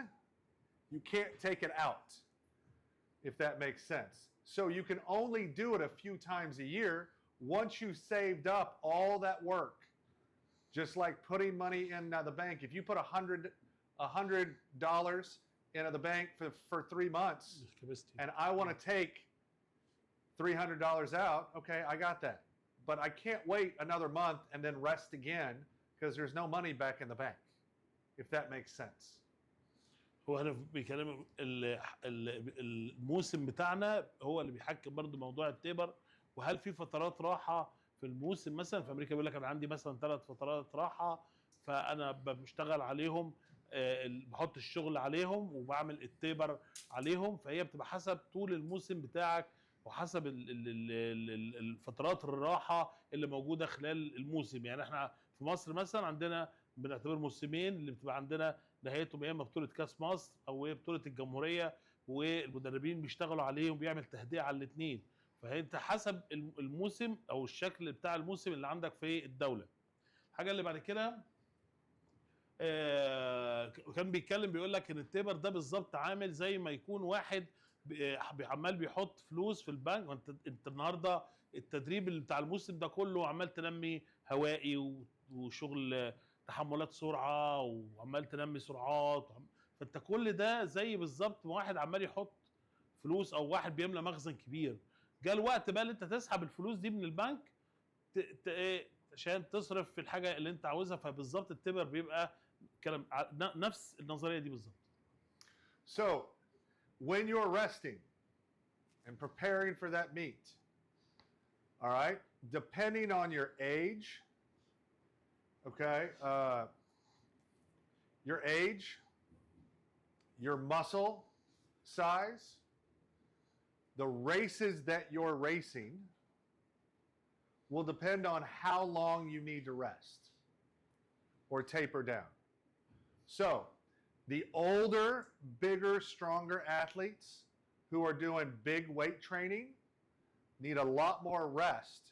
you can't take it out. if that makes sense. So you can only do it a few times a year once you've saved up all that work. Just like putting money in the bank. If you put $100 into the bank for 3 months, and I want to take $300 out, okay, I got that. But I can't wait another month and then rest again because there's no money back in the bank, if that makes sense. هو هنا بيكلم الموسم بتاعنا هو اللي بيحكم برضه موضوع التيبر، وهل في فترات راحه في الموسم. مثلا في امريكا بيقول لك انا عندي مثلا 3 فترات راحه فانا بشتغل عليهم، بحط الشغل عليهم وبعمل التيبر عليهم، فهي بتبقى حسب طول الموسم بتاعك وحسب الفترات الراحه اللي موجوده خلال الموسم. يعني احنا في مصر مثلا عندنا بنعتبر موسمين اللي بتبقى عندنا نهايتهم يا اما بطوله كاس مصر او هي بطوله الجمهوريه، والمدربين بيشتغلوا عليهم بيعمل تهدئه على الاثنين. فانت حسب الموسم او الشكل بتاع الموسم اللي عندك في الدوله. الحاجه اللي بعد كده كان بيتكلم بيقول لك ان التيبر ده بالظبط عامل زي ما يكون واحد عمال بيحط فلوس في البنك. وانت النهارده التدريب اللي بتاع الموسم ده كله عمال تنمي هوائي وشغل تحملات سرعه وعمال تنمي سرعات، فانت كل ده زي بالظبط واحد عمال يحط فلوس او واحد بيملى مخزن كبير. جاء الوقت بقى اللي انت تسحب الفلوس دي من البنك عشان تصرف في الحاجه اللي انت عاوزها. فبالظبط التبر بيبقى كلام نفس النظريه دي بالظبط. So when you're resting and preparing for that meet, all right, depending on your age, okay, your age, your muscle size, the races that you're racing will depend on how long you need to rest or taper down. So, the older, bigger, stronger athletes who are doing big weight training need a lot more rest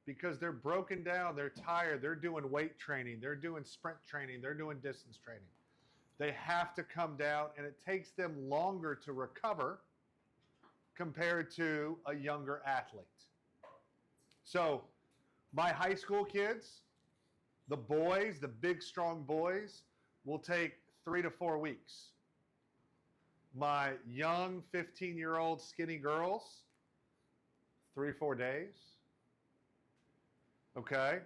because they're broken down, they're tired, they're doing weight training, they're doing sprint training, they're doing distance training. They have to come down and it takes them longer to recover compared to a younger athlete. So, my high school kids, the boys, the big strong boys, will take 3 to 4 weeks. My young 15-year-old skinny girls, 3-4 days. Okay?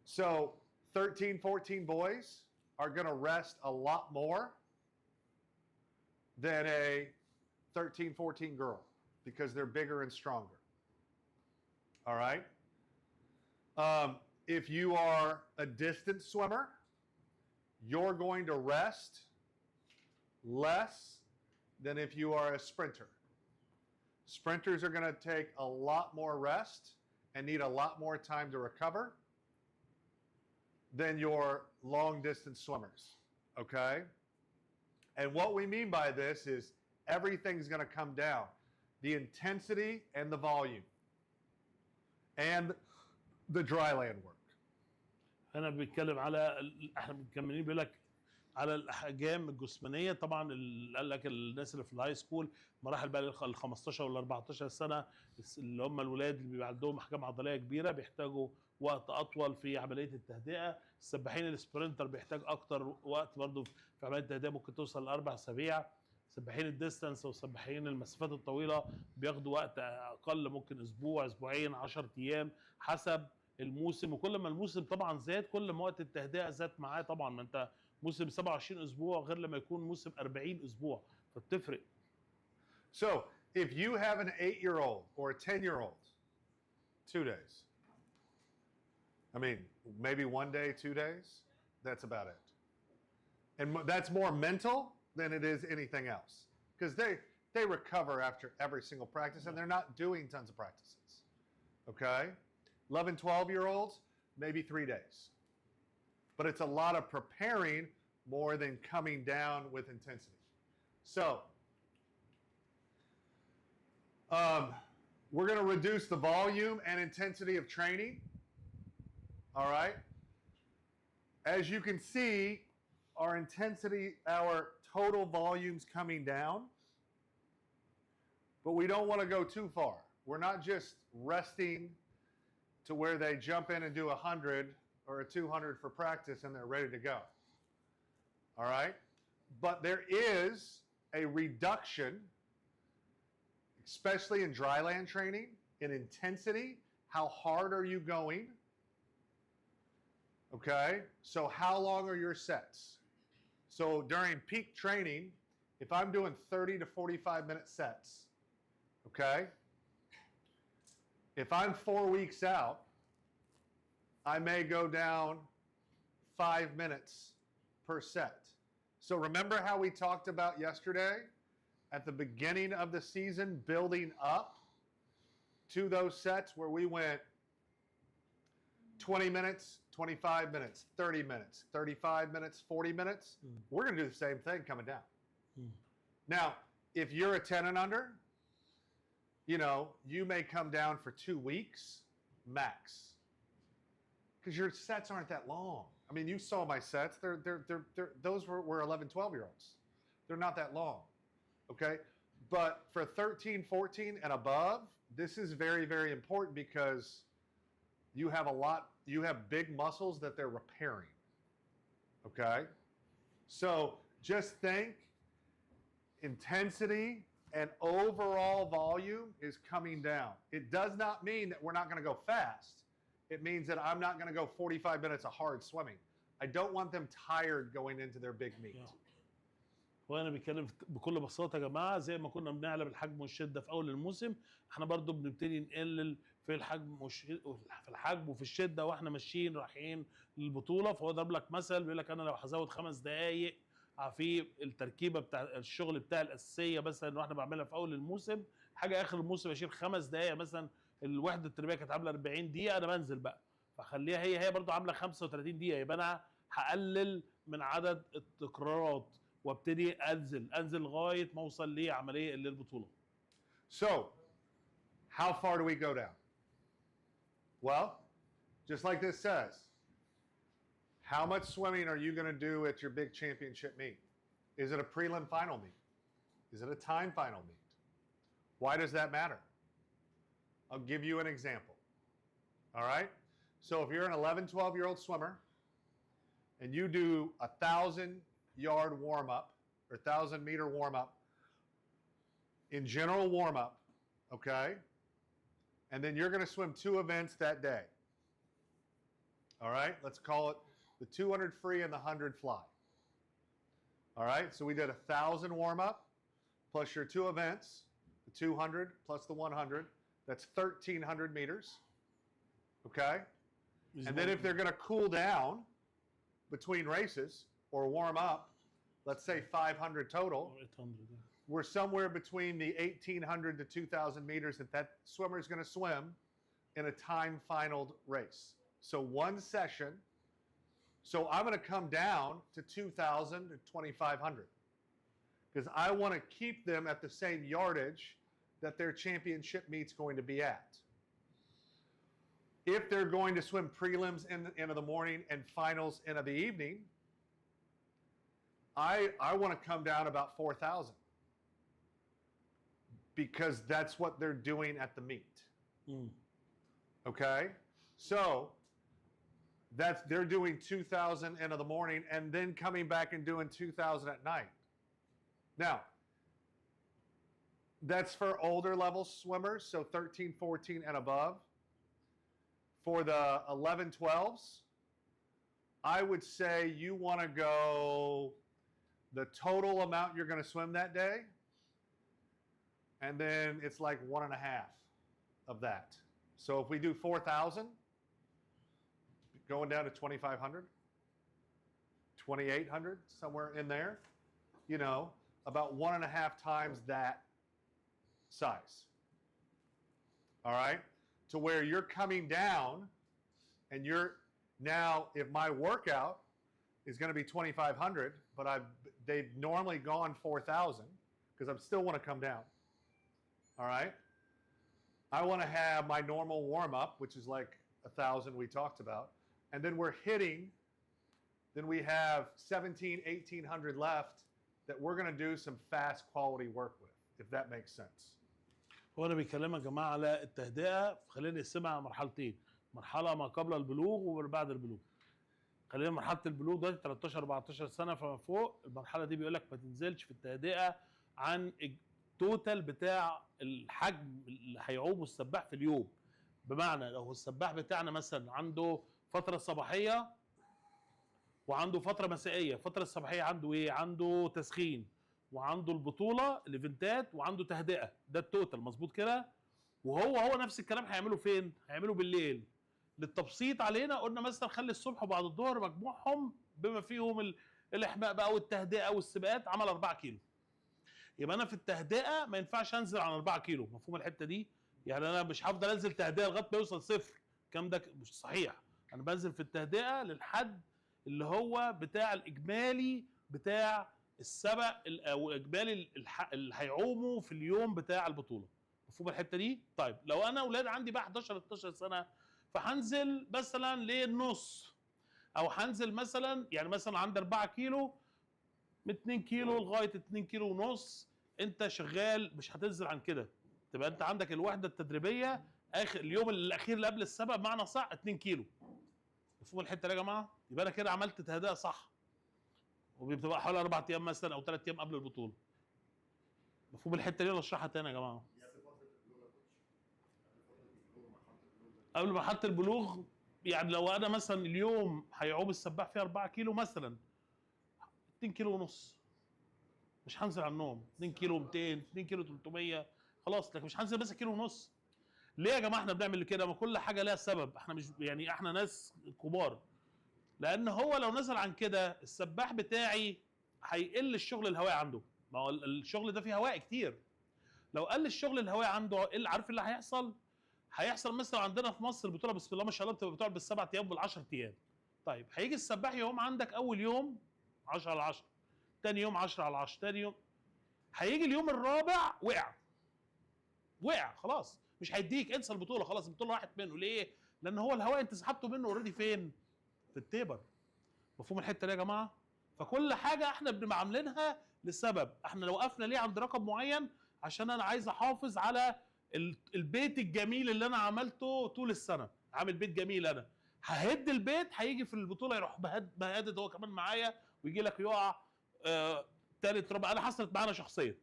So 13, 14 boys are going to rest a lot more than a 13, 14 girl because they're bigger and stronger. All right? If you are a distance swimmer, you're going to rest less than if you are a sprinter. Sprinters are going to take a lot more rest and need a lot more time to recover than your long distance swimmers, okay? And what we mean by this is everything's going to come down. The intensity and the volume and the dry land work. انا بيتكلم على احنا مكملين بيقول لك على الاحجام الجسمانيه. طبعا قال لك الناس اللي في الهاي سكول مراحل بقى ال 15 ولا 14 سنه اللي هم الولاد اللي بيبقى عندهم احجام عضليه كبيره بيحتاجوا وقت اطول في عمليه التهدئه. السباحين السبرنتر بيحتاج اكتر وقت برضه في عمليه التهدئه، ممكن توصل ل4 اسابيع. سباحين الديستانس وسباحين المسافات الطويله بياخدوا وقت اقل، ممكن اسبوع، اسبوعين، 10 ايام حسب الموسم. وكل ما الموسم طبعا زاد كل ما وقت التهدئه زاد معاه. طبعا ما انت موسم 27 اسبوع غير لما يكون موسم 40 اسبوع، فبتفرق. So if you have an 8-year-old or a 10-year-old, 2 days. I mean, maybe 1 day, 2 days. That's about it. And that's more mental than it is anything else. Because they recover after every single practice and they're not doing tons of practices. Okay? 11, 12-year-olds, maybe 3 days. But it's a lot of preparing more than coming down with intensity. So, we're going to reduce the volume and intensity of training. All right? As you can see, our intensity, our total volume's coming down. but we don't want to go too far. We're not just resting to where they jump in and do 100 or a 200 for practice and they're ready to go. All right? But there is a reduction, especially in dry land training, in intensity. How hard are you going? Okay? So how long are your sets? So during peak training, if I'm doing 30 to 45-minute sets, okay? If I'm 4 weeks out, I may go down 5 minutes per set. So remember how we talked about yesterday at the beginning of the season, building up to those sets where we went 20 minutes, 25 minutes, 30 minutes, 35 minutes, 40 minutes. We're going to do the same thing coming down. Now, if you're a 10 and under, you know, you may come down for 2 weeks max, because your sets aren't that long. I mean, you saw my sets. Those were 11, 12-year-olds. They're not that long, okay? But for 13, 14 and above, this is very, very important because you have big muscles that they're repairing, okay? So just think intensity and overall volume is coming down. It does not mean that we're not going to go fast. It means that I'm not going to go 45 minutes of hard swimming. I don't want them tired going into their big meet. وانا بتكلم بكل بساطه يا جماعه، زي ما كنا بنعلى بالحجم والشده في اول الموسم، احنا برضو بنبتدي نقلل في الحجم في الحجم وفي الشده واحنا ماشيين رايحين للبطوله. فهو ضرب لك مثل بيقول لك انا لو هزود 5 دقائق في التركيبه بتاع الشغل بتاع الاساسيه مثلا واحنا بعملها في اول الموسم، حاجه اخر الموسم اشيل 5 دقائق مثلا. الوحده التدريبيه كانت عامله 40 دقيقه، انا بنزل بقى فخليها هي برضو عامله 35 دقيقه، يبقى انا هقلل من عدد التكرارات وابتدي انزل لغايه ما اوصل لعمليه للبطوله. So, how far do we go down? Well, just like this says, how much swimming are you going to do at your big championship meet? Is it a prelim final meet? Is it a time final meet? Why does that matter? I'll give you an example. All right? So if you're an 11, 12-year-old swimmer and you do 1,000-yard warm-up or 1,000-meter warm-up in general warm-up, okay? And then you're going to swim 2 events that day. All right? Let's call it the 200 free and the 100 fly. All right? So we did 1,000 warm-up plus your 2 events, the 200 plus the 100. That's 1,300 meters. Okay? And then if they're going to cool down between races or warm up, let's say 500 total, we're somewhere between the 1,800 to 2,000 meters that swimmer is going to swim in a time-finaled race. So one session, so I'm going to come down to 2,000 to 2,500 because I want to keep them at the same yardage that their championship meet's going to be at. If they're going to swim prelims in the end of the morning and finals end of the evening, I want to come down about 4,000 because that's what they're doing at the meet. Okay? So they're doing 2,000 end of the morning and then coming back and doing 2,000 at night. Now, that's for older level swimmers, so 13, 14 and above. For the 11, 12s, I would say you want to go the total amount you're going to swim that day, and then it's like 1.5 of that. So if we do 4,000, going down to 2,500, 2,800, somewhere in there, you know, about 1.5 times that size. All right? To where you're coming down and you're now, if my workout is going to be 2,500, but they've normally gone 4,000 because I still want to come down. All right? I want to have my normal warm-up, which is like 1,000 we talked about, and then we're hitting, then we have 1,700, 1,800 left that we're going to do some fast quality work with, if that makes sense. هو انا بيكلمك يا جماعه على التهدئه، خلينا نقسمها على مرحلتين، مرحله ما قبل البلوغ وبعد البلوغ. خلينا مرحله البلوغ دلوقتي 13 14 سنه فما فوق، المرحله دي بيقول لك ما تنزلش في التهدئه عن التوتال بتاع الحجم اللي هيعومه السباح في اليوم. بمعنى لو السباح بتاعنا مثلا عنده فتره صباحيه وعنده فتره مسائيه، الفتره الصباحيه عنده ايه؟ عنده تسخين وعنده البطوله الايفنتات وعنده تهدئه، ده التوتال مظبوط كده. وهو نفس الكلام هيعمله فين؟ هيعمله بالليل. للتبسيط علينا قلنا مثلا خلي الصبح وبعد الظهر مجموعهم بما فيهم الاحماء بقى والتهدئه والسباقات عمل 4 كيلو. يبقى انا في التهدئه ما ينفعش انزل عن 4 كيلو، مفهوم الحته دي؟ يعني انا مش هفضل انزل تهدئه لغايه ما يوصل صفر، الكلام ده مش صحيح. انا بنزل في التهدئه للحد اللي هو بتاع الاجمالي بتاع السبق او اجمالي اللي هيعوموا في اليوم بتاع البطوله، مفهوم الحته دي؟ طيب لو انا اولاد عندي بقى 11 12 سنه فهنزل مثلا للنص، او هنزل مثلا يعني مثلا عندي 4 كيلو من 2 كيلو لغايه 2 كيلو ونص، انت شغال مش هتنزل عن كده. تبقى انت عندك الوحده التدريبيه اخر اليوم الاخير اللي قبل السبق بمعنى صح 2 كيلو، مفهوم الحته دي يا جماعه؟ يبقى انا كده عملت تهدئه صح، وبتبقى حوالي 4 ايام مثلا او 3 ايام قبل البطوله. مفهوم الحته دي ولا اشرحها تاني يا جماعه؟ قبل مرحله البلوغ يعني لو انا مثلا اليوم هيعوم السباح فيه 4 كيلو مثلا 2 كيلو ونص، مش هنزل عن النوم 2 كيلو 200 2 كيلو 300 خلاص، لكن مش هنزل بس كيلو ونص. ليه يا جماعه احنا بنعمل كده؟ ما كل حاجه لها سبب، احنا مش يعني احنا ناس كبار. لان هو لو نزل عن كده السباح بتاعي هيقل الشغل الهوائي عنده، ما هو الشغل ده فيه هواء كتير. لو قل الشغل الهوائي عنده عارف اللي هيحصل؟ هيحصل مثلا عندنا في مصر البطوله بسم الله ما شاء الله بتبقى بتقعد بالسبع ايام وبال10 ايام. طيب هيجي السباح يقوم عندك اول يوم 10 على 10، ثاني يوم 10 على 10، ثاني يوم هيجي اليوم الرابع وقع خلاص، مش هيديك، انسى البطوله خلاص، البطوله راحت منه. ليه؟ لان هو الهواء انت سحبته منه اوريدي فين؟ في التيبر. مفهوم الحته دي يا جماعه؟ فكل حاجه احنا بنبقى عاملينها لسبب، احنا لو وقفنا ليه عند رقم معين؟ عشان انا عايز احافظ على البيت الجميل اللي انا عملته طول السنه، عامل بيت جميل انا ههد البيت، هيجي في البطوله يروح بهدد هو كمان معايا ويجي لك يقع تالت رابع. انا حصلت معانا شخصيا،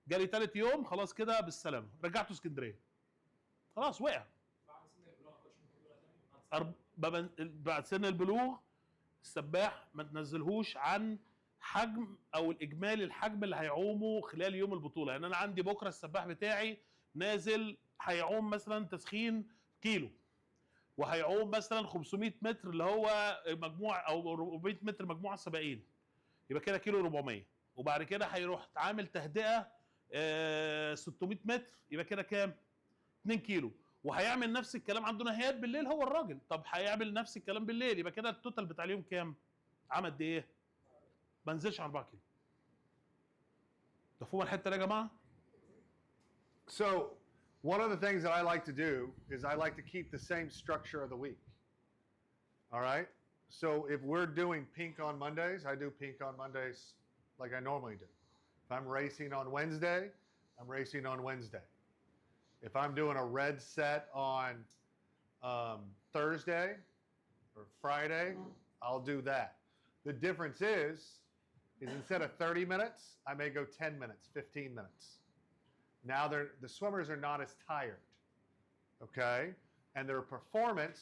جالي تالت يوم خلاص كده بالسلامه، رجعته اسكندريه خلاص وقع. بعد سن البلوغ السباح ما تنزلهوش عن حجم او الاجمالي الحجم اللي هيعومه خلال يوم البطوله. يعني انا عندي بكره السباح بتاعي نازل هيعوم مثلا تسخين كيلو، وهيعوم مثلا 500 متر اللي هو مجموع، او 400 متر مجموعه سباقين، يبقى كده كيلو 400. وبعد كده هيروح عامل تهدئه 600 متر، يبقى كده كام؟ 2 كيلو. وهيعمل نفس الكلام عنده نهايات بالليل هو الراجل، طب هيعمل نفس الكلام بالليل، يبقى كده التوتال بتاع اليوم كام؟ عمل قد ايه؟ ما نزلش عن 4 كيلو. مفهوم الحته دي يا جماعه؟ So, one of the things that I like to do is I like to keep the same structure of the week. All right? So, if we're doing pink on Mondays, I do pink on Mondays like I normally do. If I'm racing on Wednesday, I'm racing on Wednesday. If I'm doing a red set on Thursday or Friday, I'll do that. The difference is instead of 30 minutes, I may go 10 minutes, 15 minutes. Now the swimmers are not as tired, okay? And their performance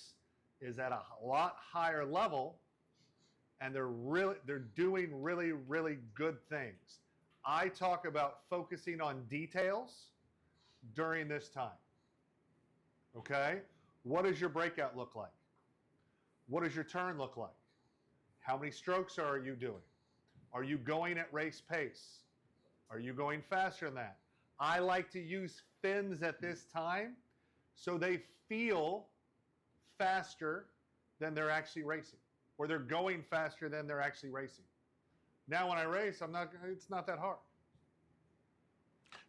is at a lot higher level, and they're doing really good things. I talk about focusing on details during this time, okay? What does your breakout look like? What does your turn look like? How many strokes are you doing? Are you going at race pace? Are you going faster than that? I like to use fins at this time so they feel faster than they're actually racing, or they're going faster than they're actually racing. Now when I race, it's not that hard.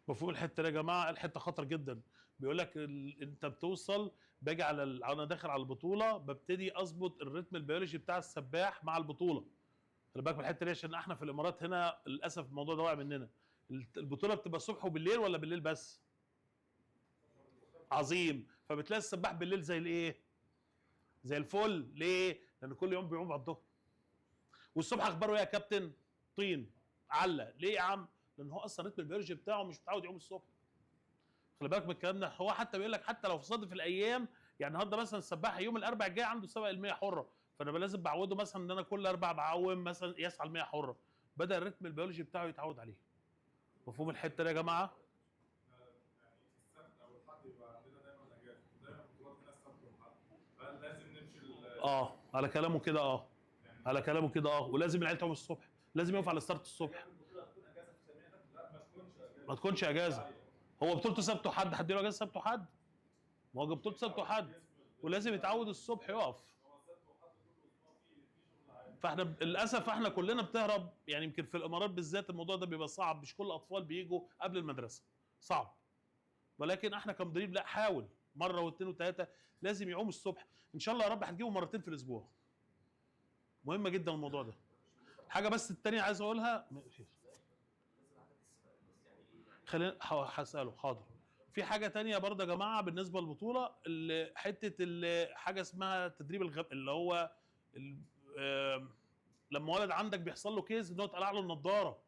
مفهوم الحته دي يا جماعه؟ الحته خطر جدا. بيقول لك انت بتوصل باجي على انا داخل على البطوله ببتدي اظبط الريتم البيولوجي بتاع السباح مع البطوله. خلي بالك من الحته دي عشان احنا في الامارات هنا للاسف الموضوع ده واقع مننا. البطوله بتبقى الصبح وبالليل ولا بالليل بس؟ عظيم. فبتلاقي السباح بالليل زي الايه؟ زي الفل. ليه؟ لان كل يوم بيعوم بعد الظهر. والصبح اخباره ايه يا كابتن؟ طين علة. ليه يا عم؟ لان هو اصلا رتم البيولوجي بتاعه مش متعود يعوم الصبح. خلي بالك من الكلام ده. هو حتى بيقول لك حتى لو في صادف الايام، يعني النهارده مثلا السباح يوم الاربعاء الجاي عنده سباق ال 100 حره، فانا لازم بعوده مثلا ان انا كل اربع بعوم مثلا يسعى ال 100 حره، بدا الرتم البيولوجي بتاعه يتعود عليه. مفهوم الحته دي يا جماعه؟ يعني السبت او الحد يبقى عندنا دايما اجازه، دايما بطولات هنا السبت والحد، فهل لازم نمشي على كلامه كده على كلامه كده ولازم العيال تعوم الصبح، لازم يقف على الستارت الصبح. البطوله تكون اجازه في سميتك؟ لا ما تكونش اجازه. ما تكونش اجازه. هو بطولته سبت وحد، حد له اجازه سبت وحد؟ ما هو بطولته سبت وحد ولازم يتعود الصبح يقف. هو السبت والحد كل اسبوع في شغل عادي. فاحنا للاسف احنا كلنا بتهرب، يعني يمكن في الامارات بالذات الموضوع ده بيبقى صعب، مش كل الاطفال بيجوا قبل المدرسه، صعب. ولكن احنا كمدرب لا، حاول مره واثنين وثلاثه، لازم يعوم الصبح. ان شاء الله يا رب هتجيبه مرتين في الاسبوع. مهمه جدا الموضوع ده. حاجه بس الثانيه عايز اقولها، خلينا هساله حاضر. في حاجه تانية برضه يا جماعه بالنسبه للبطوله، حته حاجه اسمها تدريب اللي هو لما ولد عندك بيحصل له كيس ان هو اتقلع له النضاره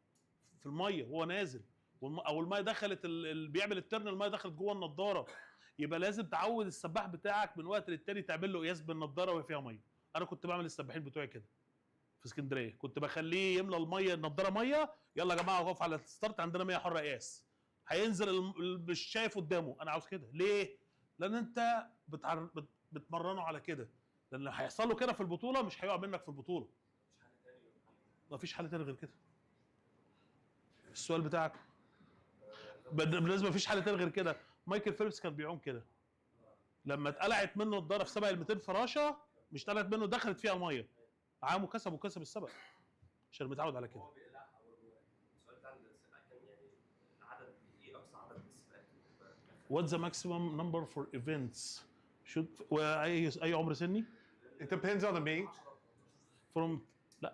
في الميه وهو نازل، او الميه دخلت بيعمل الترن، الميه دخلت جوه النضاره، يبقى لازم تعود السباح بتاعك من وقت للتاني تعمل له قياس بالنضاره وهي فيها ميه. انا كنت بعمل السباحين بتوعي كده في اسكندريه، كنت بخليه يملى الميه النضاره ميه، يلا يا جماعه اقف على الستارت عندنا 100 حره قياس، هينزل مش شايف قدامه. انا عاوز كده ليه؟ لان انت بتمرنه على كده، لان هيحصل له كده في البطوله مش هيقع منك في البطوله. مفيش حل تاني غير كده. السؤال بتاعك بالنسبه مفيش حل تاني غير كده. مايكل فيلبس كان بيعوم كده، لما اتقلعت منه الضرة في سبق ال 200 فراشه، مش اتقلعت منه دخلت فيها الميه، عام وكسب السبق عشان متعود على كده. هو بيقلع او السؤال بتاع السباق كان يعني العدد، ايه اقصى عدد من السباقات؟ What's the maximum number for events? اي عمر سني؟ It depends on the meet. From لا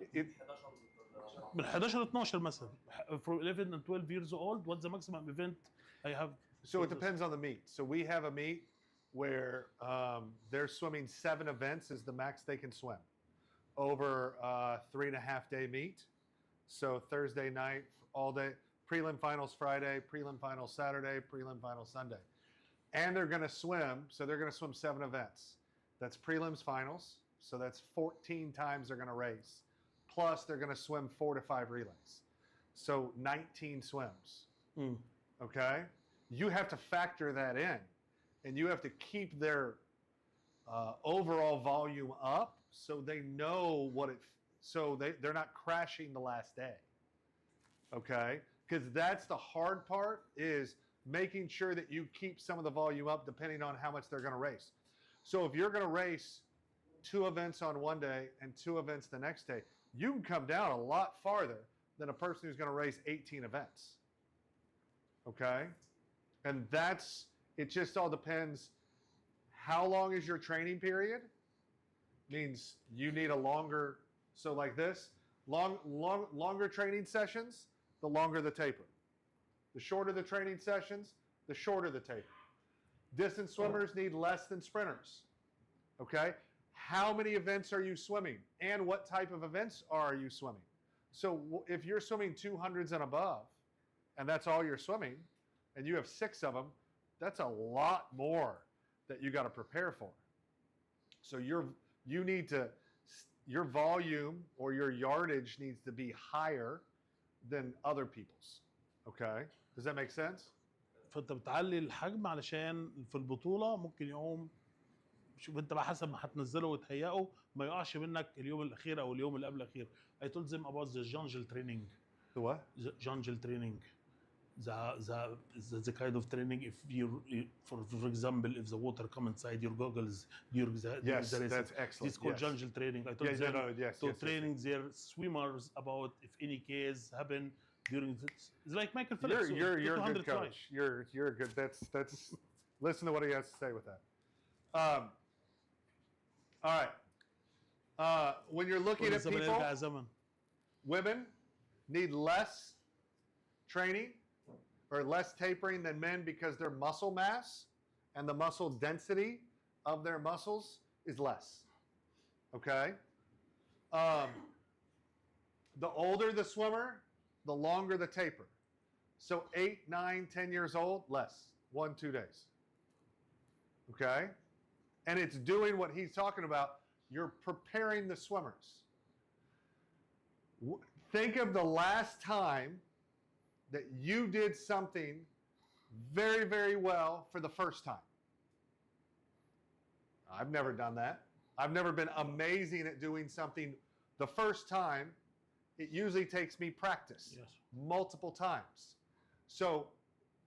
من 11 ل 12 مثلا. From 11 and 12 years old, what's the maximum event I have? So it depends on the meet. So we have a meet where they're swimming 7 events is the max they can swim over a 3.5 day meet. So Thursday night, all day, prelim finals Friday, prelim finals Saturday, prelim finals Sunday. And they're going to swim, so they're going to swim 7 events. That's prelims finals, so that's 14 times they're going to race. Plus they're going to swim 4 to 5 relays. So 19 swims. Okay? You have to factor that in, and you have to keep their overall volume up so they know what they're not crashing the last day. Okay? Because that's the hard part, is making sure that you keep some of the volume up depending on how much they're going to race. So if you're going to race 2 events on one day and 2 events the next day, you can come down a lot farther than a person who's going to race 18 events. Okay? And it just all depends how long is your training period. Means you need a longer, so like this, longer training sessions, the longer the taper. The shorter the training sessions, the shorter the taper. Distance swimmers need less than sprinters. Okay? How many events are you swimming? And what type of events are you swimming? So if you're swimming 200s and above, and that's all you're swimming, and you have 6 of them, that's a lot more that you got to prepare for. So your volume or your yardage needs to be higher than other people's. Okay? Does that make sense? فانت بتعلي الحجم علشان في البطوله ممكن يقوم، شوف انت بقى حسب ما هتنزله وتهيئه ما يقعش منك اليوم الاخير او اليوم اللي قبل الاخير. I told them about the jungle training. The what? The jungle training. The kind of training, if you, for example, if the water come inside your goggles during the Yes, race, that's excellent. it's called jungle training. I told them to training their swimmers about if any case happen during this. It's like Michael Phelps. You're a good coach. You're a good. That's. Listen to what he has to say with that. All right. When you're looking at people, women need less training or less tapering than men because their muscle mass and the muscle density of their muscles is less. Okay? The older the swimmer, the longer the taper. So 8, 9, 10 years old, less. 1, 2 days. Okay? And it's doing what he's talking about. You're preparing the swimmers. Think of the last time that you did something very, very well for the first time. I've never done that. I've never been amazing at doing something the first time. It usually takes me practice, Yes. multiple times. So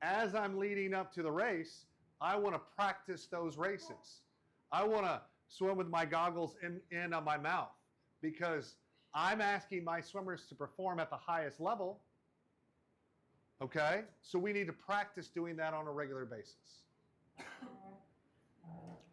as I'm leading up to the race, I want to practice those races. I want to swim with my goggles in on my mouth because I'm asking my swimmers to perform at the highest level. Okay? So we need to practice doing that on a regular basis.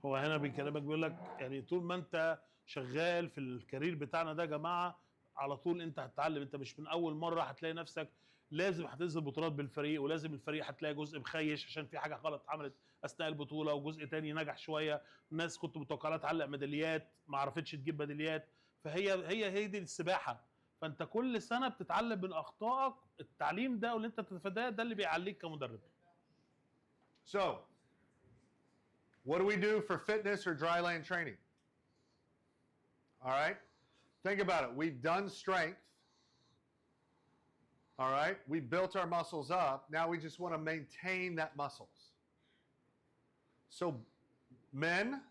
هو هنا بيكلمك بيقول لك يعني طول ما انت شغال في الكارير بتاعنا ده يا جماعه على طول انت هتتعلم. انت مش من اول مره هتلاقي نفسك لازم هتنزل بطولات بالفريق، ولازم الفريق هتلاقي جزء مخيش عشان في حاجه غلط اتعملت اثناء البطوله، وجزء تاني نجح شويه. الناس كنت متوقعها تعلق ميداليات ما عرفتش تجيب ميداليات. فهي دي السباحه. فانت كل سنه بتتعلم من اخطائك. التعليم ده واللي انت بتتفاداه ده اللي بيعليك كمدرب. So, what do we do for fitness or dry land training? All right? Think about it. We've done strength. All right? We built our muscles up. Now we just want to maintain that muscles. So, men,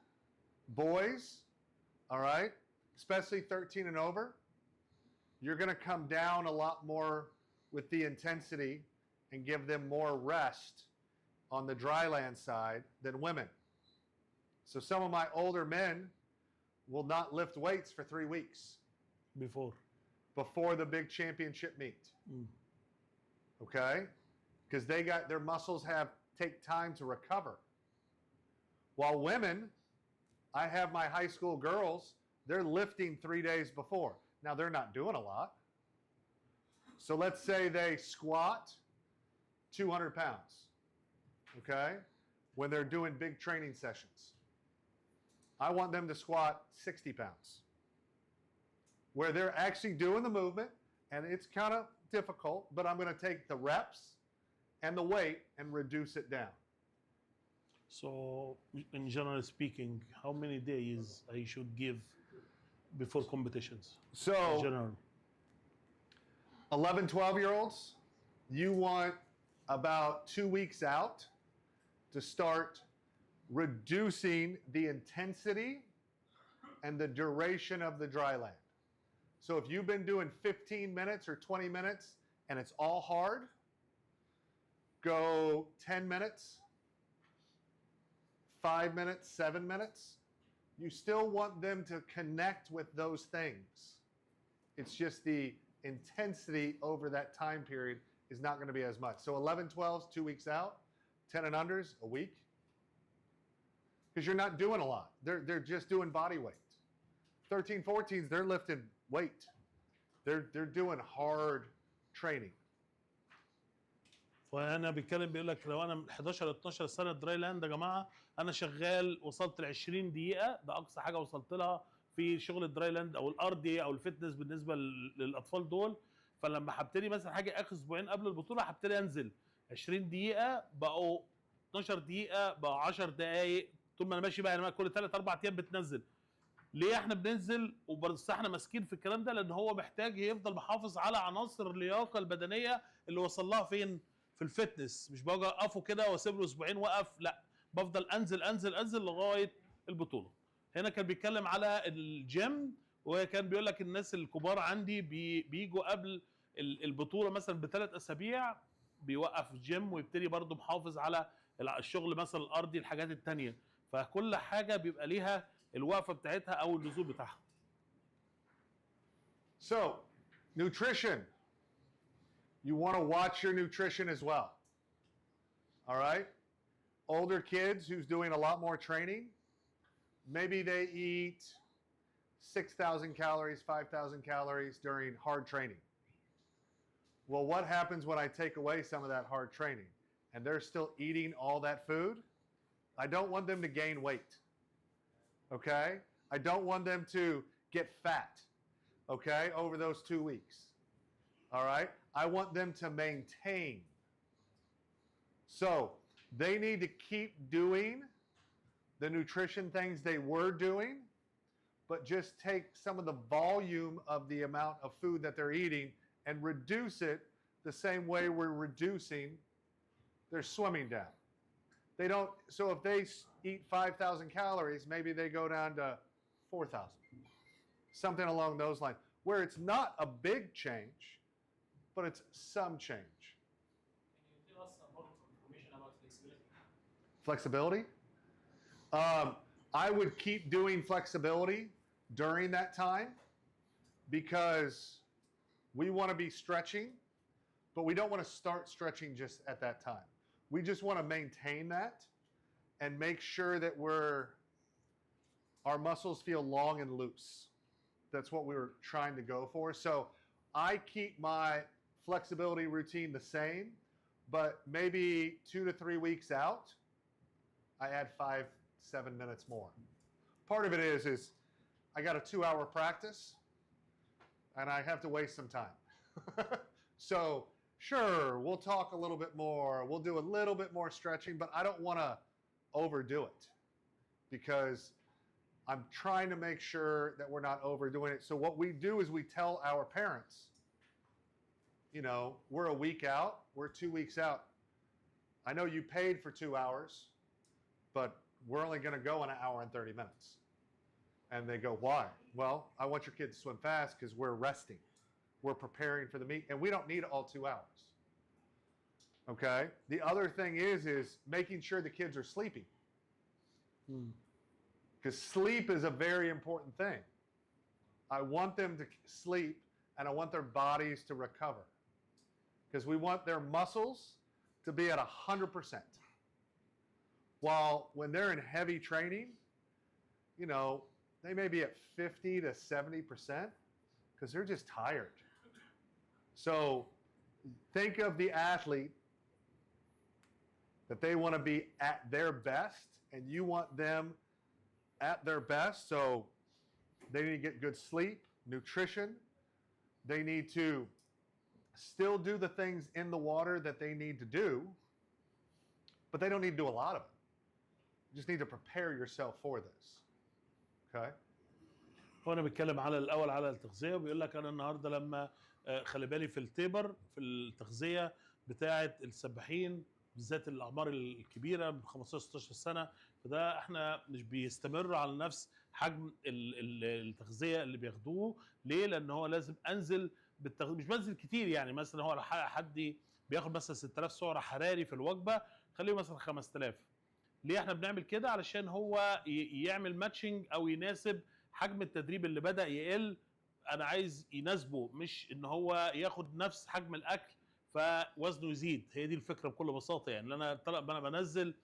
boys, all right, especially 13 and over, you're going to come down a lot more with the intensity and give them more rest on the dry land side than women. So some of my older men will not lift weights for 3 weeks before the big championship meet. Okay? Because their muscles take time to recover. While women, I have my high school girls, they're lifting 3 days before. Now they're not doing a lot. So let's say they squat 200 pounds. Okay? When they're doing big training sessions. I want them to squat 60 pounds. Where they're actually doing the movement, and it's kind of difficult, but I'm going to take the reps and the weight and reduce it down. So, in general speaking, how many days I should give before competitions? So, in general. 11, 12-year-olds, you want about 2 weeks out to start reducing the intensity and the duration of the dry land. So if you've been doing 15 minutes or 20 minutes and it's all hard, go 10 minutes, 5 minutes, 7 minutes. You still want them to connect with those things. It's just the intensity over that time period is not going to be as much. So 11, 12s, 2 weeks out, 10 and unders, a week. Because you're not doing a lot. They're just doing body weight. 13, 14s, they're lifting weight. They're doing hard training. فانا بيتكلم بيقول لك لو انا من 11 ل 12 سنه دراي لاند يا جماعه انا شغال وصلت ل 20 دقيقه، ده اقصى حاجه وصلت لها في شغل الدراي لاند او الارضي او الفتنس بالنسبه للاطفال دول. فلما هبتدي مثلا حاجه اخر اسبوعين قبل البطوله هبتدي انزل 20 دقيقه بقوا 12 دقيقه بقوا 10 دقائق. طول ما انا ماشي بقى انا كل 3 4 ايام بتنزل. ليه احنا بننزل وبس احنا ماسكين في الكلام ده؟ لان هو محتاج يفضل محافظ على عناصر اللياقه البدنيه اللي وصل لها فين؟ في الفتنس. مش باجي اوقفه كده واسيب له اسبوعين وقف، لا بفضل انزل انزل انزل لغايه البطوله. هنا كان بيتكلم على الجيم، وكان بيقول لك الناس الكبار عندي بيجوا قبل البطوله مثلا ب3 اسابيع بيوقف الجيم ويبتدي برضه محافظ على الشغل مثلا الارضي الحاجات التانيه. فكل حاجه بيبقى ليها الوقفه بتاعتها او اللزوم بتاعها. So, nutrition. You want to watch your nutrition as well. All right? Older kids who's doing a lot more training, maybe they eat 6,000 calories, 5,000 calories during hard training. Well, what happens when I take away some of that hard training and they're still eating all that food? I don't want them to gain weight. Okay? I don't want them to get fat. Okay? Over those 2 weeks. All right? I want them to maintain. So, they need to keep doing the nutrition things they were doing, but just take some of the volume of the amount of food that they're eating and reduce it the same way we're reducing their swimming down. They don't, so if they eat 5,000 calories, maybe they go down to 4,000. Something along those lines, where it's not a big change, but it's some change. Can you tell us more information about Flexibility? flexibility? I would keep doing flexibility during that time because we want to be stretching, but we don't want to start stretching just at that time. We just want to maintain that and make sure that our muscles feel long and loose. That's what we were trying to go for. So I keep my flexibility routine the same, but maybe 2 to 3 weeks out, I add 5-7 minutes more. Part of it is I got a 2-hour practice and I have to waste some time. So sure, we'll talk a little bit more. We'll do a little bit more stretching, but I don't want to overdo it because I'm trying to make sure that we're not overdoing it. So what we do is we tell our parents, you know, we're a week out, we're 2 weeks out. I know you paid for 2 hours, but we're only going to go an hour and 30 minutes. And they go, why? Well, I want your kid to swim fast because we're resting. We're preparing for the meet, and we don't need all 2 hours. Okay? The other thing is making sure the kids are sleeping. Because sleep is a very important thing. I want them to sleep, and I want their bodies to recover. Because we want their muscles to be at 100%. While when they're in heavy training, you know, they may be at 50 to 70% because they're just tired. So think of the athlete that they want to be at their best, and you want them at their best. So they need to get good sleep, nutrition. They need to still do the things in the water that they need to do, but they don't need to do a lot of it. You just need to prepare yourself for this. Okay? هو انا بتكلم على الاول على التغذيه وبيقول لك انا النهارده لما خلي بالي في التيبر في التغذيه بتاعه السباحين بالذات الاعمار الكبيره من 15 16 سنه فده احنا مش بيستمر على نفس حجم التغذيه اللي بياخدوه ليه؟ لان هو لازم انزل مش بنزل كتير يعني مثلا هو حد بياخد مثلا 6000 سعر حراري في الوجبه خليه مثلا 5000 ليه احنا بنعمل كده؟ علشان هو يعمل ماتشنج او يناسب حجم التدريب اللي بدأ يقل انا عايز يناسبه مش ان هو ياخد نفس حجم الاكل فوزنه يزيد. هي دي الفكره بكل بساطه يعني انا بنزل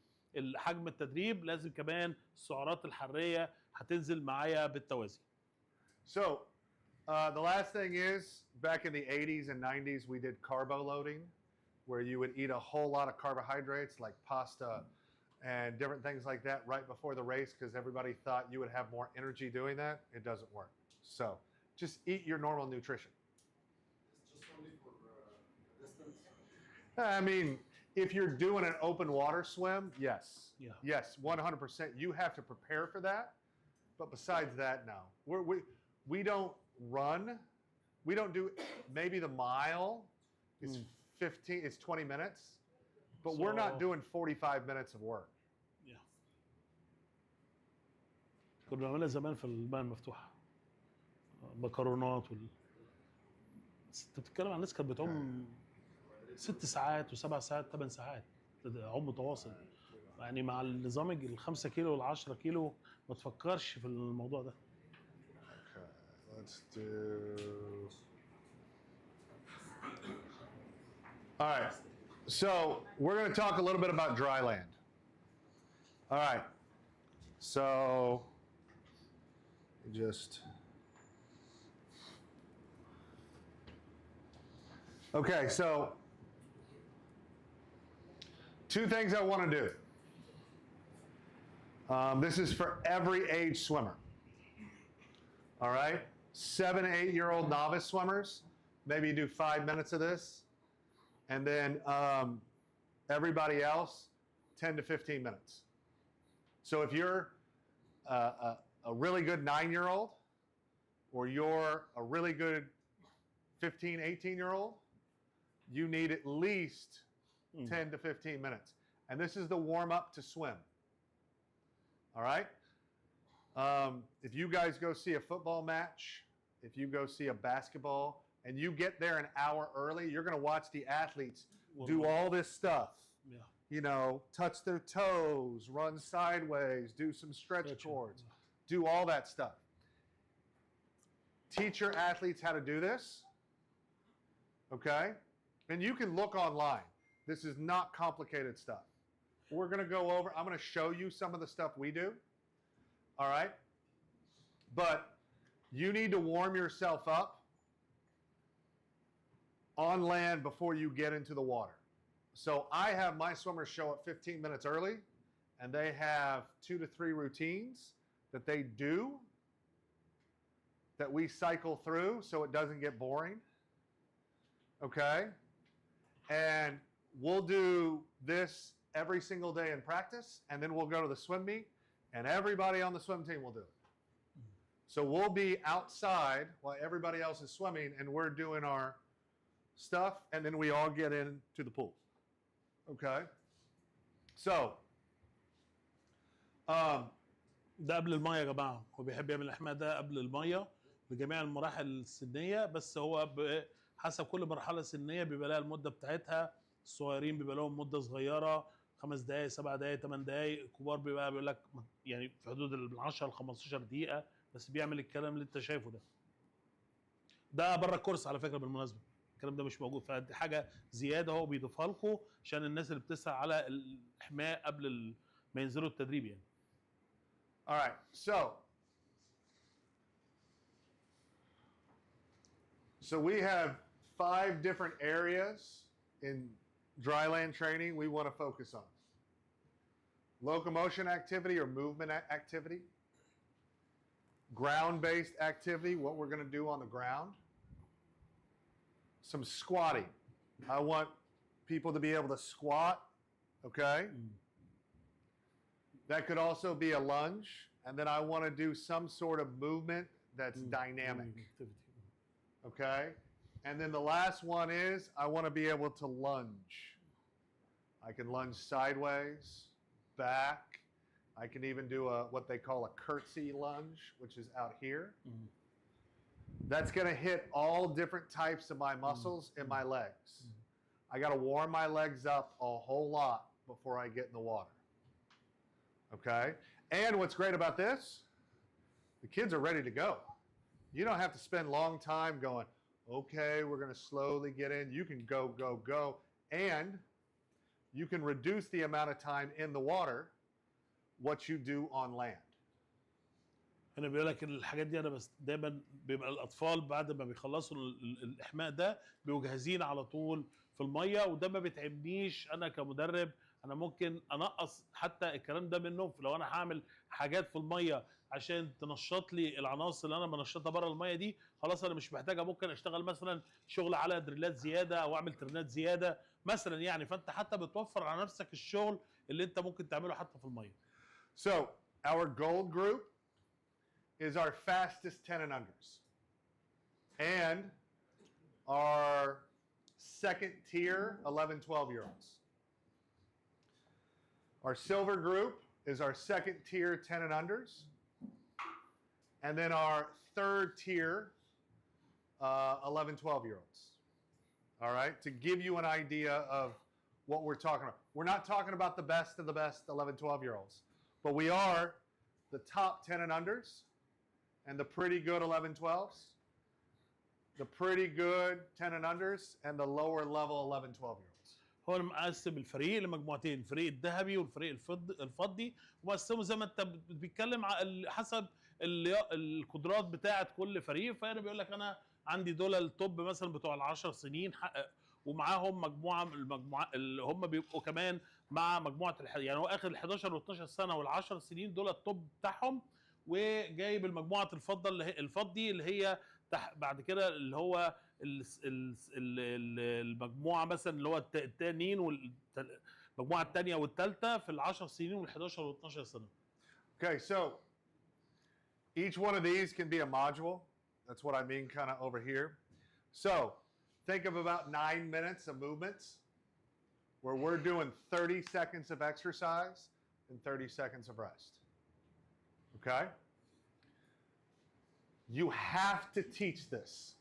حجم التدريب لازم كمان السعرات الحراريه هتنزل معايا بالتوازي. So the last thing is back in the 80s and 90s we did carbo loading where you would eat a whole lot of carbohydrates like pasta and different things like that right before the race because everybody thought you would have more energy doing that. It doesn't work. So just eat your normal nutrition. It's just only for distance. I mean, if you're doing an open water swim, yes. Yeah. Yes, 100%. You have to prepare for that. But besides that, no. We don't run. We don't do maybe the mile is 15, it's 20 minutes. But we're not doing 45 minutes of work. Yeah. كنا بنعملها زمان في الماء المفتوح مكرونات انت بتتكلم عن ناس كانت بتعوم 6 ساعات و7 ساعات 8 ساعات عوم متواصل يعني مع النظام ال5 كيلو وال10 كيلو ما تفكرش في الموضوع ده. Okay, let's do. All right. So we're going to talk a little bit about dry land. All right. So just. Okay, so 2 things I want to do. This is for every age swimmer. All right? 7 to 8-year-old novice swimmers, maybe do 5 minutes of this. And then everybody else, 10 to 15 minutes. So if you're a really good 9-year-old, or you're a really good 15, 18-year-old, you need at least 10 to 15 minutes. And this is the warm-up to swim. All right? If you guys go see a football match, if you go see a basketball, and you get there an hour early, you're going to watch the athletes do all this stuff. Yeah. You know, touch their toes, run sideways, do some stretch chords, do all that stuff. Teach your athletes how to do this, okay? And you can look online. This is not complicated stuff. We're going to go over, I'm going to show you some of the stuff we do, all right? But you need to warm yourself up on land before you get into the water. So I have my swimmers show up 15 minutes early, and they have 2 to 3 routines that they do that we cycle through so it doesn't get boring. Okay? And we'll do this every single day in practice, and then we'll go to the swim meet, and everybody on the swim team will do it. So we'll be outside while everybody else is swimming, and we're doing our stuff, and then we all get into the pool. Okay? So, ده قبل الميه يا جماعه، هو بيحب يعمل الاحماء ده قبل الميه بجميع المراحل السنيه، بس هو حسب كل مرحله سنيه بيبقى لها المده بتاعتها. الصغيرين بيبقى لهم مده صغيره 5 دقائق 7 دقائق 8 دقائق، الكبار بيبقى بيقول لك يعني في حدود ال 10 ل 15 دقيقه، بس بيعمل الكلام اللي انت شايفه ده. ده بره الكورس على فكره بالمناسبه، الكلام ده مش موجود، فدي حاجه زياده هو بيضيفها لكم عشان الناس اللي بتسعى على الاحماء قبل ما ينزلوا التدريب يعني. all right, so we have 5 different areas in dry land training we want to focus on. Locomotion activity or movement activity, ground-based activity, what we're going to do on the ground, some squatting. I want people to be able to squat, okay? That could also be a lunge, and then I want to do some sort of movement that's dynamic, okay? And then the last one is I want to be able to lunge. I can lunge sideways, back. I can even do what they call a curtsy lunge, which is out here. That's going to hit all different types of my muscles in my legs. I got to warm my legs up a whole lot before I get in the water. Okay? And what's great about this, the kids are ready to go. You don't have to spend long time going, okay, we're going to slowly get in. You can go, go, go. And you can reduce the amount of time in the water what you do on land. انا بيقول لك الحاجات دي انا بس دايما بيبقى الاطفال بعد ما بيخلصوا الاحماء ده بيبقوا جاهزين على طول في الميه، وده ما بيتعبنيش انا كمدرب. انا ممكن انقص حتى الكلام ده منهم لو انا هعمل حاجات في الميه عشان تنشط لي العناصر اللي انا بنشطها بره الميه دي، خلاص انا مش محتاجه. ممكن اشتغل مثلا شغل على دريلات زياده او اعمل ترنات زياده مثلا يعني، فانت حتى بتوفر على نفسك الشغل اللي انت ممكن تعمله حتى في الميه. So our gold group is our fastest 10 and unders, and our second tier 11, 12-year-olds. Our silver group is our second tier 10 and unders, and then our third tier 11, 12-year-olds. All right, to give you an idea of what we're talking about. We're not talking about the best of the best 11, 12-year-olds, but we are the top 10 and unders and the pretty good 11, 12s, the pretty good 10 and unders, and the lower level 11, 12-year-olds. هو انا مقسم الفريق لمجموعتين، الفريق الذهبي والفريق الفضي، ومقسمه زي ما انت بتتكلم حسب القدرات بتاعه كل فريق. فانا بيقول لك انا عندي دول التوب مثلا بتوع ال10 سنين ومعاهم مجموعه من المجموعه اللي هم بيبقوا كمان مع مجموعه يعني هو اخر ال 11 و 12 سنه وال 10 سنين دول التوب بتاعهم، وجايب المجموعه الفضه الفضي اللي هي بعد كده اللي هو المجموعه مثلا اللي هو التانيين والمجموعه الثانيه والثالثه في ال 10 سنين وال 11 وال 12 سنه. Okay, so each one of these can be a module. That's what I mean kind of over here. So think of about 9 minutes of movements where we're doing 30 seconds of exercise and 30 seconds of rest. Okay? You have to teach this.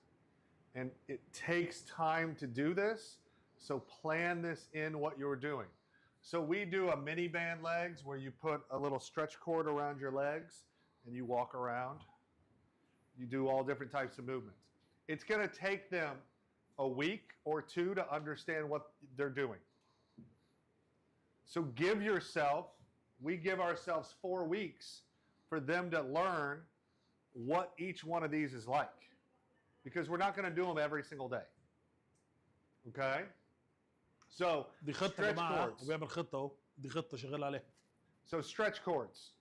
And it takes time to do this. So plan this in what you're doing. So we do a mini band legs where you put a little stretch cord around your legs and you walk around. You do all different types of movements. It's going to take them a week or two to understand what they're doing. So we give ourselves 4 weeks for them to learn what each one of these is like. Because we're not going to do them every single day. Okay? So, دي خطه يا جماعه وبيعمل خطه اهو، دي خطه شغال عليها. So stretch cords.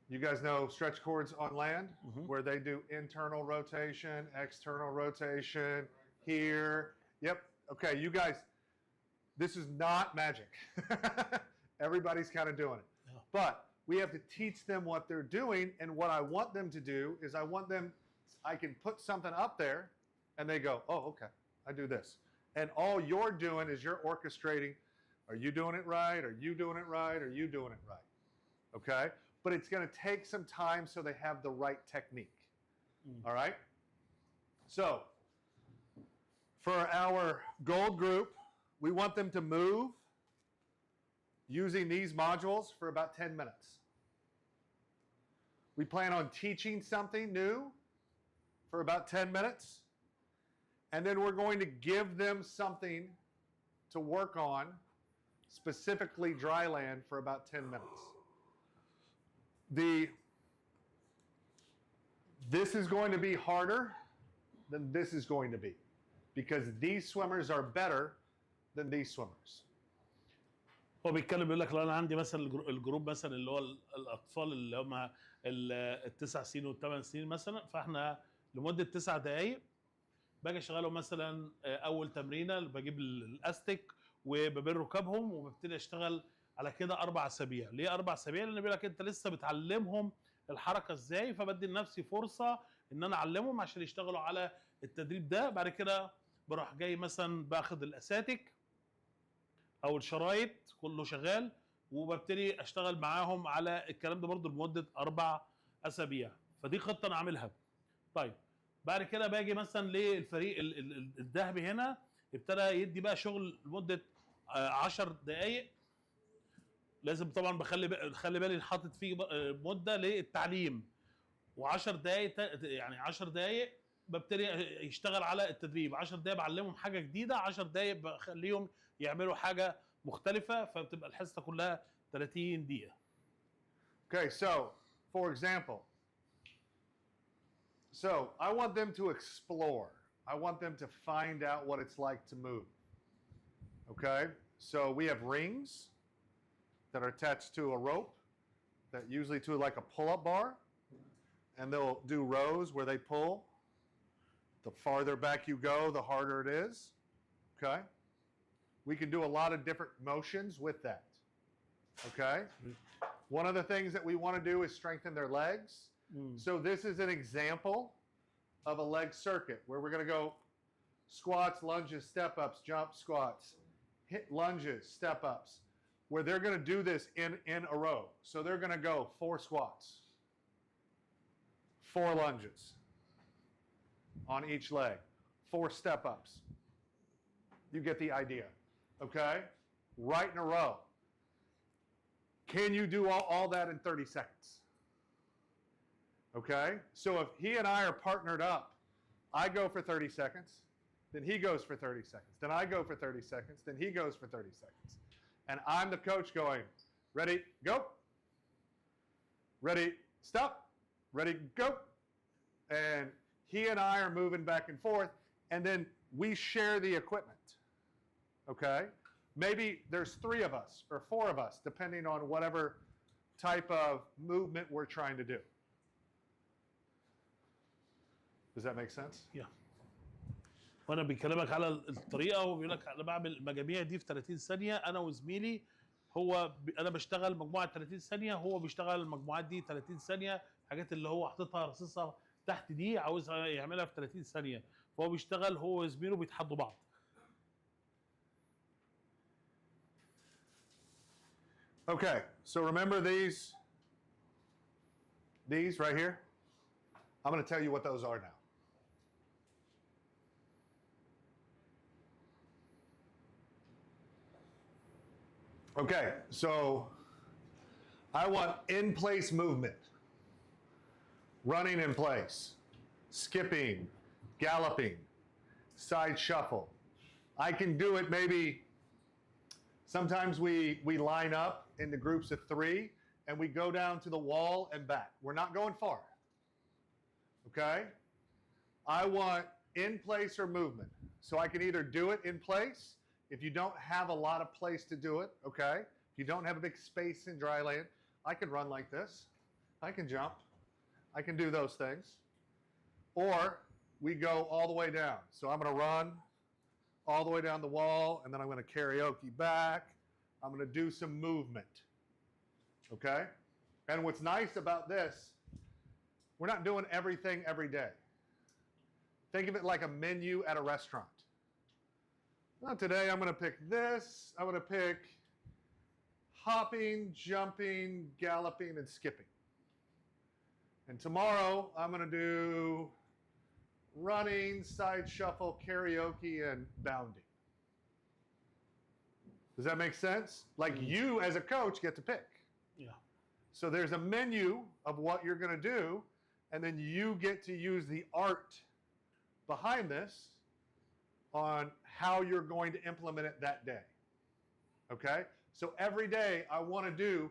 You guys know stretch cords on land, where they do internal rotation, external rotation, here. Yep. Okay, you guys, this is not magic. Everybody's kind of doing it. Yeah. But we have to teach them what they're doing, and what I want them to do is I can put something up there, and they go, oh, okay, I do this. And all you're doing is you're orchestrating, are you doing it right? Are you doing it right? Are you doing it right? Okay? But it's going to take some time so they have the right technique. All right? So, for our gold group, we want them to move using these modules for about 10 minutes. We plan on teaching something new for about 10 minutes. And then we're going to give them something to work on, specifically dry land, for about 10 minutes. This is going to be harder than this is going to be, because these swimmers are better than these swimmers. هو بيتكلم بيقول لك لو انا عندي مثلا الجروب مثلا اللي هو الاطفال اللي هم ال9 سنين وال8 سنين مثلا، فاحنا لمده 9 دقائق باجي اشغلهم مثلا اول تمرينه بجيب الاستيك وببر ركابهم وببتدي اشتغل على كده 4 اسابيع. ليه 4 اسابيع؟ لان بيقول لك انت لسه بتعلمهم الحركه ازاي، فبدي لنفسي فرصه ان انا اعلمهم عشان يشتغلوا على التدريب ده. بعد كده بروح جاي مثلا باخد الاساتيك او الشرايط كله شغال وببتدي اشتغل معاهم على الكلام ده برضو لمده 4 اسابيع. فدي خطه انا عاملها. طيب بعد كده باجي مثلا للفريق الذهبي هنا ابتدى يدي بقى شغل لمده 10 دقائق. لازم طبعا بخلي بالي حاطط فيه مده للتعليم، و10 دقائق يعني 10 دقائق ببتدي يشتغل على التدريب. 10 دقائق بعلمهم حاجه جديده، 10 دقائق بخليهم يعملوا حاجه مختلفه، فبتبقى الحصه كلها 30 دقيقه. Okay, so for example, I want them to explore. I want them to find out what it's like to move. Okay? So we have rings that are attached to a rope, that usually to like a pull-up bar, and they'll do rows where they pull. The farther back you go, the harder it is. Okay? We can do a lot of different motions with that. Okay? One of the things that we want to do is strengthen their legs. So this is an example of a leg circuit where we're going to go squats, lunges, step-ups, jump squats, hit lunges, step-ups, where they're going to do this in a row. So they're going to go 4 squats, 4 lunges on each leg, 4 step-ups. You get the idea, okay? Right in a row. Can you do all that in 30 seconds? Okay? So if he and I are partnered up, I go for 30 seconds, then he goes for 30 seconds, then I go for 30 seconds, then he goes for 30 seconds. And I'm the coach going, ready, go. Ready, stop. Ready, go. And he and I are moving back and forth. And then we share the equipment, okay? Maybe there's 3 of us or 4 of us, depending on whatever type of movement we're trying to do. Does that make sense? Yeah. وانا بيكلمك على الطريقه وبيقول لك انا بعمل المجاميع دي في 30 ثانيه انا وزميلي. انا بشتغل مجموعه 30 ثانيه، هو بيشتغل المجموعات دي 30 ثانيه، الحاجات اللي هو حاططها رصيصها تحت دي عاوزها يعملها في 30 ثانيه، فهو بيشتغل هو وزميله بيتحدوا بعض. Okay, so remember these right here? I'm going to tell you what those are now. Okay, so I want in-place movement, running in place, skipping, galloping, side shuffle. I can do it maybe, sometimes we line up into groups of 3 and we go down to the wall and back. We're not going far, okay? I want in place or movement. So I can either do it in place. If you don't have a lot of place to do it, okay? If you don't have a big space in dry land, I can run like this. I can jump. I can do those things. Or we go all the way down. So I'm going to run all the way down the wall, and then I'm going to karaoke back. I'm going to do some movement, okay? And what's nice about this, we're not doing everything every day. Think of it like a menu at a restaurant. Well, today I'm going to pick this. I'm going to pick hopping, jumping, galloping, and skipping. And tomorrow I'm going to do running, side shuffle, karaoke, and bounding. Does that make sense? Like you as a coach get to pick. Yeah. So there's a menu of what you're going to do, and then you get to use the art behind this on how you're going to implement it that day. Okay? So every day I want to do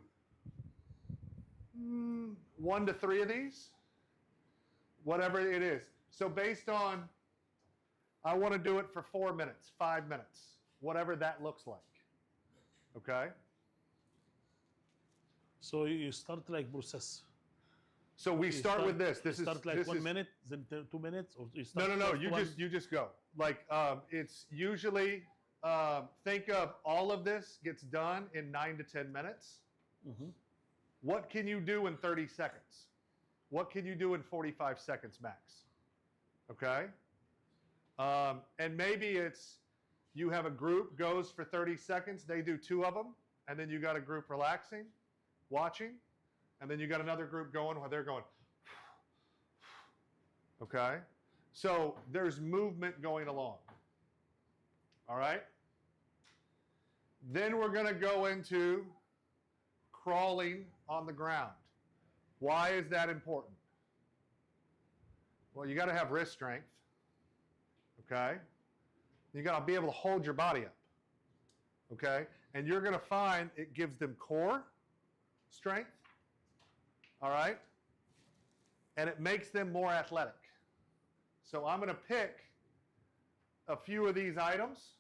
1 to 3 of these, whatever it is. So based on, I want to do it for 4 minutes, 5 minutes, whatever that looks like. Okay? So you start like process. So we start with this. This is start like this 1 is, minute, then 2 minutes, or you start No. first You just go. Like it's usually think of all of this gets done in 9 to 10 minutes. Mhm. What can you do in 30 seconds? What can you do in 45 seconds max? Okay. And maybe it's you have a group goes for 30 seconds. They do 2 of them, and then you got a group relaxing, watching. And then you got another group going while they're going. Okay? So there's movement going along. All right? Then we're going to go into crawling on the ground. Why is that important? Well, you got to have wrist strength. Okay? You got to be able to hold your body up. Okay? And you're going to find it gives them core strength. All right? And it makes them more athletic. So I'm going to pick a few of these items.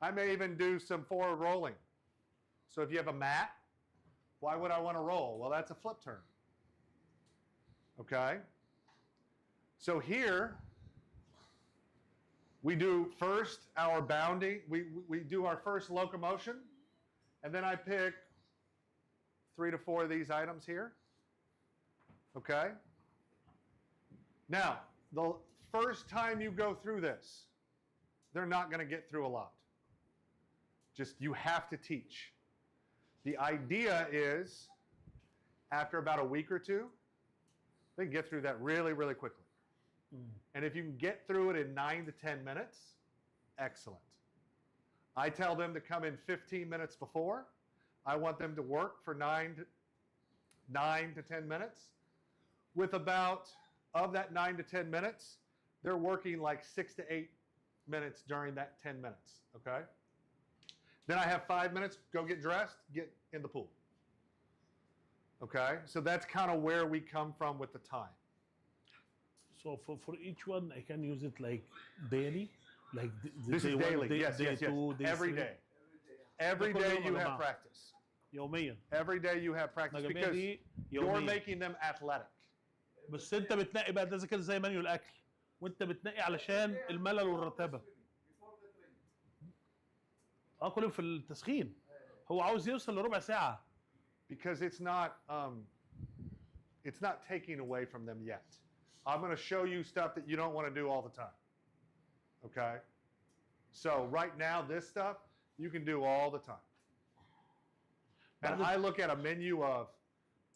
I may even do some forward rolling. So if you have a mat, why would I want to roll? Well, that's a flip turn. Okay? So here, we do first our bounding. We do our first locomotion, and then I pick 3 to 4 of these items here. Okay? Now, the first time you go through this, they're not going to get through a lot. Just you have to teach. The idea is, after about a week or 2, they can get through that really, really quickly. And if you can get through it in 9 to 10 minutes, excellent. I tell them to come in 15 minutes before. I want them to work for 9 to 10 minutes. With about, of that 9 to 10 minutes, they're working like 6 to 8 minutes during that 10 minutes, okay? Then I have 5 minutes, go get dressed, get in the pool. Okay? So that's kind of where we come from with the time. So for each one, I can use it like daily, like This is day daily. one, day, Yes, day yes, yes. two, day Every three. day. Every كل day يوم you يا have جماعة. practice. يوميا. Every day you have practice الجميع because دي you're يوميا. making them athletic. بس انت بتنقي بقى، ده زي كده زي منيو الاكل، وانت بتنقي علشان الملل والرتابه. كل يوم في التسخين هو عاوز يوصل لربع ساعه. Because it's not taking away from them yet. I'm going to show you stuff that you don't want to do all the time. Okay? So right now, this stuff you can do all the time. And I look at a menu of,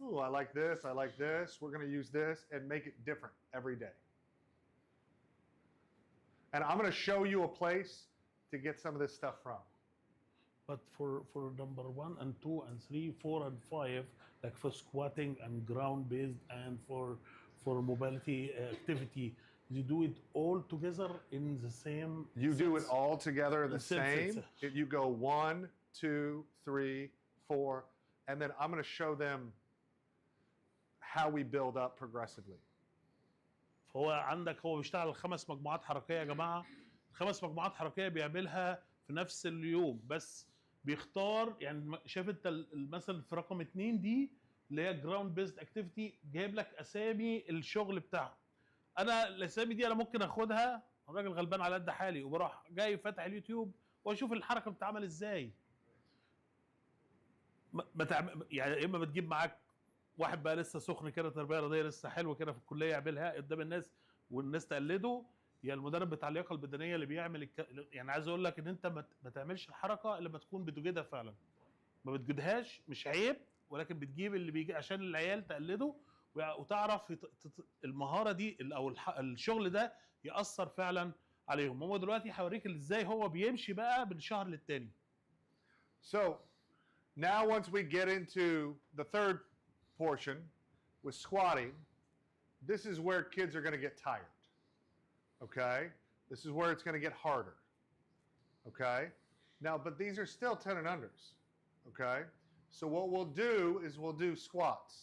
ooh, I like this, I like this. We're going to use this and make it different every day. And I'm going to show you a place to get some of this stuff from. But for number 1 and 2 and 3, 4 and 5, like for squatting and ground based and for mobility activity, you do it all together in the same. You do it sets? all together the Same same. sets. You go 1, 2, 3, 4, and then I'm going to show them how we build up progressively. فهو عندك هو بيشتغل 5 مجموعات حركيه يا جماعه، 5 مجموعات حركيه بيعملها في نفس اليوم، بس بيختار يعني شايف انت مثلا في رقم 2 دي اللي هي جراوند بيزد اكتيفيتي، جايب لك اسامي الشغل بتاعه. انا الاسامي دي انا ممكن اخدها، الراجل غلبان على قد حالي، وبروح جاي فاتح اليوتيوب واشوف الحركه بتتعمل ازاي. يعني يا اما بتجيب معاك واحد بقى لسه سخن كده، تربيه رياضيه لسه حلو كده في الكليه يعملها قدام الناس والناس تقلده، يا المدرب بتاع اللياقه البدنيه اللي بيعمل يعني عايز اقول لك ان انت ما تعملش الحركه الا لما تكون بتجيدها فعلا. ما بتجيدهاش مش عيب، ولكن بتجيب اللي بيجي عشان العيال تقلده وتعرف المهاره دي او الشغل ده ياثر فعلا عليهم. هو دلوقتي هوريك ازاي هو بيمشي بقى من شهر للتاني. So now once we get into the third portion with squatting, this is where kids are going to get tired. Okay? This is where it's going to get harder. Okay? Now, but these are still 10 and unders. Okay? So what we'll do is we'll do squats.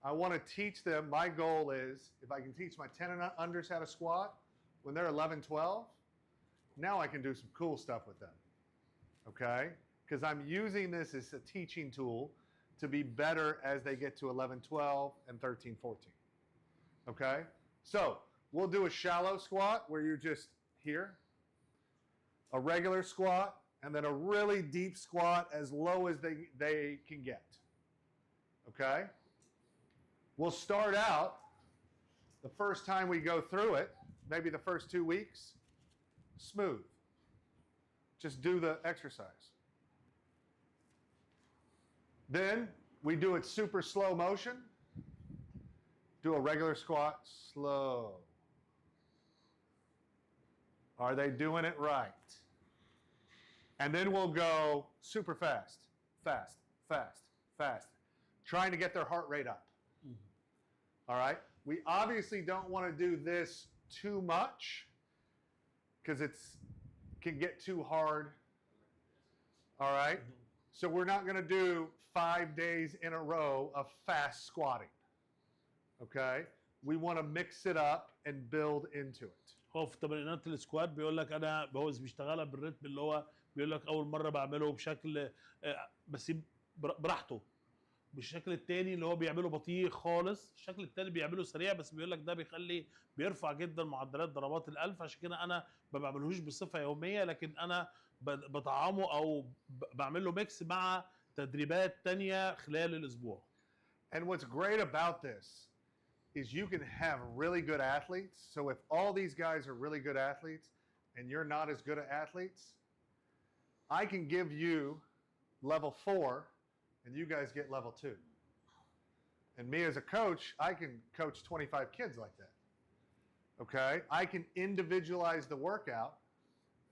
I want to teach them, my goal is, if I can teach my 10 and unders how to squat when they're 11, 12, now I can do some cool stuff with them. Okay? Because I'm using this as a teaching tool to be better as they get to 11, 12, and 13, 14. Okay? So, we'll do a shallow squat where you're just here, a regular squat, and then a really deep squat as low as they can get. Okay? We'll start out the first time we go through it, maybe the first 2 weeks, smooth. Just do the exercise. Then we do it super slow motion. Do a regular squat, slow. Are they doing it right? And then we'll go super fast, fast, fast, fast, trying to get their heart rate up. All right? We obviously don't want to do this too much because it can get too hard. All right? So we're not going to do 5 days in a row of fast squatting. Okay? We want to mix it up and build into it. هو في تمرينات السكوات بيقول لك انا بيشتغلها بالريتم اللي هو بيقول لك اول مره بعمله بشكل بس براحته، بالشكل التاني اللي هو بيعمله بطيء خالص، الشكل التاني بيعمله سريع، بس بيقول لك ده بيرفع جدا معدلات ضربات القلب، عشان كده انا ما بعملهوش بصفه يوميه، لكن انا بطعمه او بعمل له ميكس مع تدريبات تانيه خلال الاسبوع. And what's great about this is you can have really good athletes. So if all these guys are really good athletes and you're not as good at athletes, I can give you level 4 and you guys get level 2. And me as a coach, I can coach 25 kids like that. Okay? I can individualize the workout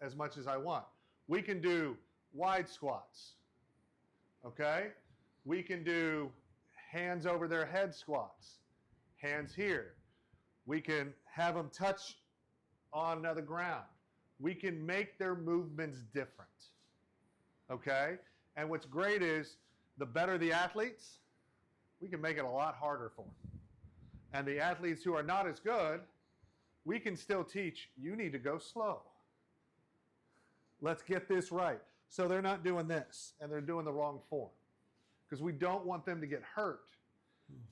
as much as I want. We can do wide squats. Okay? We can do hands over their head squats. Hands here. We can have them touch on the ground. We can make their movements different. Okay? And what's great is the better the athletes, we can make it a lot harder for them. And the athletes who are not as good, we can still teach, you need to go slow. Let's get this right. So they're not doing this, and they're doing the wrong form. Because we don't want them to get hurt.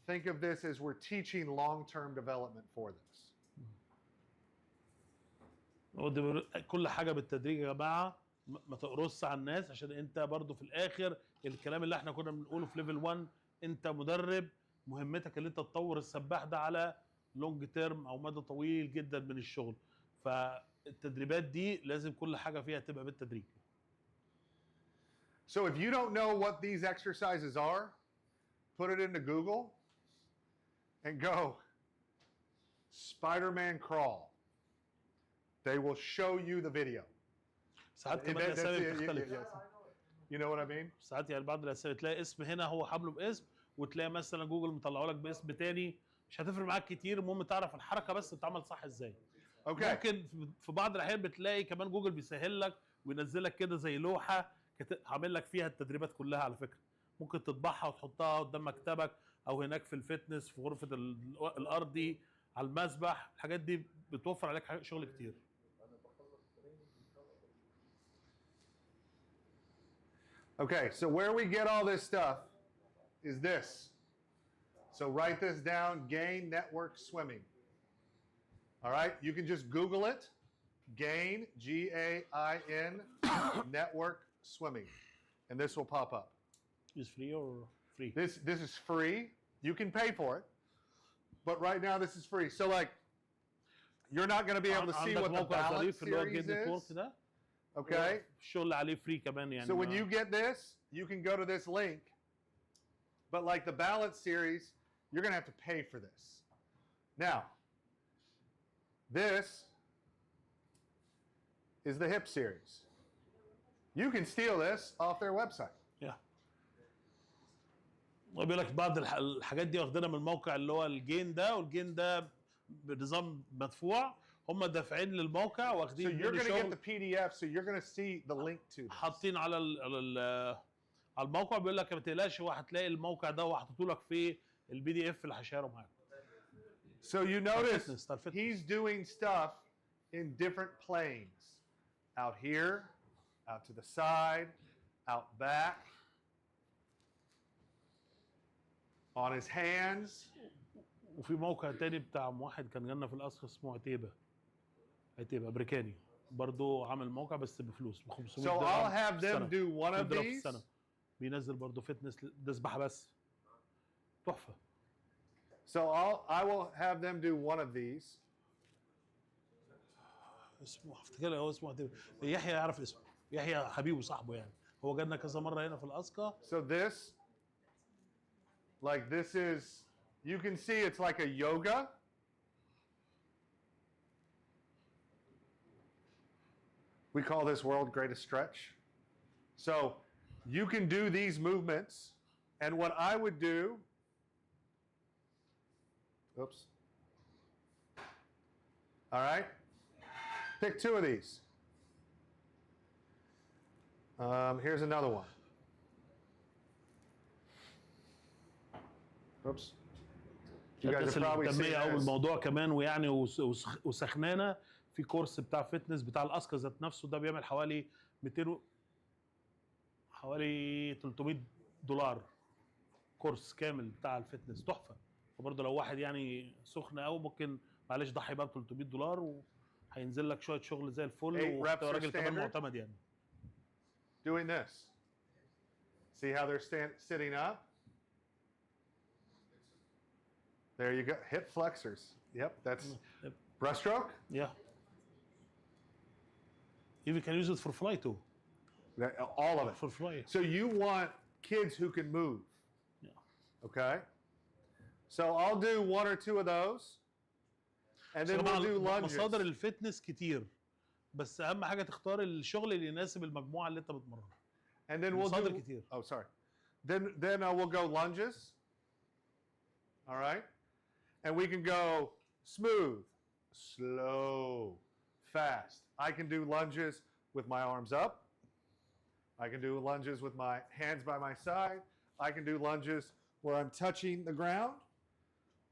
Think of this as we're teaching long-term development for this. كل حاجه بالتدريج يا جماعه، ما تقرصش على الناس، عشان انت برضو في الاخر الكلام اللي احنا كنا بنقوله في ليفل 1، انت مدرب مهمتك اللي انت تطور السباح ده على لونج تيرم او مدى طويل جدا من الشغل. فالتدريبات دي لازم كل حاجه فيها تبقى بالتدريج. So if you don't know what these exercises are, put it into Google and go Spider-Man crawl. They will show you the video. ساعات كمان الاسامي بتختلف. You know what I mean? ساعات يعني بعض الاسامي تلاقي اسم هنا هو حبله باسم، وتلاقي مثلا جوجل مطلعه لك باسم تاني، مش هتفرق معاك كتير، المهم تعرف الحركه بس بتتعمل صح ازاي. Okay. ممكن في بعض الاحيان بتلاقي كمان جوجل بيسهل لك وينزل لك كده زي لوحه عامل لك فيها التدريبات كلها على فكره. ممكن تطبعها وتحطها قدام مكتبك او هناك في الفتنس في غرفه الارضي على المسبح، الحاجات دي بتوفر عليك شغل كتير. Okay, so where we get all this stuff is this. So write this down, GAIN Network Swimming. All right, you can just Google it, GAIN, G-A-I-N, Network Swimming, and this will pop up. Is free or free? This is free. You can pay for it, but right now this is free. So like, you're not going to be able to see what the balance series is. Okay. الشغل عليه فري كمان يعني. So when you get this, you can go to this link. But like the balance series, you're going to have to pay for this. Now, this is the hip series. You can steal this off their website. Yeah. وبيقول لك بعض الحاجات دي واخدينها من الموقع اللي هو الجين ده، والجين ده بنظام مدفوع، هم دافعين للموقع واخدين. So you're going to get the PDF, so you're going to see the link to this. حاطين على الموقع، بيقول لك ما تقلقش، هو هتلاقي الموقع ده وحاطه لك في البي دي اف اللي هشيره معاك. So you notice he's doing stuff in different planes. Out here, out to the side, out back, on his hands. وفي موقع تاني بتاع واحد كان جالنا في الاسخ اسمه عتيبه امريكاني، برضه عامل موقع بس بفلوس ب 500 So دولار. I'll have them do one of these. بينزل برضه فتنس ده سباحه بس تحفه. So I will have them do one of these. اسمه افتكر هو اسمه عتيبه، يحيى يعرف اسمه، يحيى حبيبه صاحبه يعني، هو جالنا كذا مره هنا في الاسكا. So this is, you can see it's like a yoga. We call this world greatest stretch. So you can do these movements, and what I would do, oops. All right, pick two of these. Here's another one. Oops. You guys have probably seen او الموضوع كمان ويعني وسخنانه في كورس بتاع فتنس بتاع الاسكا ذات نفسه، ده بيعمل حوالي 300 دولار كورس كامل بتاع الفتنس، تحفه. وبرضه لو واحد يعني سخن قوي ممكن معلش ضحي بقى ب 300 دولار وهينزل لك شويه شغل زي الفل، وراجل كمان معتمد يعني. Doing this. See how they're sitting up? There you go. Hip flexors. Yep, that's breaststroke. Yeah. You can use it for fly too. All of it. For fly. So you want kids who can move. Yeah. Okay. So I'll do one or two of those. And then we'll do lunges. مصادر الفتنس كتير، بس اهم حاجه تختار الشغل اللي يناسب المجموعه اللي انت بتمرنها. And then we'll do كتير. Oh, sorry. Then we'll go lunges. All right? And we can go smooth, slow, fast. I can do lunges with my arms up. I can do lunges with my hands by my side. I can do lunges where I'm touching the ground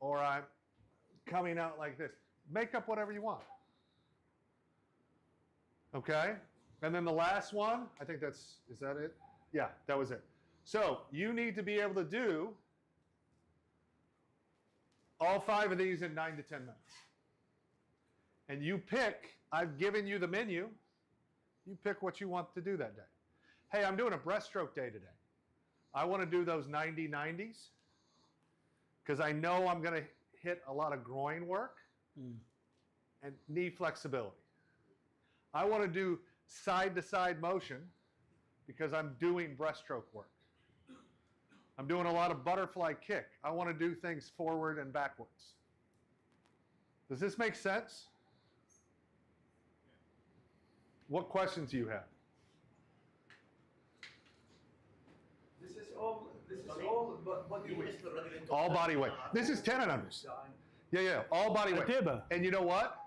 or I'm coming out like this. Make up whatever you want. Okay? And then the last one, I think is that it? Yeah, that was it. So you need to be able to do all 5 of these in 9 to 10 minutes. And you pick, I've given you the menu, you pick what you want to do that day. Hey, I'm doing a breaststroke day today. I want to do those 90-90s because I know I'm going to hit a lot of groin work and knee flexibility. I want to do side-to-side motion because I'm doing breaststroke work. I'm doing a lot of butterfly kick. I want to do things forward and backwards. Does this make sense? What questions do you have? This is all body weight. All body weight. This is 10 and unders. Yeah, all body weight. هتبقى And you know what?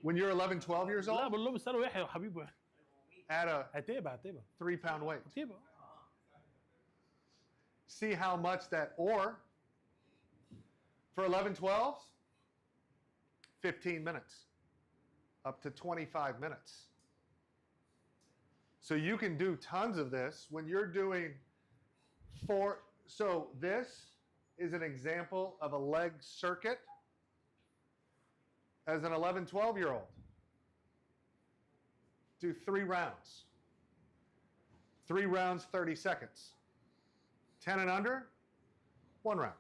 When you're 11, 12 years لا old, بقول لهم اسالوا يحيى وحبيبه يحيى add a هتبقى 3-pound weight. هتبقى See how much that, or for 11, 12s, 15 minutes, up to 25 minutes. So you can do tons of this when you're doing so this is an example of a leg circuit as an 11, 12-year-old. Do 3 rounds. 3 rounds, 30 seconds. 10 and under, 1 round.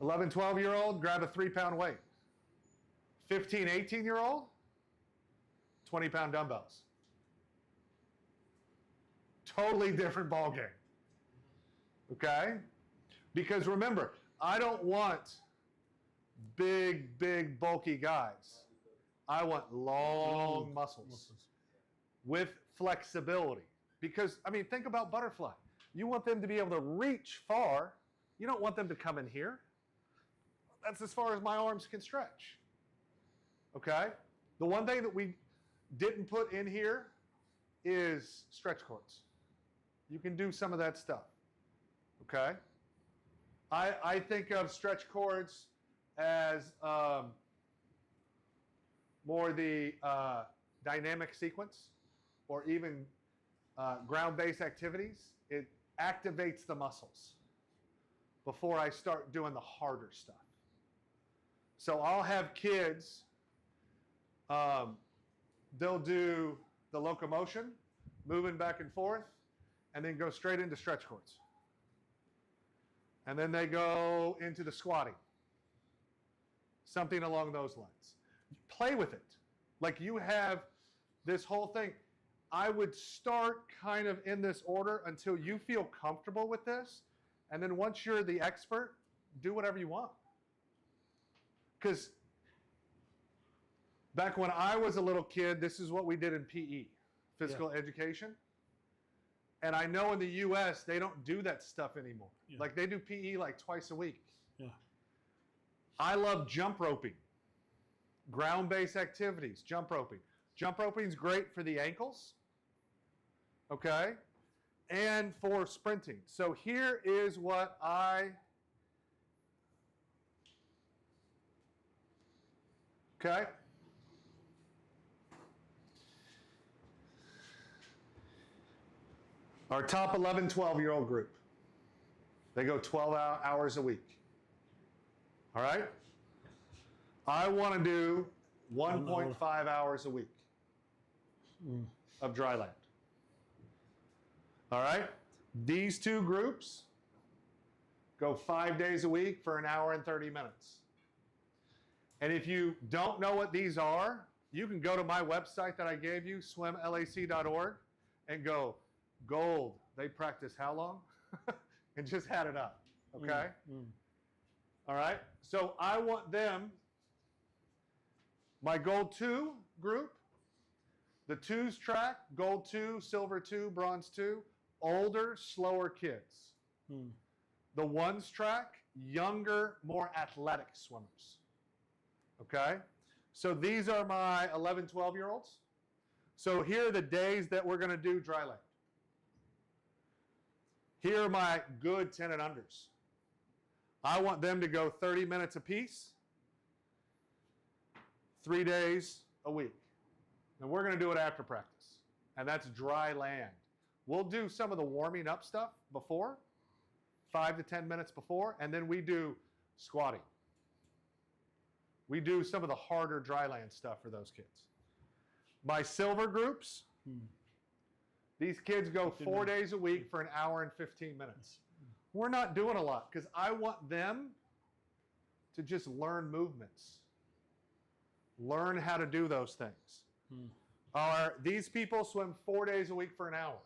11, 12-year-old, grab a 3-pound weight. 15, 18-year-old, 20-pound dumbbells. Totally different ball game. Okay? Because remember, I don't want big, bulky guys. I want long muscles with flexibility. Because, I mean, think about butterfly. You want them to be able to reach far. You don't want them to come in here. That's as far as my arms can stretch. Okay? The one thing that we didn't put in here is stretch cords. You can do some of that stuff. Okay? I think of stretch cords as more the dynamic sequence or even ground-based activities. It activates the muscles before I start doing the harder stuff. So I'll have kids, they'll do the locomotion, moving back and forth, and then go straight into stretch cords. And then they go into the squatting. Something along those lines. Play with it. Like you have this whole thing. I would start kind of in this order until you feel comfortable with this. And then once you're the expert, do whatever you want. Because back when I was a little kid, this is what we did in PE, physical education. And I know in the US, they don't do that stuff anymore. Yeah. Like they do PE like twice a week. Yeah. I love jump roping. Ground-based activities, jump roping. Jump roping is great for the ankles, okay, and for sprinting. So here is what okay. Our top 11, 12-year-old group. They go 12 hours a week. All right? I want to do 1.5 hours a week of dry land. All right? These 2 groups go 5 days a week for 1 hour and 30 minutes. And if you don't know what these are, you can go to my website that I gave you, swimlac.org, and go, gold, they practice how long? And just add it up, okay? All right? So I want them, my gold 2 group, the 2s track, gold 2, silver 2, bronze 2, older, slower kids. The 1s track, younger, more athletic swimmers. Okay? So these are my 11, 12-year-olds. So here are the days that we're going to do dry land. Here are my good 10 and unders. I want them to go 30 minutes apiece, 3 days a week. And we're going to do it after practice. And that's dry land. We'll do some of the warming up stuff before, 5 to 10 minutes before, and then we do squatting. We do some of the harder dry land stuff for those kids. My silver groups, these kids go 4 days a week for an hour and 15 minutes. We're not doing a lot because I want them to just learn movements, learn how to do those things. These people swim 4 days a week for an hour.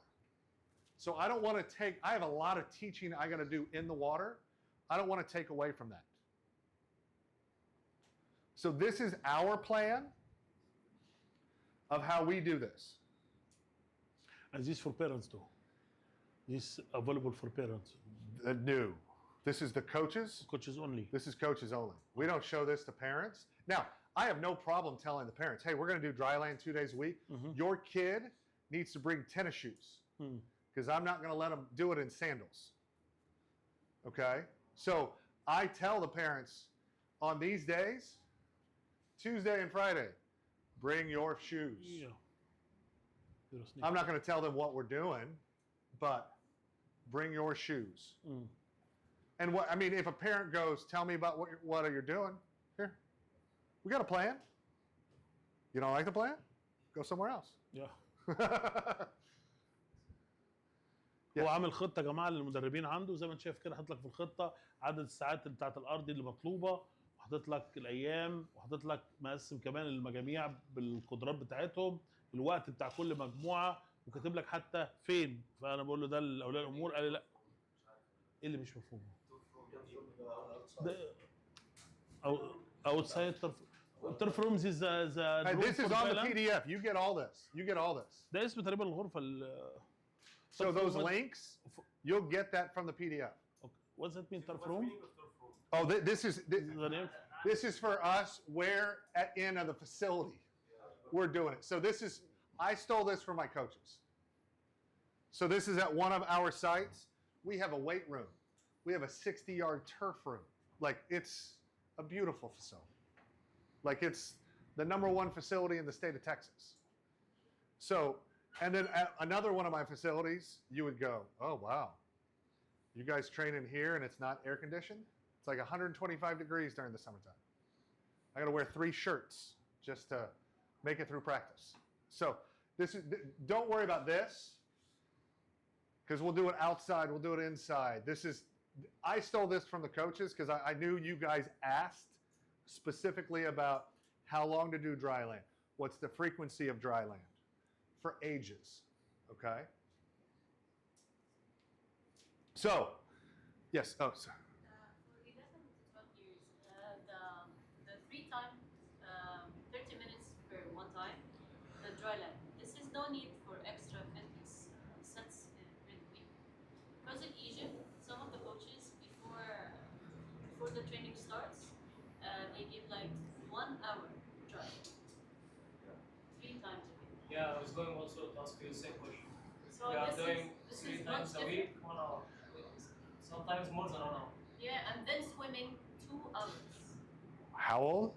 So I don't want to take, I have a lot of teaching I got to do in the water. I don't want to take away from that. So this is our plan of how we do this. And this for parents too. This available for parents. New. This is the coaches. Coaches only. This is coaches only. We don't show this to parents. Now, I have no problem telling the parents, hey, we're going to do dry land 2 days a week. Your kid needs to bring tennis shoes because I'm not going to let them do it in sandals. Okay? So I tell the parents on these days, Tuesday and Friday, bring your shoes. Yeah. I'm not going to tell them what we're doing, but bring your shoes. And what I mean, if a parent goes, tell me about what are you doing? Here, we got a plan. You don't like the plan? Go somewhere else. Yeah. هو عامل خطه يا جماعه للمدربين عنده زي ما انت شايف كده، حاطط لك في الخطه عدد الساعات بتاعت الارض اللي مطلوبه، وحاطط لك الايام، وحاطط لك مقسم كمان المجاميع بالقدرات بتاعتهم، الوقت بتاع كل مجموعه، وكاتب لك حتى فين. فانا بقول له ده لاولياء الامور، قال لي لا. ايه اللي مش مفهوم؟ ده outside turf rooms is the this is on the PDF. You get all this. You get all this. ده اسم تقريبا الغرفه So those links, you'll get that from the PDF. Okay. What does that mean, turf room? Oh, this is for us where at end of the facility we're doing it. So I stole this from my coaches. So this is at one of our sites. We have a weight room. We have a 60-yard turf room. Like, it's a beautiful facility. Like, it's the #1 facility in the state of Texas. So, and then at another one of my facilities, you would go, oh, wow. You guys train in here and it's not air conditioned? It's like 125 degrees during the summertime. I got to wear 3 shirts just to make it through practice. So don't worry about this, because we'll do it outside, we'll do it inside. I stole this from the coaches because I knew you guys asked specifically about how long to do dry land. What's the frequency of dry land for ages, okay? So, yes, oh, sorry. For 11 to 12 years, the 3 times 30 minutes per one time, the dry land. This is no need for extra fitness sets in the week. Because in Egypt, some of the coaches before the training starts, they give like 1 hour dry. 3 times a week. Yeah, I was going also to ask you the same question. So We are doing this 3 is times much a week, 1 hour. Sometimes more than 1 hour. Yeah, and then swimming 2 hours. How old?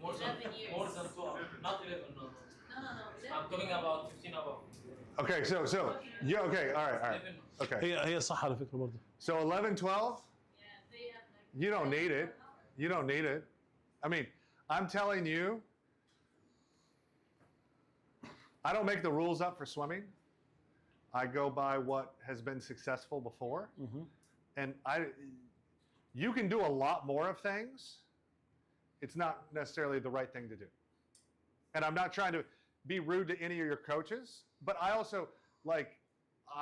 More 11 years. More than 2 hours. Not 11, no. No. I'm talking about 15 hours. Okay, so yeah, okay, all right. 11. Okay. هي صح على فكره برضه. So 11, 12, Yeah, they have like. you don't need it. You don't need it. I mean, I'm telling you, I don't make the rules up for swimming. I go by what has been successful before. And you can do a lot more of things. It's not necessarily the right thing to do. And I'm not trying to be rude to any of your coaches, but I also,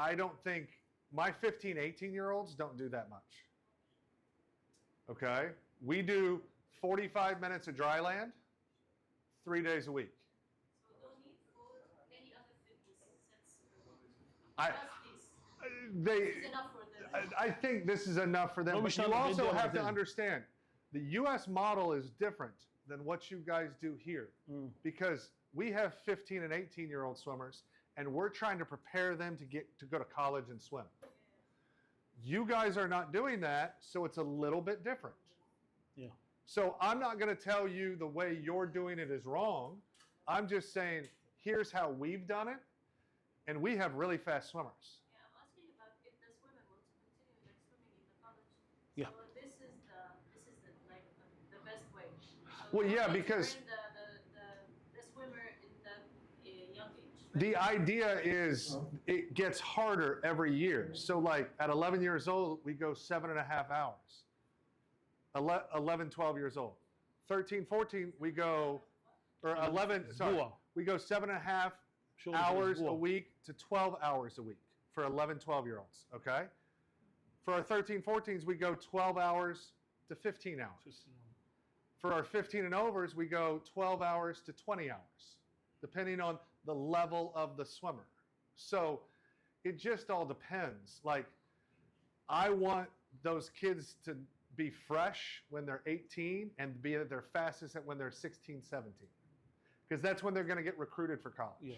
I don't think my 15, 18-year-olds don't do that much. Okay? We do 45 minutes of dry land, 3 days a week. So no need for any other fitness sets. I- Just this. They, This is enough for them. I think this is enough for them. No, But Michelle, you they also do have to everything. understand, the U.S. model is different than what you guys do here, because we have 15 and 18-year-old swimmers, and we're trying to prepare them to go to college and swim. You guys are not doing that, so it's a little bit different. Yeah. So I'm not going to tell you the way you're doing it is wrong. I'm just saying, here's how we've done it, and we have really fast swimmers. Yeah, I'm asking about if the swimmer wants to continue like swimming in the college. Yeah. So this is the like the best way. So Well, yeah, how do you because train the swimmer in that young age. the idea is it gets harder every year. So like at 11 years old, we go 7.5 hours. 11, 12 years old. 13, 14, we go, or 11, sorry, we go 7.5 hours a week to 12 hours a week for 11, 12-year-olds, okay? For our 13, 14s, we go 12 hours to 15 hours. For our 15 and overs, we go 12 hours to 20 hours, depending on the level of the swimmer. So it just all depends. Like, I want those kids to be fresh when they're 18 and be at their fastest when they're 16, 17. Because that's when they're going to get recruited for college. Yeah.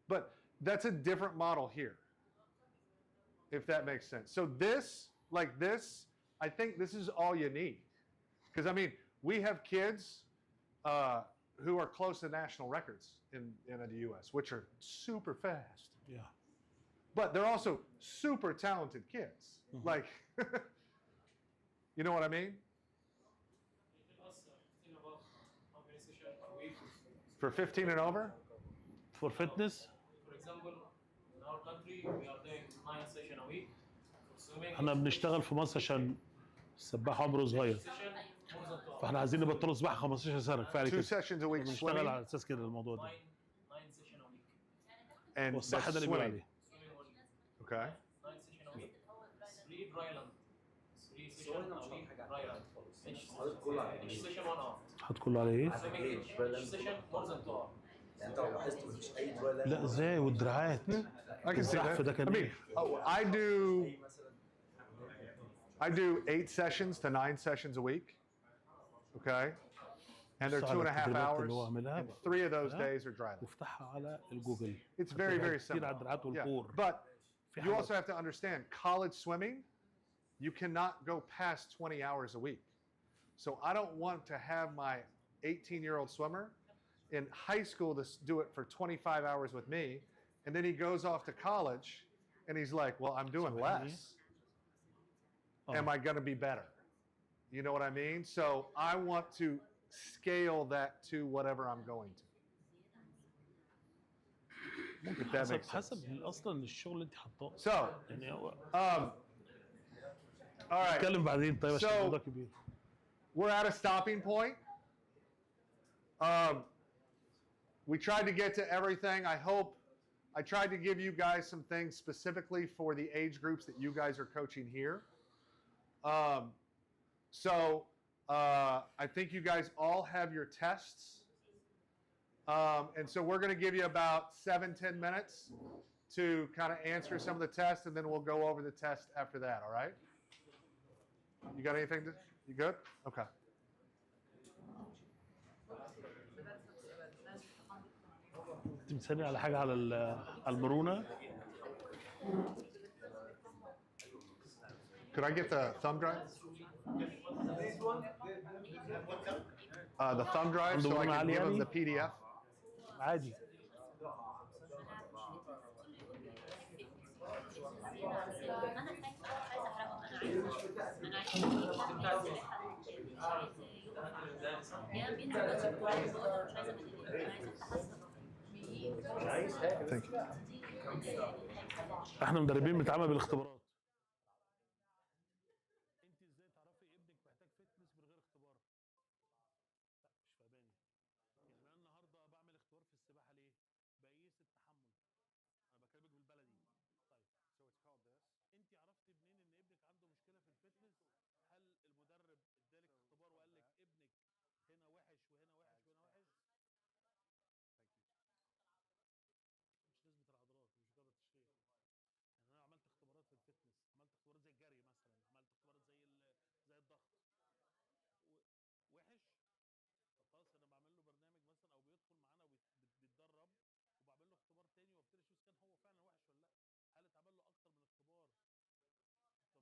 But that's a different model here, if that makes sense. So this, like this, I think this is all you need. Because, I mean, we have kids who are close to national records in the U.S., which are super fast. Yeah. But they're also super talented kids. Mhm. Like, you know what I mean? For 15 and over? For fitness, For example, in our country, we are doing 9 sessions a week. For swimming, احنا بنشتغل في مصر عشان السباح عمره صغير، session more than 2 hours. فاحنا عايزين نبطلوا سباحه 15 سنه كفايه 2 كده. sessions a week بنشتغل swimming على اساس كده الموضوع ده. 9 sessions a week. and والصح that's ده اللي بيقول swimming. عليه. Swimming only. Okay. 9 sessions a week. 3 dry land. 3 sessions a week dry land. Each session 1 hour. حط كله على ايه؟ Swimming each session more than 2 hours. يعني انت لو لاحظت مفيش اي دراي لاند. لا ازاي والدراعات؟ I can see الزحف that. ده I كان mean, ايه؟ I do 8 sessions to 9 sessions a week. Okay. And they're بص 2.5 على التدريبات hours. اللي هو عاملها And 3 of those ها؟ days are dry land. وافتحها على الجوجل. It's very, very كتير على similar. الدراعات Yeah. والكور. But في you حاجات. also have to understand college swimming, you cannot go past 20 hours a week. So I don't want to have my 18-year-old swimmer in high school to do it for 25 hours with me, and then he goes off to college and he's like, well, I'm doing less. Am I going to be better? You know what I mean? So I want to scale that to whatever I'm going to. ممكن If that حسب makes sense. حسب اصلا الشغل اللي انت حاطاه. So, يعني هو all right. نتكلم بعدين طيب عشان So- الموضوع كبير. We're at a stopping point. We tried to get to everything. I tried to give you guys some things specifically for the age groups that you guys are coaching here. I think you guys all have your tests. And so we're going to give you about 7-10 minutes to kind of answer some of the tests, and then we'll go over the test after that, all right? You got anything to... You good? Okay. انت بتسالني على حاجه على على المرونه. Could I get the thumb drive? The thumb drive so I can give them the PDF. عادي. Thank you. احنا مدربين بنتعامل بالاختبارات. انت ازاي تعرفي ابنك محتاج فتنس من غير اختبار؟ لا مش فاهماني. يعني انا النهارده بعمل اختبار في السباحه ليه؟ بقيس التحمل. انا بكلمك بالبلدي. طيب انت عرفتي منين ان ابنك عنده مشكله في الفتنس؟ هل المدرب ادالك اختبار وقال لك ابنك هنا وحش وهنا وحش وهنا وحش؟ مش نسبة العضلات مش مجرد تشريح. يعني انا عملت اختبارات في الفتنس، عملت اختبارات زي الجري مثلا، عملت اختبارات زي زي الضغط. وحش؟ طب خلاص انا بعمل له برنامج مثلا او بيدخل معانا وبيتدرب وبعمل له اختبار تاني وابتدي اشوف كان هو فعلا وحش ولا لا. هل اتعمل له اكتر من اختبار؟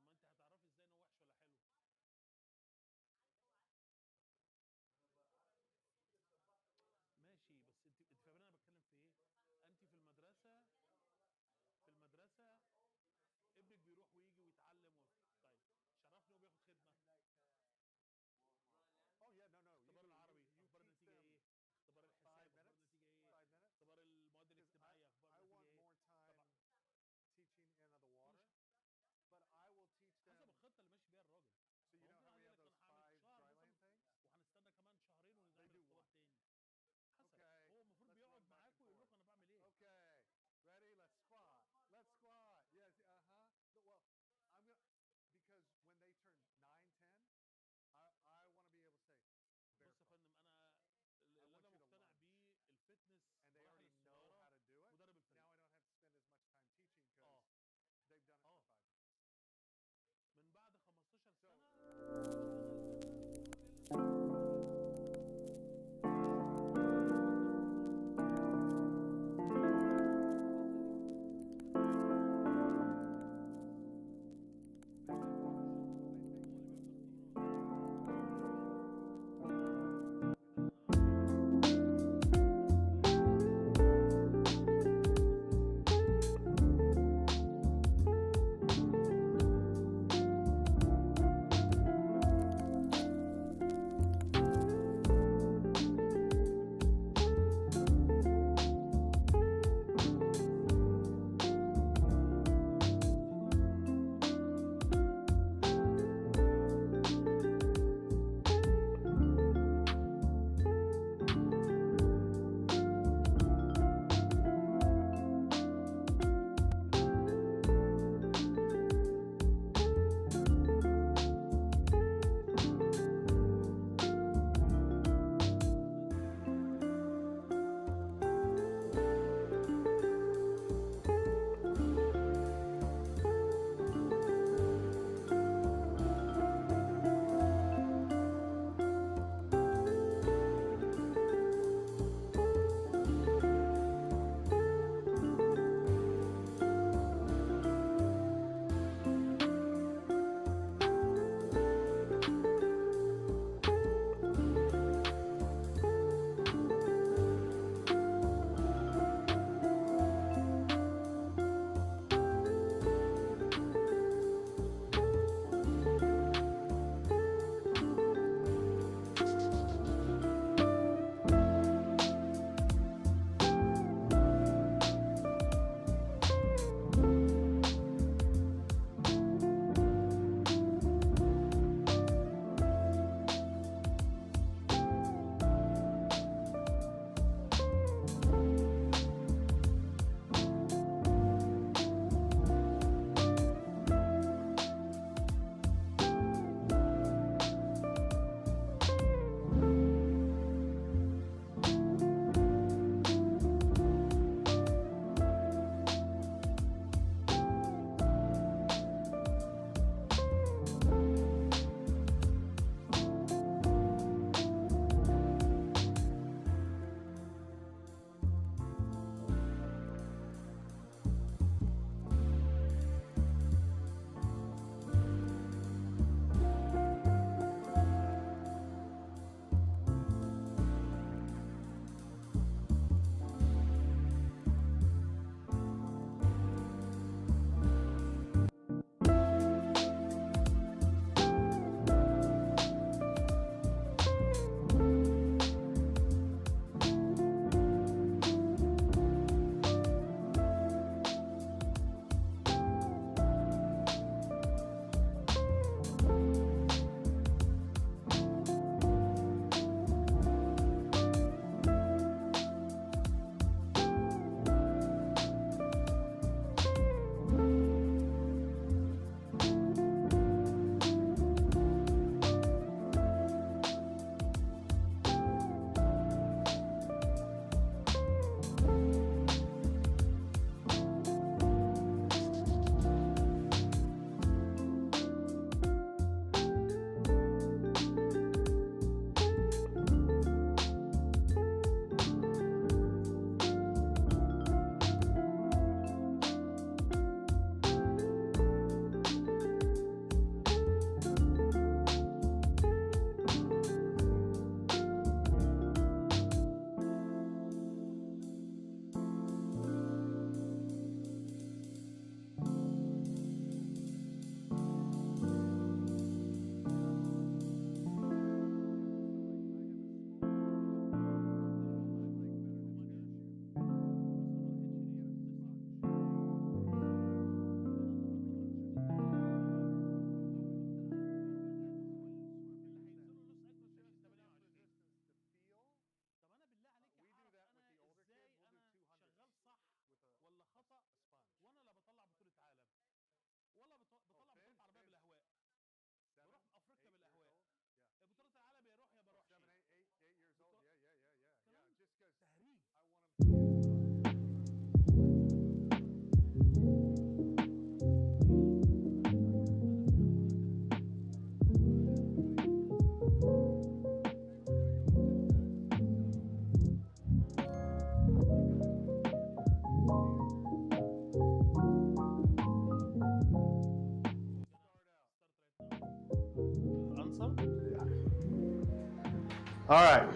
All right.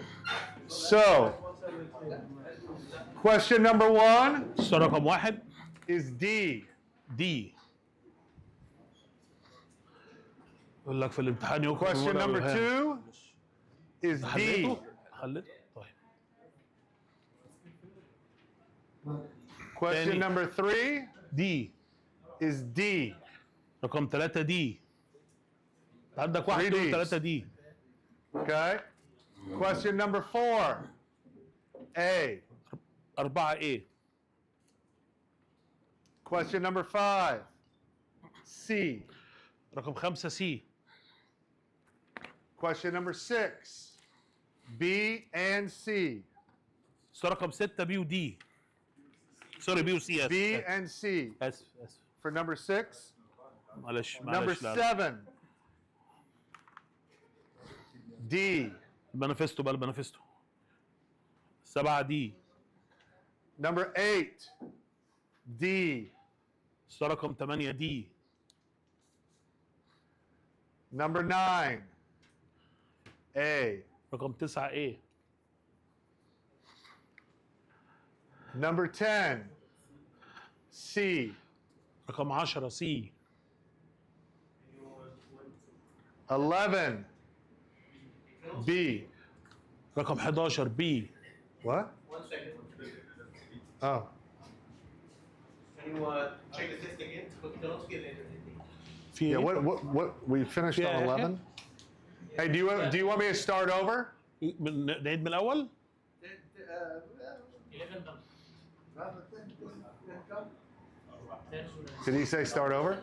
So, question number 1 السؤال رقم 1 is D. دي. يقول لك في الامتحان يكتب Question number 2 is D. حليته؟ حليته؟ طيب. Question تاني. number 3 دي. is D. رقم 3 دي. عندك 1 2 3 دي. Okay. Question number 4 A. 4 ايه. Question number 5 C. رقم 5 سي. Question number 6 B and C. السؤال رقم 6 بي ودي. سوري بي وسي. B and C. اسف. For number 6. معلش Number لا. 7 D. البنفستو بقى البنفستو. 7 دي. Number 8 D. السؤال رقم 8 دي. Number 9 A. رقم 9 ايه. Number 10 C. رقم 10 سي. 11 B. رقم 11 بي. What? 1 second. Oh. Can you check the test again? Because you don't get it. في Yeah, ايه؟ what we finished Yeah, on yeah, 11? Hey, do you want me to start over? نعيد من الاول؟ 11 done. Did he say start over?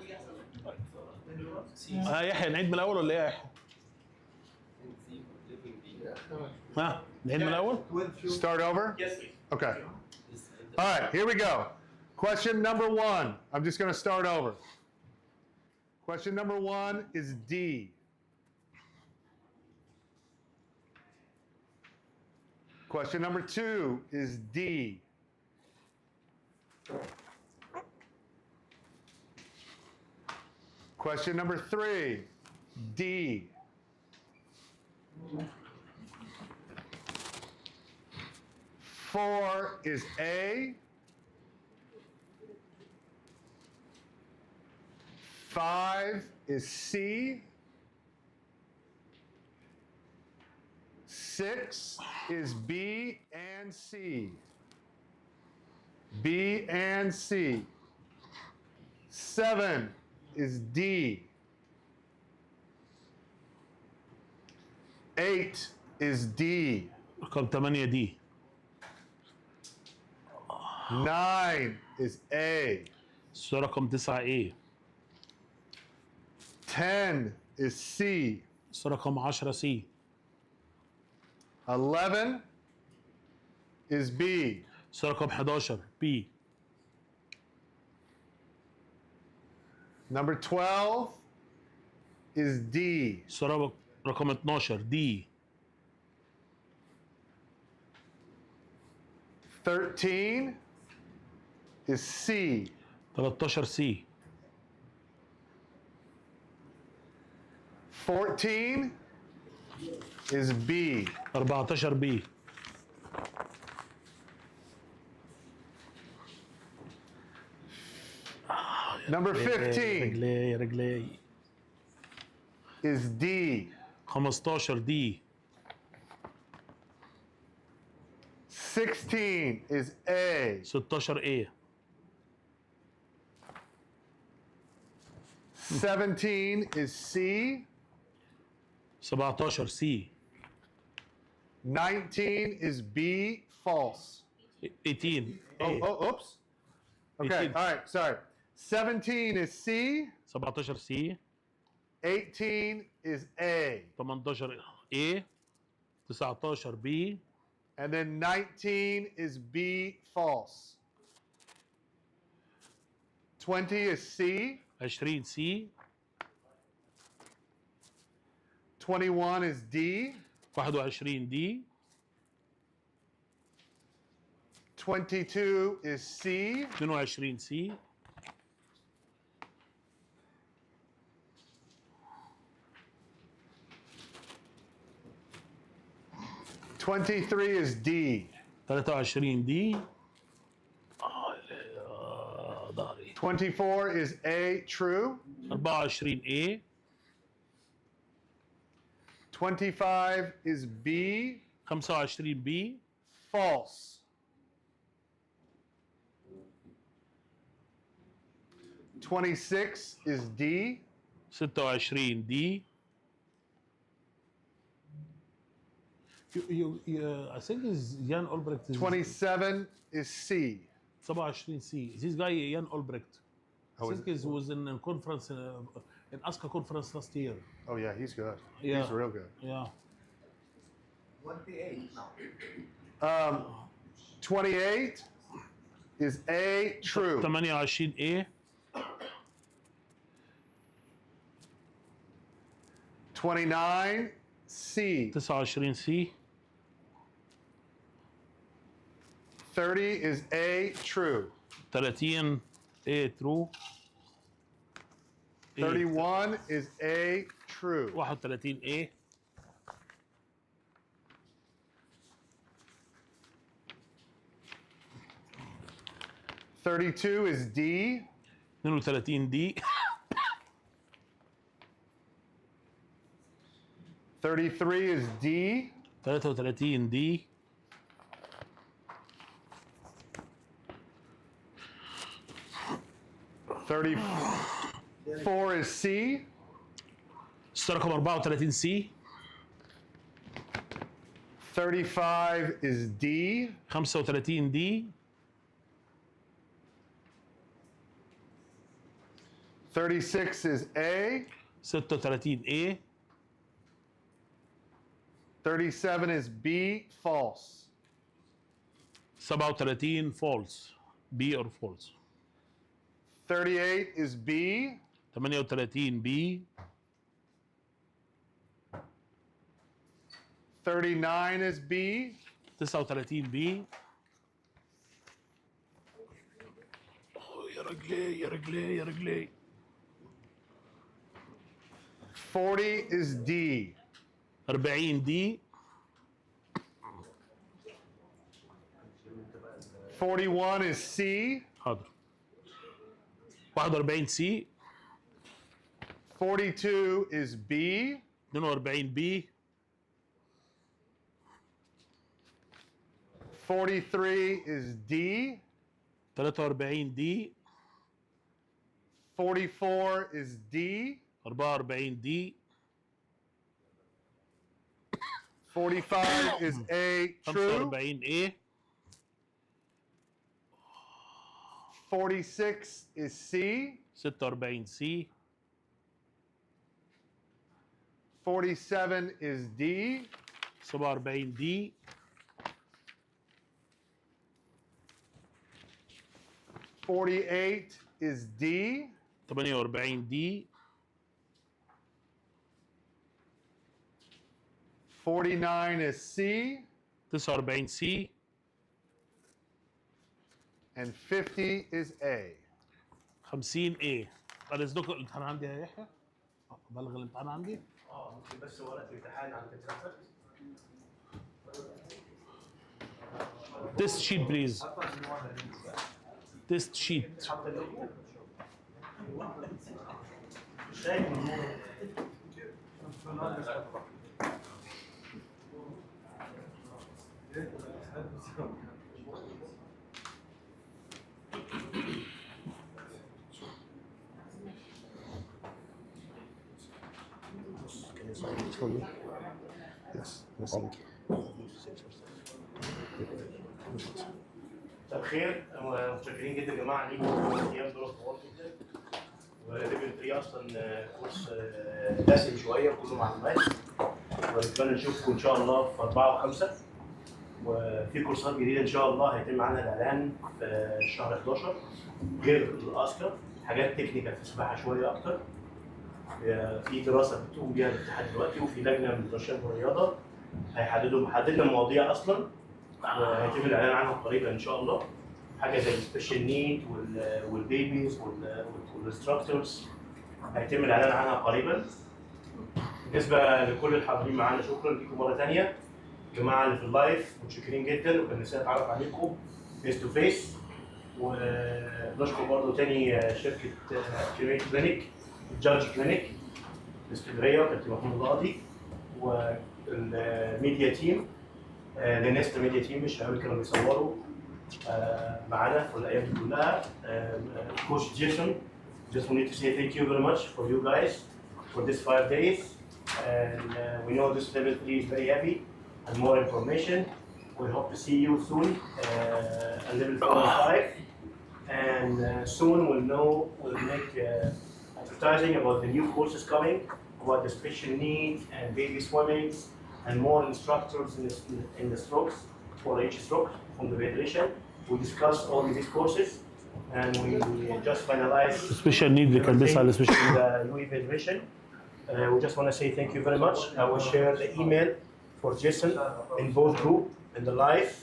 يحيى نعيد من الاول ولا ايه يا يحيى؟ ها نعيد من الاول؟ Start over? Yes, please. Okay. All right, here we go. Question number 1. I'm just going to start over. Question number 1 is D. Question number 2 is D. Question number 3, D. Four is A. 5 is C. 6 is B and C. B and C. 7 is D. 8 is D. رقم 8 دي. 9 is A. السؤال رقم 9 ايه. 10 is C. السؤال رقم 10 سي. 11 is B. السؤال رقم 11 بي. Number 12 is D. السؤال رقم 12 دي. 13 is C. 13 سي. 14 is B. 14 بي. Number 15 رجلي is D. 15 دي. 16 is A. 16 ايه. 17 is C. 17 سي. 19 is B. False. 18 Oh, ايه. oops. Okay, 18. all right, sorry. 17 is C. 17 سي. 18 is A. 18 ايه. 19 بي. And then 19 is B. False. 20 is C. 20 سي. 21 is D. 21 دي. 22 is C. 22 سي. 23 23 is D. 23 دي. ظهري. 24 is A, true. 24 A. 25 is B, 25 B. false. 26 is D. 26 دي. I think is Jan Olbrecht. 27 is C. 27 C. This guy Jan Olbrecht. I How is think it? he was in a conference in Asca conference last year. Oh yeah, he's good. Yeah. He's real good. Yeah. 28 now. 28 is A, true. 28 A. 29 C. 29 C. 30 is A, true. 30 A true. 31 is A, true. 31 A. 32 is D. 32 دي. 33 is D. 33 دي. 34 is C. رقم 34 سي. 35 is D. 35 دي. 36 is A. 36 A. 37 is B, false. 37 false. B or false. 38 is B. 38 B. 39 is B. 39 B. يا رجلي يا رجلي يا رجلي. 40 is D. 40 دي. 41 is C. حاضر. 41 سي. 42 is B. 42 بي. 43 is D. 43 دي. 44 is D. 44 دي. 45 is A, true. 45 A. 46 is C. 46 سي. 47 is D. 47 دي. 48 is D. 48 دي. 49 is C. 49 سي. And 50 is A. 50 A. بعد اذنكم الامتحان عندي يا يحيى. بلغ الامتحان عندي. ممكن بس ورقه الامتحان عند الدكتور. تيست شيت بليز. تيست شيت. Yes. مساء الخير، متشكرين جدا يا جماعه ليكم الايام دول طوال جدا. وليفل 3 اصلا كورس دسم شويه وكله معلومات، ونتمنى نشوفكم ان شاء الله في 4 و5. وفي كورسات جديده ان شاء الله هيتم عنها الاعلان في شهر 11 غير الاسكا، حاجات تكنيكال في السباحه شويه اكتر. في دراسه بتقوم بيها الاتحاد دلوقتي، وفي لجنه من النشاط والرياضه حددنا مواضيع اصلا وهيتم الاعلان عنها قريبا ان شاء الله. حاجه زي السبيشال نيد والبيبيز والانستراكتورز هيتم الاعلان عنها قريبا. بالنسبه لكل الحاضرين معانا شكرا لكم مره ثانيه، الجماعه اللي في اللايف متشكرين جدا، وكان نفسي اتعرف عليكم فيس تو فيس. ونشكر برضه تاني شركه كلينيك جادج كلينيك اسكندريه وكابتن محمود القاضي والميديا تيم. للناس الميديا تيم الشباب اللي كانوا بيصوروا معانا في الايام دي كلها. كوتش جيسون, just wanted to say thank you very much for you guys for this 5 days, and we know this level 3 is very heavy and more information. We hope to see you soon at level 4 and 5, and soon we'll make advertising about the new courses coming, about the special needs and baby swimming, and more instructors in the strokes for each stroke from the federation. We discussed all these courses, and we just finalized سبيشال نيد اللي كان بيسعى لسبيشال in the UE federation. We just want to say thank you very much. I will share the email for Jason in both group, in the live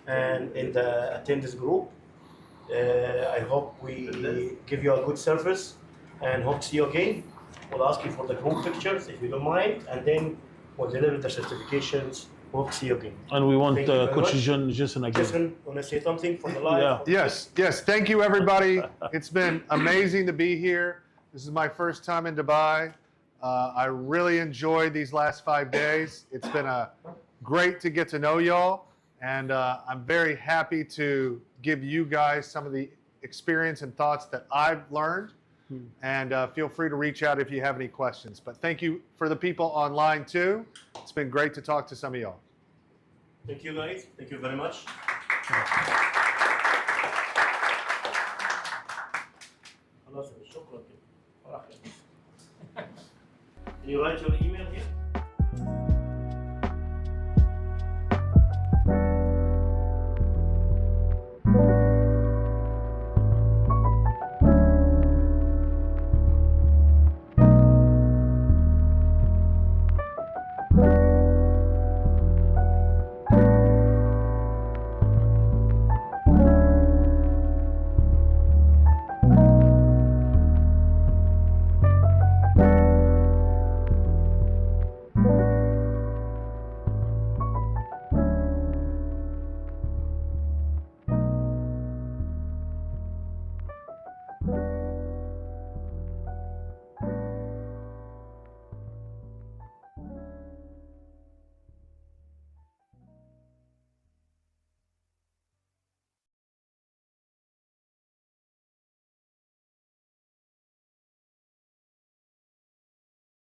and in the attendance group. I hope we give you a good service and hope to see you again. We'll ask you for the group pictures if you don't mind, and then we'll deliver the certifications. Hope to see you again. and we want Thank you very coach much. Jason again. Jason, want to say something for the live? Yeah. Yes. Thank you, everybody. It's been amazing to be here. This is my first time in Dubai. I really enjoyed these last 5 days. It's been great to get to know y'all, and I'm very happy to give you guys some of the experience and thoughts that I've learned. And feel free to reach out if you have any questions. But thank you for the people online too. It's been great to talk to some of y'all. Thank you guys. Thank you very much. خلاص شكرا كده. Can you write your email here?